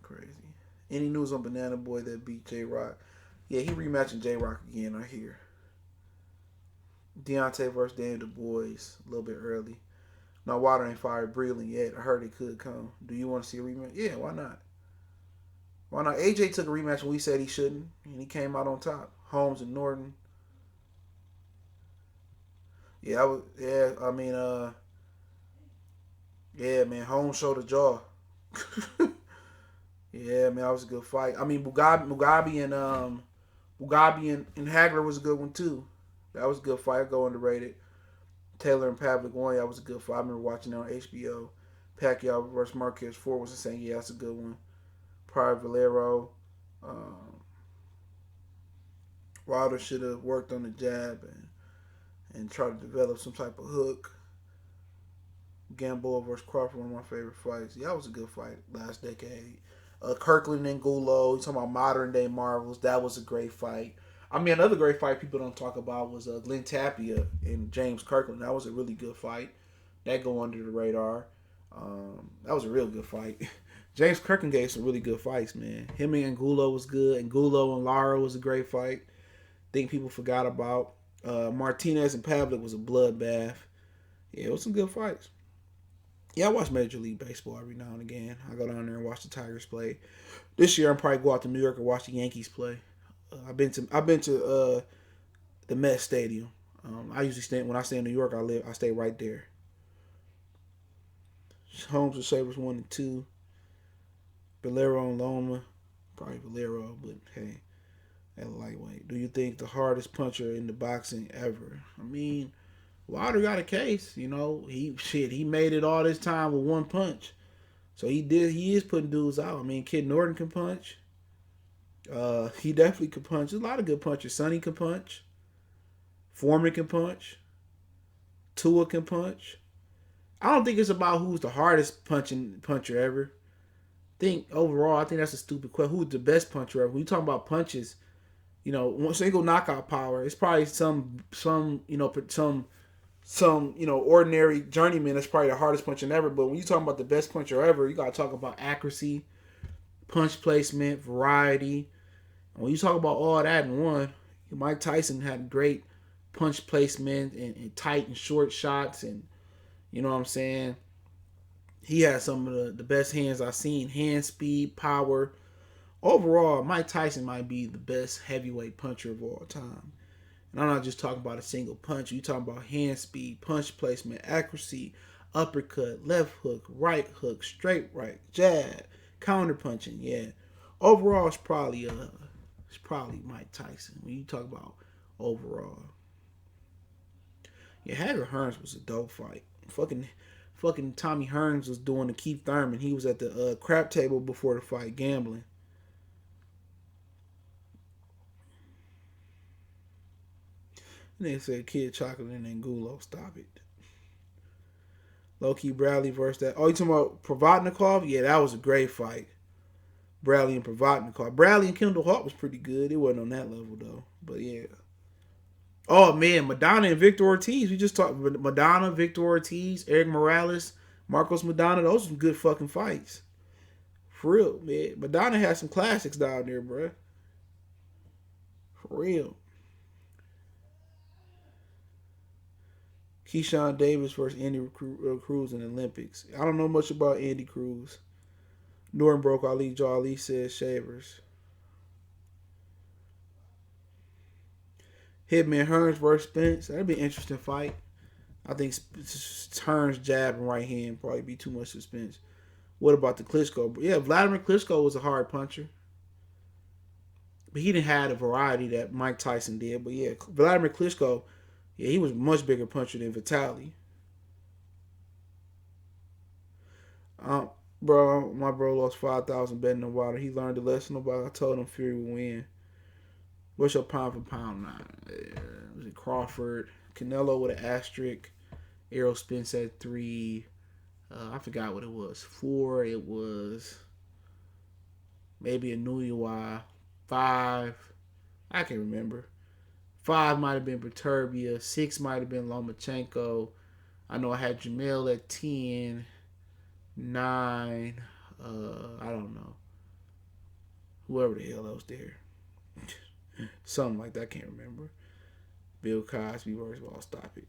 Crazy. Any news on Banana Boy that beat J-Rock? Yeah, he rematching J-Rock again, I hear. Deontay versus Dan Du Bois a little bit early. No, Wilder ain't fired Breland yet. I heard it could come. Do you want to see a rematch? Yeah, why not? Why not? AJ took a rematch when we said he shouldn't, and he came out on top. Holmes and Norton. Yeah, man, Holmes showed a jaw. Yeah, man, that was a good fight. I mean, Mugabe and Hagler was a good one too. That was a good fight. Go underrated. Taylor and Pavlik 1, that was a good fight. I remember watching it on HBO. Pacquiao versus Marquez 4 was insane. Yeah, that's a good one. Pride Valero. Um, Wilder should have worked on the jab and tried to develop some type of hook. Gamboa versus Crawford, one of my favorite fights. Yeah, that was a good fight last decade. Kirkland and Gulo, you talking about modern day marvels. That was a great fight. I mean, another great fight people don't talk about was Glenn Tapia and James Kirkland. That was a really good fight. That go under the radar. That was a real good fight. James Kirkland gave some really good fights, man. Him and Angulo was good. Angulo and Lara was a great fight. Think people forgot about. Martinez and Pavlik was a bloodbath. Yeah, it was some good fights. Yeah, I watch Major League Baseball every now and again. I go down there and watch the Tigers play. This year, I'm probably go out to New York and watch the Yankees play. I've been to the Met Stadium. I usually stay when I stay in New York. I stay right there. Holmes with Sabres 1 and 2. Valero and Loma, probably Valero, but hey, at lightweight. Do you think the hardest puncher in the boxing ever? I mean, Wilder got a case. You know, he made it all this time with one punch. So he is putting dudes out. I mean, Kid Norton can punch. He definitely could punch. There's a lot of good punchers. Sonny can punch. Foreman can punch. Tua can punch. I don't think it's about who's the hardest puncher ever. I think that's a stupid question. Who's the best puncher ever? When you talking about punches, you know, one single knockout power, it's probably some ordinary journeyman that's probably the hardest puncher ever. But when you talking about the best puncher ever, you gotta talk about accuracy, punch placement, variety. And when you talk about all that in one, Mike Tyson had great punch placement and tight and short shots, and you know what I'm saying. He had some of the best hands I've seen. Hand speed, power. Overall, Mike Tyson might be the best heavyweight puncher of all time. And I'm not just talking about a single punch. You're talking about hand speed, punch placement, accuracy, uppercut, left hook, right hook, straight right, jab, counter punching. Yeah. Overall, it's probably Mike Tyson when you talk about overall. Yeah, Hager Hearns was a dope fight. Fucking Tommy Hearns was doing the Keith Thurman. He was at the crap table before the fight gambling. And they said Kid Chocolate and Angulo. Stop it. Low-key Bradley versus that. Oh, you talking about Provodnikov? Yeah, that was a great fight. Bradley and Provodnikov. Bradley and Kendall Hart was pretty good. It wasn't on that level, though. But, yeah. Oh, man. Madonna and Victor Ortiz. We just talked. Madonna, Victor Ortiz, Eric Morales, Marcos Madonna. Those are some good fucking fights. For real, man. Madonna had some classics down there, bro. For real. Keyshawn Davis versus Andy Cruz in the Olympics. I don't know much about Andy Cruz. Norton broke Ali. Joe Ali says Shavers. Hitman Hearns versus Spence. That'd be an interesting fight. I think Hearns jab and right hand probably be too much suspense. What about the Klitschko? Yeah, Vladimir Klitschko was a hard puncher. But he didn't have the variety that Mike Tyson did. But yeah, Vladimir Klitschko, yeah, he was a much bigger puncher than Vitaly. My bro lost 5,000 betting on Wilder. He learned a lesson about. I told him Fury would win. What's your pound for pound now? Was it Crawford? Canelo with an asterisk. Errol Spence at 3. I forgot what it was. 4. It was maybe a Nuyuwa. 5. I can't remember. 5 might have been Perturbia. 6 might have been Lomachenko. I know I had Jamel at 10. 9. I don't know. Whoever the hell else there. Something like that. I can't remember. Bill Cosby versus Wall. Stop it.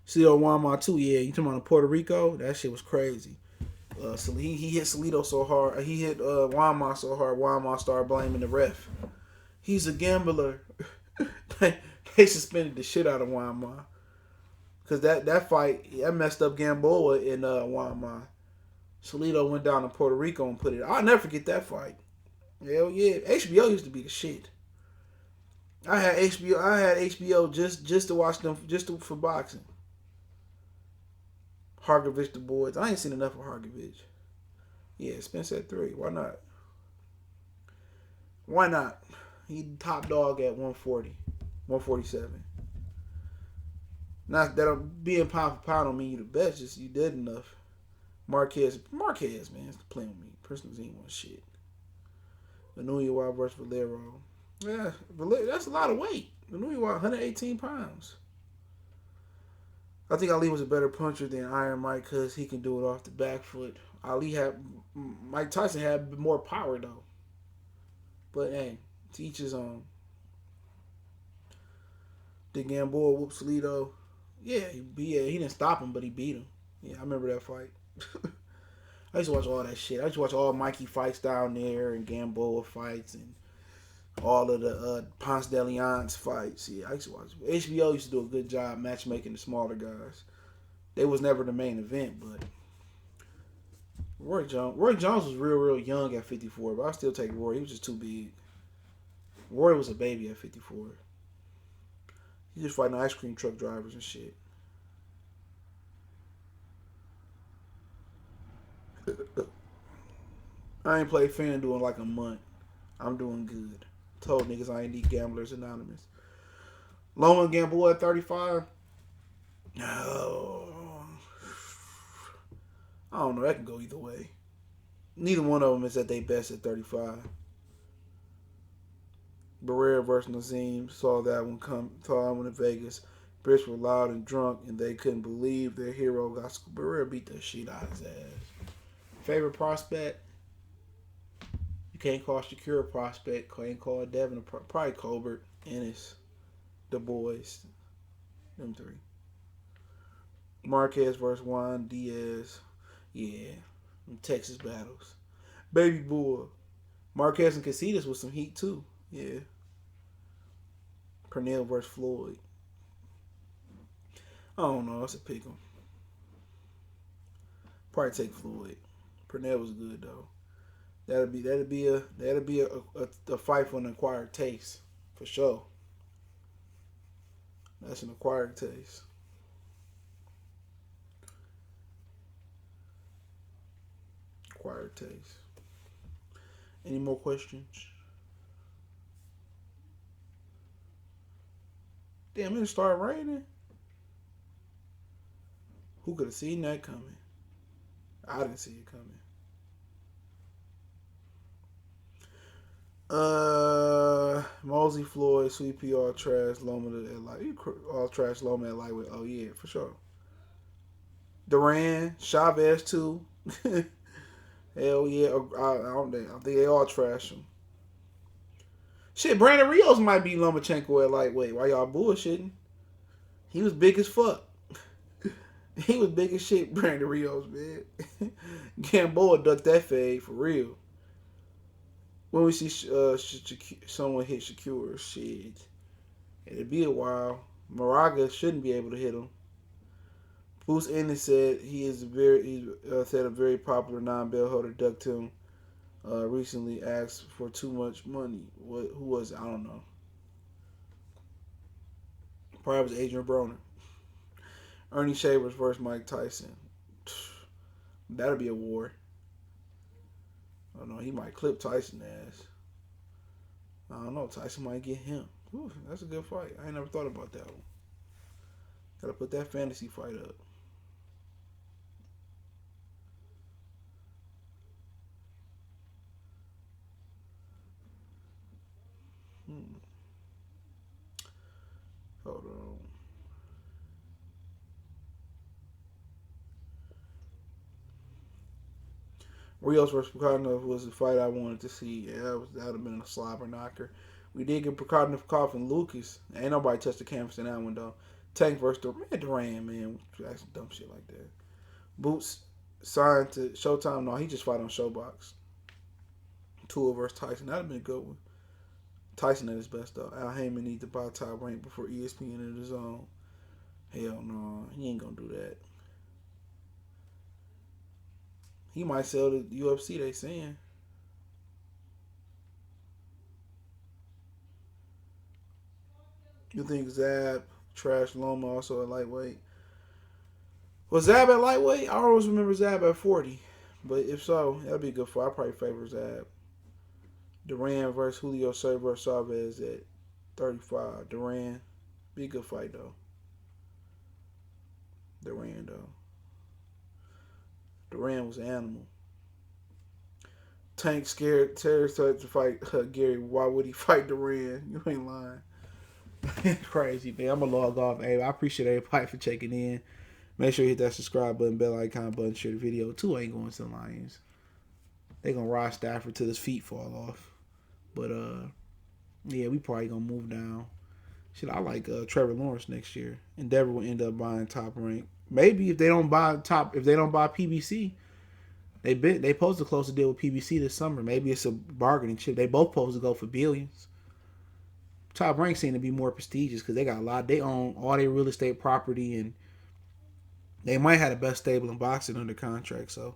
Cito Wama too. Yeah, you talking about Puerto Rico? That shit was crazy. So he hit Salito so hard. He hit Wama so hard. Wama started blaming the ref. He's a gambler. They suspended the shit out of Wama. Because that fight, that messed up Gamboa in Wama. Salito went down to Puerto Rico and put it. I'll never forget that fight. Hell yeah. HBO used to be the shit. I had HBO. I had HBO just to watch them, for boxing. Hargovich, the boys. I ain't seen enough of Hargovich. Yeah, Spence at 3. Why not? Why not? He top dog at 140, 147. Not that being pound for pound don't mean you the best. Just you did enough. Marquez, man, it's playing with me. Personally, ain't one shit. Manuel Wild versus Valero. Yeah, that's a lot of weight. Manuel Wild, 118 pounds. I think Ali was a better puncher than Iron Mike because he can do it off the back foot. Mike Tyson had more power though. But hey, to each his own. Did Gamboa whoop Salido? Yeah, he didn't stop him, but he beat him. Yeah, I remember that fight. I used to watch all that shit. I used to watch all Mikey fights down there and Gamboa fights and all of the Ponce de Leon's fights. Yeah, I used to watch. HBO used to do a good job matchmaking the smaller guys. They was never the main event, but Roy Jones was real young at 54, but I still take Roy. He was just too big. Roy was a baby at 54. He just fighting ice cream truck drivers and shit. I ain't played FanDuel in like a month. I'm doing good. Told niggas I ain't need Gamblers Anonymous. Loma Gamboa at 35. Oh, I don't know. That can go either way. Neither one of them is at their best at 35. Barrera versus Nazim. Saw that one in Vegas. Brits were loud and drunk, and they couldn't believe their hero got. Barrera beat the shit out of his ass. Favorite prospect? You can't call Shakir a prospect. Can't call Devin probably Colbert, Ennis, the boys. Them 3. Marquez versus Juan Diaz. Yeah. Them Texas battles. Baby Bull. Marquez and Casitas with some heat too. Yeah. Pernell versus Floyd. I don't know. That's a pick 'em. Probably take Floyd. Pernell was good though. That'd be a fight for an acquired taste for sure. That's an acquired taste. Acquired taste. Any more questions? Damn, it started raining. Who could have seen that coming? I didn't see it coming. Mosley, Floyd, Sweet P, all trash, Loma at light. All trash, Loma at lightweight. Oh yeah, for sure. Duran, Chavez too. Hell yeah, I think they all trash him. Shit, Brandon Rios might be Lomachenko at lightweight. Why y'all bullshitting? He was big as fuck. He was big as shit, Brandon Rios, man. Gamboa ducked that fade for real. When we see someone hit Shakur, shit, it'll be a while. Moraga shouldn't be able to hit him. Bruce Ennis said he said a very popular non-bell holder ducked him. Recently asked for too much money. Who was it? I don't know. Probably was Adrian Broner. Ernie Shavers versus Mike Tyson. That'll be a war. I don't know. He might clip Tyson ass. I don't know. Tyson might get him. Ooh, that's a good fight. I ain't never thought about that one. Gotta put that fantasy fight up. Hold on. Rios versus Prokhodnov was the fight I wanted to see. Yeah, that would have been a slobber knocker. We did get Prokhodnov and Lucas. Ain't nobody touched the canvas in that one though. Tank versus Duran, man. That's some dumb shit like that. Boots signed to Showtime. No, he just fought on Showbox. Tua versus Tyson. That'd have been a good one. Tyson at his best though. Al Haymon needs to buy top rank before ESPN in the zone. Hell no, he ain't gonna do that. He might sell to UFC. They saying. You think Zab, Trash Loma also at lightweight? Was Zab at lightweight? I always remember Zab at 40. But if so, that'd be a good fight. I probably favor Zab. Duran versus Julio Cesar Chavez at 35. Duran. Be a good fight, though. Duran, though. Duran was an animal. Tank scared Terry started to fight Gary. Why would he fight Duran? You ain't lying. Crazy, man. I'm going to log off. Hey, I appreciate everybody for checking in. Make sure you hit that subscribe button, bell icon button, share the video. Two ain't going to the Lions. They going to ride Stafford till his feet fall off. But, yeah, we probably going to move down. Shit, I like Trevor Lawrence next year. Endeavor will end up buying Top Rank. Maybe if they don't buy PBC, they supposed to close a deal with PBC this summer. Maybe it's a bargaining chip. They both supposed to go for billions. Top Rank seem to be more prestigious because they got a lot. They own all their real estate property, and they might have the best stable in boxing under contract. So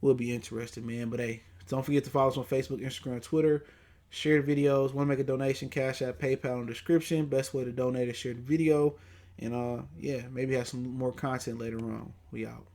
we'll be interested, man. But hey, don't forget to follow us on Facebook, Instagram, Twitter. Share the videos. Want to make a donation? Cash App, PayPal in the description. Best way to donate is share the video. And yeah, maybe have some more content later on. We out.